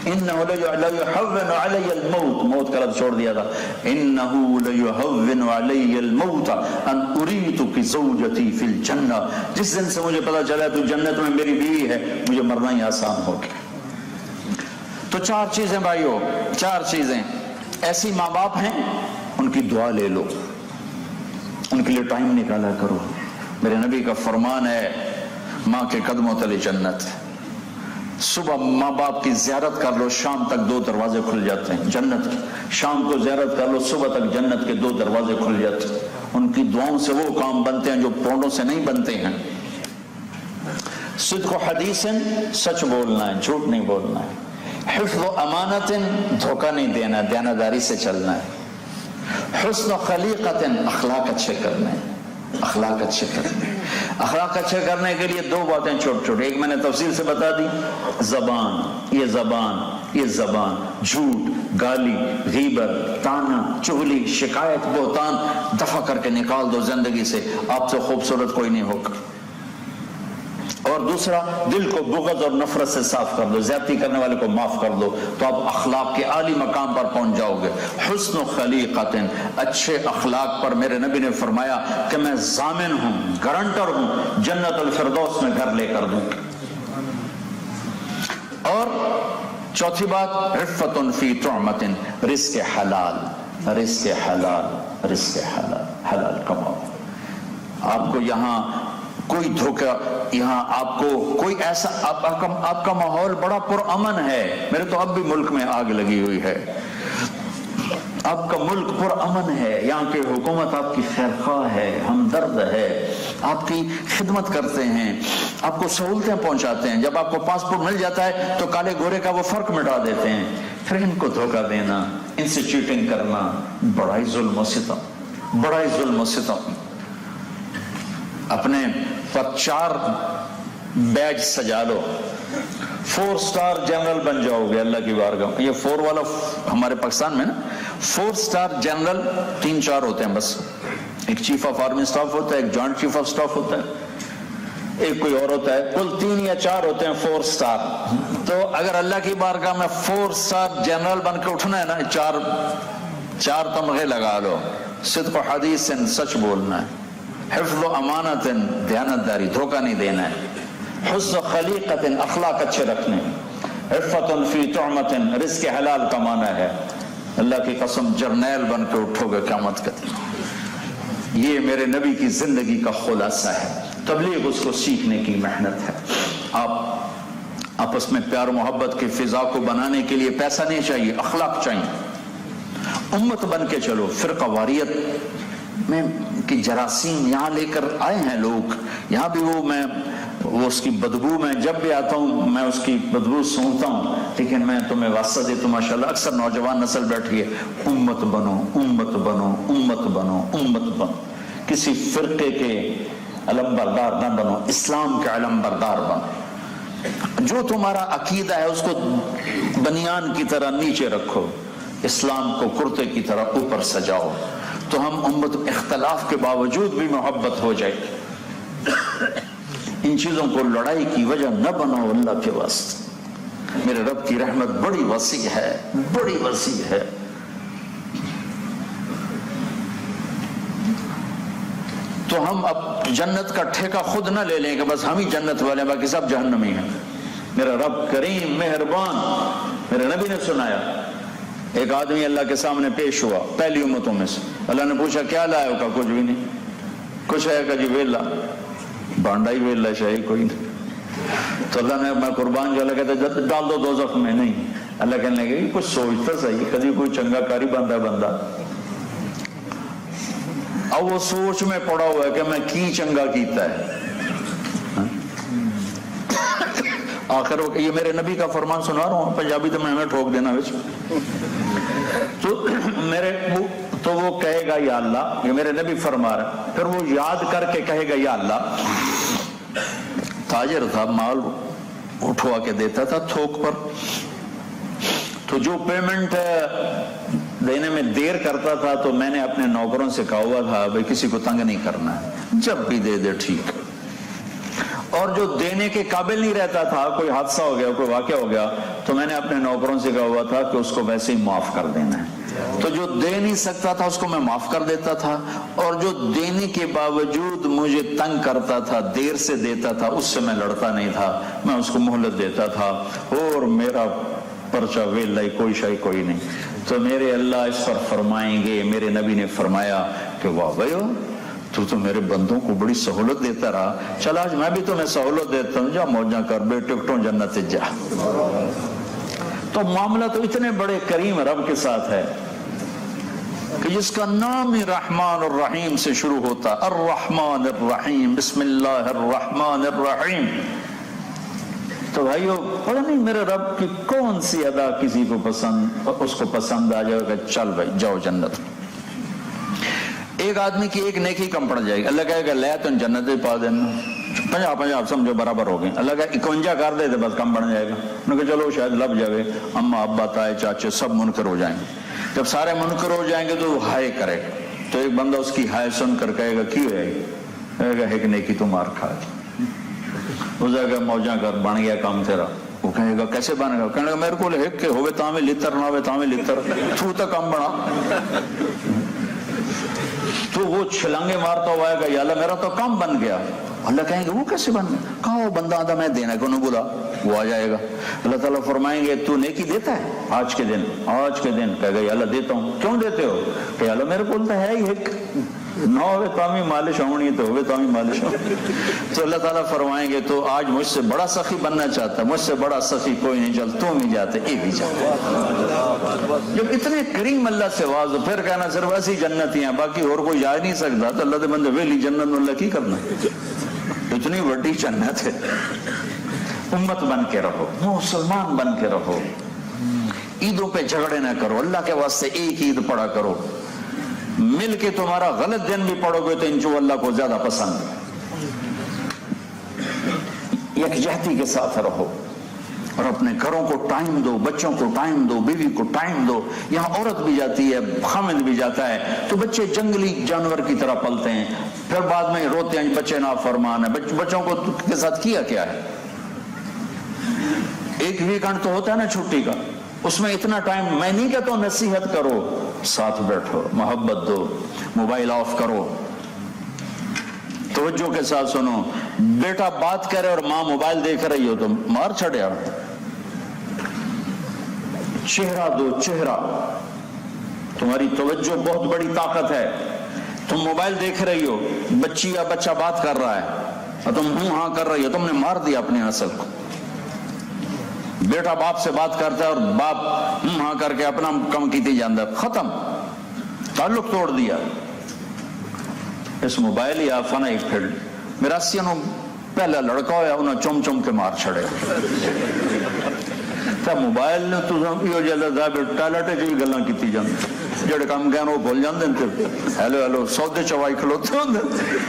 انہو لیحون علی الموت، موت کا لفظ چھوڑ دیا تھا، انہو لیحون علی الموت ان اریتک زوجتی فی الجنہ، جس دن سے مجھے پتا چلا تو جنت میں میری بیوی ہے، مجھے مرنا ہی آسان ہو گیا۔ تو چار چیزیں بھائیو، چار چیزیں، ایسی ماں باپ ہیں ان کی دعا لے لو، ان کے لیے ٹائم نکالا کرو۔ میرے نبی کا فرمان ہے ماں کے قدموں تلے جنت ہے، صبح ماں باپ کی زیارت کر لو، شام تک 2 دروازے کھل جاتے ہیں جنت کے، شام کو زیارت کر لو، صبح تک جنت کے 2 دروازے کھل جاتے ہیں۔ ان کی دعاؤں سے وہ کام بنتے ہیں جو پونڈوں سے نہیں بنتے ہیں۔ صدق و حدیث، سچ بولنا ہے، جھوٹ نہیں بولنا ہے۔ حفظ و امانت، دھوکہ نہیں دینا، دیانتداری سے چلنا ہے۔ حسن و خلیقت، اخلاق اچھے کرنے، اخلاق اچھے کرنے۔ اخلاق اچھے کرنے کے لیے 2 باتیں چھوٹ چھوٹ، ایک میں نے تفصیل سے بتا دی، زبان، یہ زبان، یہ زبان، جھوٹ، گالی، غیبت، طعنہ، چغلی، شکایت، بہتان دفع کر کے نکال دو زندگی سے، آپ سے خوبصورت کوئی نہیں ہوگا۔ اور دوسرا، دل کو بغض اور نفرت سے صاف کر دو، زیادتی کرنے والے کو معاف کر دو، تو آپ اخلاق کے عالی مقام پر پہنچ جاؤ گے۔ حسن و خلیقت، اچھے اخلاق پر میرے نبی نے فرمایا کہ میں ضامن ہوں، گارنٹر ہوں، جنت الفردوس میں گھر لے کر دوں۔ اور چوتھی بات، عفت فی طعمت، رزق حلال، رزق حلال، رزق حلال، حلال کماؤ۔ آپ کو یہاں کوئی دھوکہ، یہاں آپ کو کوئی ایسا، آپ کا ماحول بڑا پرامن ہے۔ میرے تو اب بھی ملک میں آگ لگی ہوئی ہے، آپ کا ملک پرامن ہے، یہاں کی حکومت آپ کی خیرخواہ ہے، ہمدرد ہے، آپ کی خدمت کرتے ہیں، آپ کو سہولتیں پہنچاتے ہیں۔ جب آپ کو پاسپورٹ مل جاتا ہے تو کالے گورے کا وہ فرق مٹا دیتے ہیں، پھر ان کو دھوکہ دینا، ان سے چیٹنگ کرنا، بڑا ہی ظلم و ستم، بڑا ہی ظلم و ستم۔ اپنے پر 4 بیج سجا لو، 4 سٹار جنرل بن جاؤ گے اللہ کی بارگاہ میں۔ یہ 4 والا ہمارے پاکستان میں نا 4 سٹار جنرل 3-4 ہوتے ہیں بس، ایک چیف آف آرمی سٹاف ہوتا ہے، ایک جوائنٹ چیف آف سٹاف ہوتا ہے، ایک کوئی اور ہوتا ہے، کل 3 یا 4 ہوتے ہیں 4 سٹار۔ تو اگر اللہ کی بارگاہ میں 4 سٹار جنرل بن کے اٹھنا ہے نا، 4 تمغے لگا لو۔ صدق و حدیث، سچ بولنا ہے، حفظ و امانت، دیانتداری، دھوکہ نہیں دینا ہے، حسن و خلیقت، اخلاق اچھے رکھنے، عفت فی طعمت، رزق حلال کمانا ہے۔ اللہ کی قسم جرنیل بن کے اٹھو گے قیامت کے دن۔ یہ میرے نبی کی زندگی کا خلاصہ ہے۔ تبلیغ اس کو سیکھنے کی محنت ہے۔ آپ آپس میں پیار و محبت کی فضا کو بنانے کے لیے پیسہ نہیں چاہیے، اخلاق چاہیے۔ امت بن کے چلو، فرقہ واریت میں کہ جراثیم یہاں لے کر آئے ہیں لوگ، یہاں بھی وہ اس کی بدبو، میں جب بھی آتا ہوں میں اس کی بدبو سونگتا ہوں، لیکن میں تمہیں واسطہ دیتا ہوں، ماشاءاللہ اکثر نوجوان نسل بیٹھی ہے، امت بنو، امت بنو، امت بنو، امت بنو، کسی فرقے کے علم بردار نہ بنو، اسلام کے علم بردار بنو۔ جو تمہارا عقیدہ ہے اس کو بنیان کی طرح نیچے رکھو، اسلام کو کرتے کی طرح اوپر سجاؤ، تو ہم امت اختلاف کے باوجود بھی محبت ہو جائے۔ ان چیزوں کو لڑائی کی وجہ نہ بناؤ اللہ کے واسطے۔ میرے رب کی رحمت بڑی وسیع ہے، بڑی وسیع ہے۔ تو ہم اب جنت کا ٹھیکہ خود نہ لے لیں کہ بس ہم ہی جنت والے ہیں باقی سب جہنمی ہیں۔ میرا رب کریم مہربان۔ میرے نبی نے سنایا، ایک آدمی اللہ کے سامنے پیش ہوا پہلی امتوں میں سے، اللہ نے پوچھا کیا لائے ہو؟ کہا کچھ بھی نہیں۔ کچھ ہے کہ جی ویلا، بانڈا ہی ویلا شاہی کوئی نہیں۔ تو اللہ نے میں قربان جو اللہ کہتا ہے ڈال دو دوزخ میں، نہیں۔ اللہ کہنے لگے کچھ سوچتا صحیح، کبھی کوئی چنگا کاری بندہ اب وہ سوچ میں پڑا ہوا ہے کہ میں کی چنگا کیتا ہے۔ آخر یہ میرے نبی کا فرمان سنا رہا ہوں، پنجابی تو میں ٹھوک دینا وچ۔ تو وہ کہے گا یا اللہ، یہ میرے نبی فرما رہا، پھر وہ یاد کر کے کہے گا یا اللہ، تاجر تھا، مال اٹھوا کے دیتا تھا تھوک پر، تو جو پیمنٹ دینے میں دیر کرتا تھا تو میں نے اپنے نوکروں سے کہا ہوا تھا بھائی کسی کو تنگ نہیں کرنا ہے، جب بھی دے دے ٹھیک. اور جو دینے کے قابل نہیں رہتا تھا، کوئی حادثہ ہو گیا، کوئی واقعہ ہو گیا، تو میں نے اپنے نوکروں سے کہا ہوا تھا کہ اس کو ویسے ہی معاف کر دینا ہے. تو جو دے نہیں سکتا تھا اس کو میں معاف کر دیتا تھا، اور جو دینے کے باوجود مجھے تنگ کرتا تھا، دیر سے دیتا تھا، اس سے میں لڑتا نہیں تھا، میں اس کو مہلت دیتا تھا، اور میرا پرچہ ویلا کوئی شے کوئی نہیں. تو میرے اللہ اس پر فرمائیں گے، میرے نبی نے فرمایا کہ واہ بھائی تو میرے بندوں کو بڑی سہولت دیتا رہا، چل آج میں بھی تمہیں سہولت دیتا ہوں، جا موجاں کر بے ٹکٹوں جنت جا. تو معاملہ تو اتنے بڑے کریم رب کے ساتھ ہے کہ جس کا نام ہی رحمان الرحیم سے شروع ہوتا، الرحمن الرحیم، بسم اللہ الرحمن الرحیم. تو بھائیو پتہ نہیں میرے رب کی کون سی ادا کسی کو پسند، اس کو پسند آ جائے گا، چل بھائی جاؤ جنت. ایک آدمی کی ایک نیکی کم پڑ جائے گی، اللہ کہے گا لے تو جنت میں پا دینا، 50 سمجھو برابر ہو گئے. اللہ کہے 51 کر دے تو بس کم بڑھ جائے گا. انہوں نے کہا چلو شاید لب جائے، اماں ابا تائے چاچے سب منکر ہو جائیں گے. جب سارے منکر ہو جائیں گے تو وہ ہائے کرے گا. تو ایک بندہ اس کی ہائے سن کر کہے گا کی ہے، کہے گا ایک نیکی تو مار کھا. اس جگہ موجاں کر بن گیا کام تیرا. وہ کہے گا کیسے بنے گا، کہنے گا میرے کو ایک کے ہوئے تاں لتر نہ ہوئے تاں لتر تو تک کم بنا. تو وہ چھلانگے مارتا ہوا ہے کہ یا اللہ میرا تو کم بن گیا. اللہ کہیں گے وہ کیسے بن گیا، کہا وہ بندہ آدھا میں دینا کو نہیں بولا، وہ آ جائے گا. اللہ تعالیٰ فرمائیں گے تو نیکی دیتا ہے آج کے دن، آج کے دن کہے گا یا اللہ دیتا ہوں. کیوں دیتے ہو، کہ یا اللہ میرے کو بولتا ہے ایک نہ ہوئے تامی مالش ہونی تو ہوئے تامی مالش ہونی. تو اللہ تعالیٰ فرمائیں گے تو آج مجھ سے بڑا سخی بننا چاہتا ہے، مجھ سے بڑا سخی کوئی نہیں، چل تم ہی جاتے اے بھی جاتے. جب اتنے کریم اللہ سے واضح، پھر کہنا صرف ایسی جنتی ہیں باقی اور کوئی جا نہیں سکتا، تو اللہ دے بندے ویلی جنت میں اللہ کی کرنا، اتنی بڑی جنت ہے. امت بن کے رہو، مسلمان بن کے رہو، عیدوں پہ جھگڑے نہ کرو، اللہ کے واسطے ایک عید پڑھا کرو. مل کے تمہارا غلط دن بھی پڑھو گے تو انشاءاللہ اللہ کو زیادہ پسند. یکجہتی کے ساتھ رہو اور اپنے گھروں کو ٹائم دو، بچوں کو ٹائم دو، بیوی کو ٹائم دو. یہاں عورت بھی جاتی ہے، خامد بھی جاتا ہے، تو بچے جنگلی جانور کی طرح پلتے ہیں، پھر بعد میں روتے ہیں بچے نافرمان ہیں. بچوں کو کے ساتھ کیا کیا ہے. ایک ویکنڈ تو ہوتا ہے نا چھٹی کا، اس میں اتنا ٹائم میں نہیں کہتا ہوں نصیحت کرو، ساتھ بیٹھو، محبت دو، موبائل آف کرو، توجہ کے ساتھ سنو. بیٹا بات کرے اور ماں موبائل دیکھ رہی ہو تو مار چھڑیا. چہرہ دو، چہرہ. تمہاری توجہ بہت بڑی طاقت ہے. تم موبائل دیکھ رہی ہو، بچی یا بچہ بات کر رہا ہے اور تم ہاں کر رہی ہو، تم نے مار دیا اپنی نسل کو. بیٹا باپ سے بات کرتا ہے اور باپ ہاں کر کے اپنا کم کیتی جاندہ، ختم، تعلق توڑ دیا. اس موبائل یا فنا ایک پھر میرا سینوں پہلا لڑکا ہویا انہوں چم چم کے مار چھڑے. تا موبائل نے تو یہ جلدہ دا ٹائلٹے جو گلاں کیتی جاندہ، جڑے کام گئے وہ بھول جاندے ہیں. ہیلو ہیلو سودے چوائی کھلوتے ہوندے،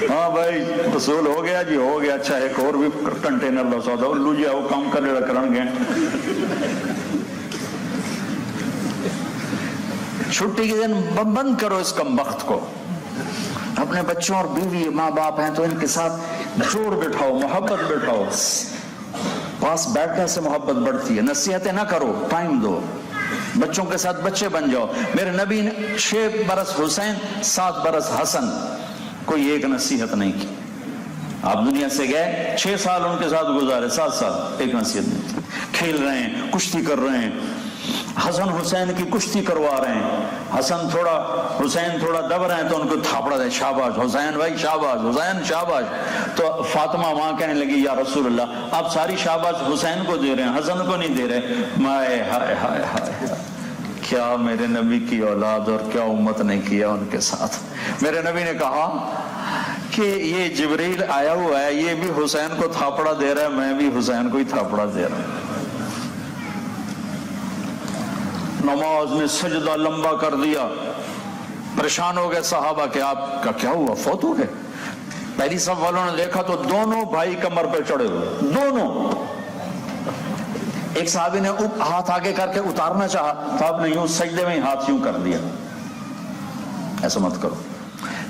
ہاں بھائی وصول ہو گیا جی، ہو گیا، اچھا ایک اور بھی کنٹینر لو سودا لو جی، وہ کام کرنے کرن گئے. چھٹی کے دن بند کرو اس کم بخت کو. اپنے بچوں اور بیوی ماں باپ ہیں تو ان کے ساتھ جوڑ بٹھاؤ، محبت بٹھاؤ. پاس بیٹھنے سے محبت بڑھتی ہے. نصیحتیں نہ کرو، ٹائم دو. بچوں کے ساتھ بچے بن جاؤ. میرے نبی نے 6 برس حسین 7 برس حسن، کوئی ایک نصیحت نہیں کی. آپ دنیا سے گئے 6 سال ان کے ساتھ گزارے، 7 سال ایک نصیحت نہیں. کھیل رہے ہیں، کشتی کر رہے ہیں، حسن حسین کی کشتی کروا رہے ہیں. حسین تھوڑا دب رہے ہیں تو ان کو تھاپڑا دے، شاباش حسین بھائی، شاباش حسین، شاباش. تو فاطمہ ماں کہنے لگی یا رسول اللہ آپ ساری شاباش حسین کو دے رہے ہیں، حسن کو نہیں دے رہے. مائے ہائے ہائے ہائے، کیا میرے نبی کی اولاد اور کیا امت نے کیا ان کے ساتھ. میرے نبی نے کہا کہ یہ جبریل آیا ہوا ہے، یہ بھی حسین کو تھاپڑا دے رہا ہے، میں بھی حسین کو ہی تھاپڑا دے رہا ہوں. نماز میں سجدہ لمبا کر دیا. پریشان ہو گئے صحابہ کہ آپ کا کیا ہوا، فوت ہو گئے. پہلی صف والوں نے دیکھا تو دونوں بھائی کمر پہ چڑھے ہوئے، دونوں. ایک صحابی نے ہاتھ آگے کر کے اتارنا چاہا تو آپ نے یوں سجدے میں ہاتھ یوں کر دیا. ایسا مت کرو.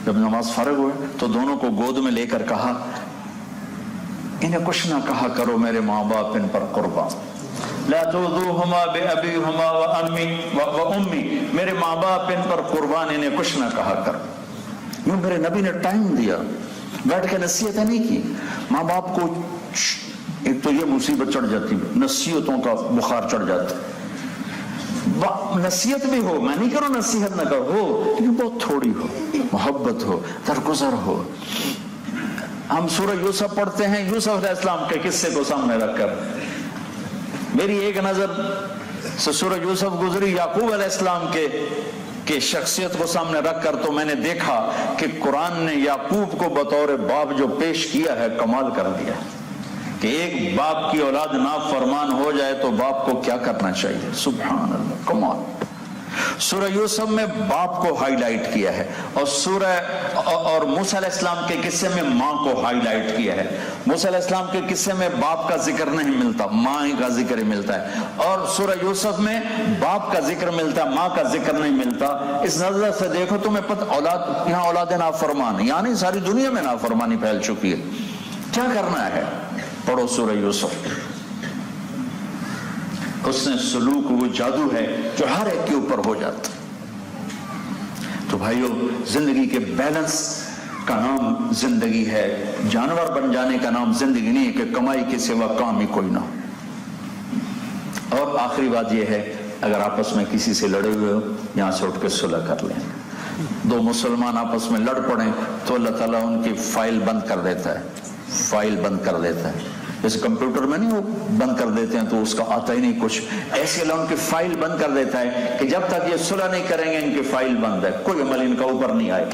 جب نماز فارغ ہوئے تو دونوں کو گود میں لے کر کہا انہیں کچھ نہ کہا کرو میرے ماں باپ ان پر قربان. لا تؤذوهما بأبيهما وأمي، میرے ماں باپ ان پر قربان، انہیں کچھ نہ کہا کرو. یوں میرے نبی نے ٹائم دیا، بیٹھ کے نصیحتیں نہیں کی. ماں باپ کو ایک تو یہ مصیبت چڑھ جاتی، نصیحتوں کا بخار چڑھ جاتا. نصیحت بھی ہو، میں نہیں کروں نصیحت نہ کرو، ہو لیکن بہت تھوڑی ہو، محبت ہو، درگزر ہو. ہم سورہ یوسف پڑھتے ہیں، یوسف علیہ السلام کے قصے کو سامنے رکھ کر میری ایک نظر سے سورہ یوسف گزری یعقوب علیہ السلام کے شخصیت کو سامنے رکھ کر، تو میں نے دیکھا کہ قرآن نے یعقوب کو بطور باپ جو پیش کیا ہے کمال کر دیا کہ ایک باپ کی اولاد نافرمان ہو جائے تو باپ کو کیا کرنا چاہیے. سبحان اللہ، کمال. سورہ یوسف میں باپ کو ہائی لائٹ کیا ہے، اور موسیٰ علیہ السلام کے قصے میں ماں کو ہائی لائٹ کیا ہے. موسیٰ علیہ السلام کے قصے میں باپ کا ذکر نہیں ملتا، ماں کا ذکر ملتا ہے، اور سورہ یوسف میں باپ کا ذکر ملتا ہے، ماں کا ذکر نہیں ملتا. اس نظر سے دیکھو تمہیں پتہ یہاں اولاد نافرمان، یعنی ساری دنیا میں نافرمانی پھیل چکی ہے. کیا کرنا ہے؟ پڑھو سورہ یوسف. اس نے سلوک وہ جادو ہے جو ہر ایک کے اوپر ہو جاتا. تو بھائیو، زندگی کے بیلنس کا نام زندگی ہے. جانور بن جانے کا نام زندگی نہیں ہے کہ کمائی کے سوا کام ہی کوئی نہ ہو. اور آخری بات یہ ہے، اگر آپس میں کسی سے لڑے ہوئے ہو یہاں سے اٹھ کے صلح کر لیں. دو مسلمان آپس میں لڑ پڑیں تو اللہ تعالیٰ ان کی فائل بند کر دیتا ہے، فائل بند کر دیتا ہے. جیسے کمپیوٹر میں نہیں وہ بند کر دیتے ہیں تو اس کا آتا ہی نہیں کچھ، ایسے اللہ ان کی فائل بند کر دیتا ہے کہ جب تک یہ صلح نہیں کریں گے ان کی فائل بند ہے، کوئی عمل ان کا اوپر نہیں آئے.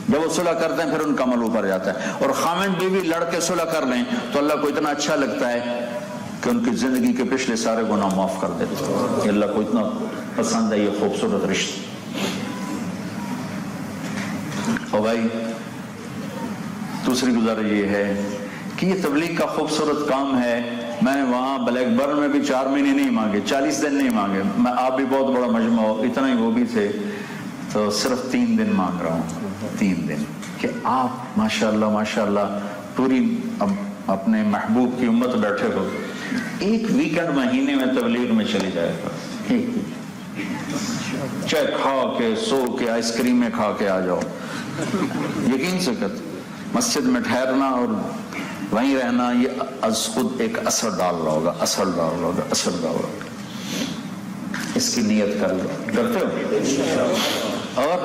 جب وہ صلح کرتے ہیں پھر ان کا عمل اوپر جاتا ہے. اور خاوند بیوی لڑ کے صلح کر لیں تو اللہ کو اتنا اچھا لگتا ہے کہ ان کی زندگی کے پچھلے سارے گناہ معاف کر دیتے ہیں. اللہ کو اتنا پسند ہے یہ خوبصورت رشتہ. اور بھائی، دوسری گزارش یہ ہے کہ یہ تبلیغ کا خوبصورت کام ہے. میں نے وہاں بلیک برن میں بھی 4 مہینے نہیں مانگے، 40 دن نہیں مانگے. میں آپ بھی بہت بڑا مجمع ہو، اتنا ہی وہ بھی تھے، تو صرف 3 دن مانگ رہا ہوں. 3 دن کہ آپ ماشاءاللہ ماشاءاللہ پوری اپنے محبوب کی امت بیٹھے ہو. ایک ویکنڈ مہینے میں تبلیغ میں چلی جائے گا، چاہے کھا کے سو کے آئس کریمیں کھا کے آ جاؤ. یقین سے کہتے مسجد میں ٹھہرنا اور وہیں رہنا یہ از خود ایک اثر ڈال رہا ہوگا، اثر ڈال رہا ہوگا، اثر ڈال رہا ہوگا. اس کی نیت کر لو، کرتے ہو. اور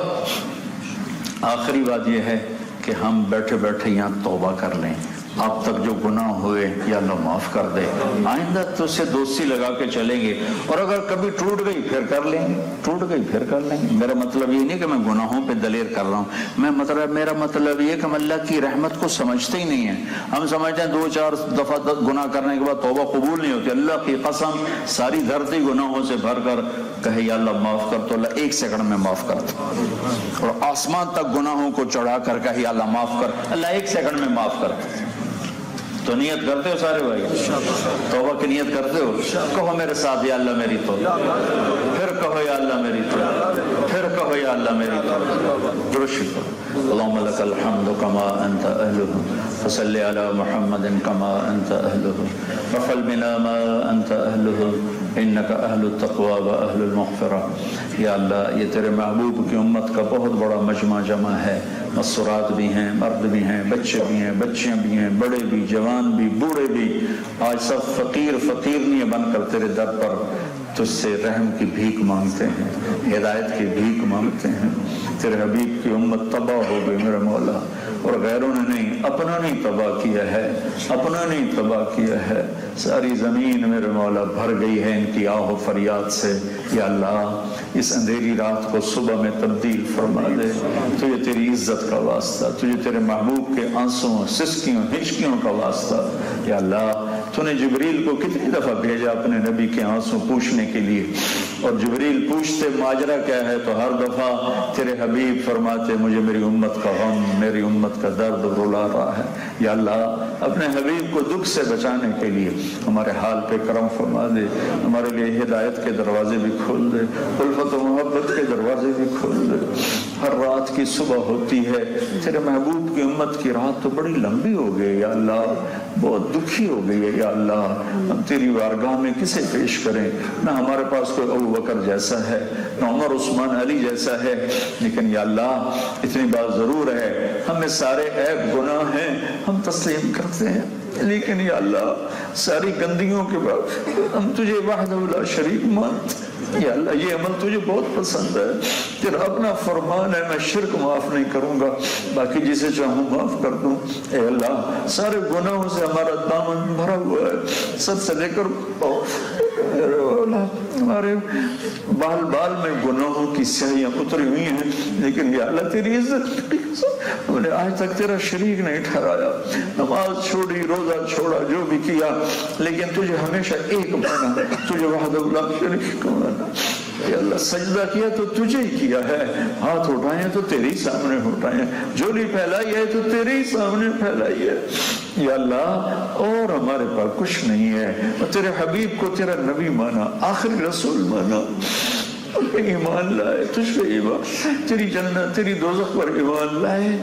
آخری بات یہ ہے کہ ہم بیٹھے بیٹھے یہاں توبہ کر لیں. آپ تک جو گناہ ہوئے یا اللہ معاف کر دے. آئندہ تو اسے دوستی لگا کے چلیں گے، اور اگر کبھی ٹوٹ گئی پھر کر لیں گے، ٹوٹ گئی پھر کر لیں گے. میرا مطلب یہ نہیں کہ میں گناہوں پہ دلیر کر رہا ہوں، میرا مطلب یہ کہ ہم اللہ کی رحمت کو سمجھتے ہی نہیں ہیں. ہم سمجھتے ہیں 2-4 دفعہ گناہ کرنے کے بعد توبہ قبول نہیں ہوتی. اللہ کی قسم ساری دھرتی گناہوں سے بھر کر کہے یا اللہ معاف کر تو اللہ 1 سیکنڈ میں معاف کرتا. اور آسمان تک گناہوں کو چڑھا کر کہے یا اللہ معاف کر، اللہ 1 سیکنڈ میں معاف کرتا. تو نیت کرتے ہو سارے بھائی؟ توبہ کی نیت کرتے ہو؟ کہو میرے ساتھ یا اللہ میری توبہ، پھر کہو یا اللہ میری توبہ، پھر کہو یا اللہ میری توبہ. درست اللہم لک الحمد کما انت اہلہ فصلی علی محمد کما انت اہلہ وفعل بنا ما انت اہلہ انک اہل التقوی و اہل المغفرہ. یا اللہ یہ تیرے محبوب کی امت کا بہت بڑا مجمع جمع ہے. مسورات بھی ہیں، مرد بھی ہیں، بچے بھی ہیں، بچیاں بھی ہیں، بڑے بھی، جوان بھی، بوڑھے بھی. آج سب فقیر نہیں بن کر تیرے در پر تجھ سے رحم کی بھیک مانگتے ہیں، ہدایت کی بھیک مانگتے ہیں. تیرے حبیب کی امت تباہ ہو گئی میرے مولا، اور غیروں نے نہیں، اپنا نہیں تباہ کیا ہے، اپنا نہیں تباہ کیا ہے. ساری زمین میرے مولا بھر گئی ہے ان کی آہ و فریاد سے. یا اللہ اس اندھیری رات کو صبح میں تبدیل فرما دے. تجھے تیری عزت کا واسطہ، تجھے تیرے محبوب کے آنسوں، سسکیوں، ہچکیوں کا واسطہ. یا اللہ تو نے جبریل کو کتنی دفعہ بھیجا اپنے نبی کے آنسوں پوچھنے کے لیے اور جبریل پوچھتے ماجرا کیا ہے تو ہر دفعہ تیرے حبیب فرماتے مجھے میری امت کا غم، میری امت کا درد رلا رہا ہے۔ یا اللہ اپنے حبیب کو دکھ سے بچانے کے لیے ہمارے حال پہ کرم فرما دے، ہمارے لیے ہدایت کے دروازے بھی کھول دے، الفت و محبت کے دروازے بھی کھول دے۔ ہر رات کی صبح ہوتی ہے، تیرے محبوب کی امت کی رات تو بڑی لمبی ہو گئی یا اللہ، بہت دکھی ہو گئی ہے یا اللہ، ہم تیری بارگاہ میں کسے پیش کریں؟ نہ ہمارے پاس کوئی ابو بکر جیسا ہے، نہ عمر عثمان علی جیسا ہے، لیکن یا اللہ اتنی بات ضرور ہے ہمیں سارے عیب گناہ ہیں ہم تسلیم کرتے ہیں، لیکن یا اللہ ساری گندگیوں کے بعد ہم تجھے وحدہ لا شریک مانتے۔ یا اللہ یہ عمل تجھے بہت پسند ہے، تیرا اپنا فرمان ہے میں شرک معاف نہیں کروں گا، باقی جسے چاہوں معاف کر دوں۔ اے اللہ سارے گناہوں سے ہمارا دامن بھرا ہوا ہے، سب سے لے کر ہمارے بال بال میں گناہوں کی سیاہیاں اتری ہوئی ہیں، لیکن یا اللہ تیری عزت ہم نے آج تک تیرا شریک نہیں ٹھہرایا، نماز چھوڑی، روزہ چھوڑا، جو بھی کیا، لیکن تجھے ہمیشہ ایک مانا، تجھے وحدہ لا شریک مانا۔ یا اللہ سجدہ کیا تو تجھے ہی کیا ہے، ہاتھ اٹھائے تو تیرے ہی سامنے اٹھائے ہیں، جھولی پھیلائی ہے تو تیرے ہی سامنے پھیلائی ہے۔ یا اللہ اور ہمارے پاس کچھ نہیں ہے، اور تیرے حبیب کو تیرا نبی مانا، آخری رسول مانا، ان پہ ایمان لائے، تجھ پہ ایمان، تیری جنت تیری دوزخ پر ایمان لائے۔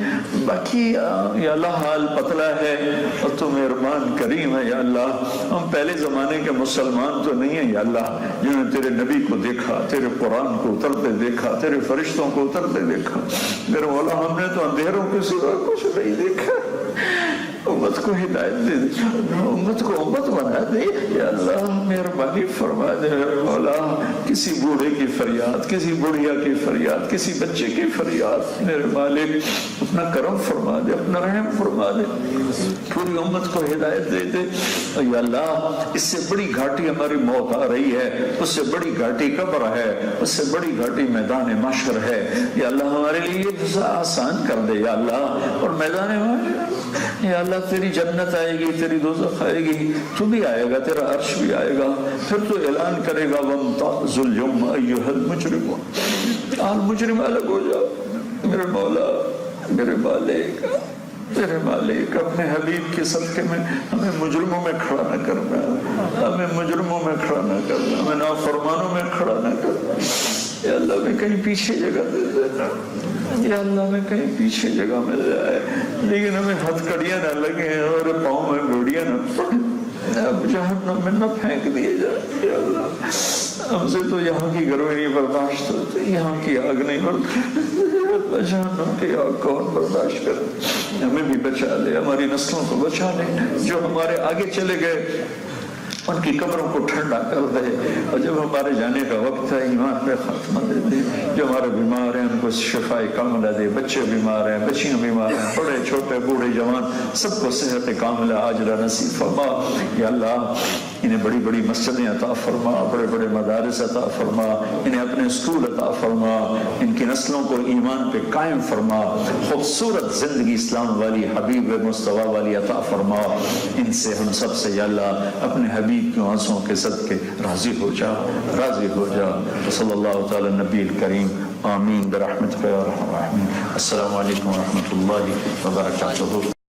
باقی یا اللہ حال پتلا ہے اور تو مہربان کریم ہے یا اللہ، ہم پہلے زمانے کے مسلمان تو نہیں ہیں یا اللہ جنہوں نے تیرے نبی کو دیکھا، تیرے قرآن کو اترتے دیکھا، تیرے فرشتوں کو اترتے دیکھا، میرے مولا ہم نے تو اندھیروں کے سوا کچھ نہیں دیکھا۔ امت کو ہدایت دے دے، امت کو امت بنا دے یا اللہ، مہربانی فرما دے میرے مولا، کسی بوڑھے کی فریاد، کسی بڑھیا کی فریاد، کسی بچے کی فریاد، میرے مالک اپنا کرم فرما دے، اپنا رحم فرما دے، پوری امت کو ہدایت دے دے۔ یا اللہ اس سے بڑی گھاٹی ہماری موت آ رہی ہے، اس سے بڑی گھاٹی قبر ہے، اس سے بڑی گھاٹی میدان محشر ہے، یا اللہ ہمارے لیے یہ آسان کر دے یا اللہ، اور میدان محشر یا اللہ تیری جنت آئے گی، تیری دوزخ آئے گی، تو بھی آئے گا، تیرا عرش بھی آئے گا، پھر تو اعلان کرے گا وَامْتَازُوا الْيَوْمَ أَيُّهَا الْمُجْرِمُونَ، آل مجرم الگ ہو جاؤ۔ میرے مولا، میرے مالک، میرے مالک اپنے حبیب کے صدقے میں ہمیں مجرموں میں کھڑا نہ کرنا، ہمیں مجرموں میں کھڑا نہ کرنا، ہمیں نافرمانوں میں کھڑا نہ کرنا۔ یا اللہ میں کہیں پیچھے جگہ دے دینا، یا اللہ میں کہیں پیچھے جگہ مل جائے، لیکن ہمیں ہتھ کڑیاں نہ لگیں اور پاؤں میں گھوڑیاں نہ پڑیں، اب جہنم میں نہ پھینک دیے جائے۔ یا اللہ ہم سے تو یہاں کی گرمی نہیں برداشت ہوتی، یہاں کی آگ نہیں برداشت، جہنم کی آگ کون برداشت کرے؟ ہمیں بھی بچا لے، ہماری نسلوں کو بچا لے، جو ہمارے آگے چلے گئے ان کی قبروں کو ٹھنڈا کر دے، اور جب ہمارے جانے کا وقت ہے ایمان پہ خاتمہ دے دے، جو ہمارے بیمار ہیں ان کو شفاء کاملہ دے، بچے بیمار ہیں، بچیاں بیمار ہیں، بڑے چھوٹے بوڑھے جوان سب کو صحت کاملہ عاجلہ نصیب فرما۔ یا اللہ انہیں بڑی بڑی مسجدیں عطا فرما، بڑے بڑے مدارس عطا فرما، انہیں اپنے اسکول عطا فرما، ان کی نسلوں کو ایمان پہ قائم فرما، خوبصورت زندگی اسلام والی حبیب مصطفیٰ والی عطا فرما۔ ان سے ہم سب سے یا اللہ اپنے حبیب کی آنسوں کے صدقے راضی ہو جا، راضی ہو جا۔ صلی اللہ تعالی نبی الکریم، آمین برحمتک یا ارحم الراحمین۔ السلام علیکم ورحمۃ اللہ وبرکاتہ۔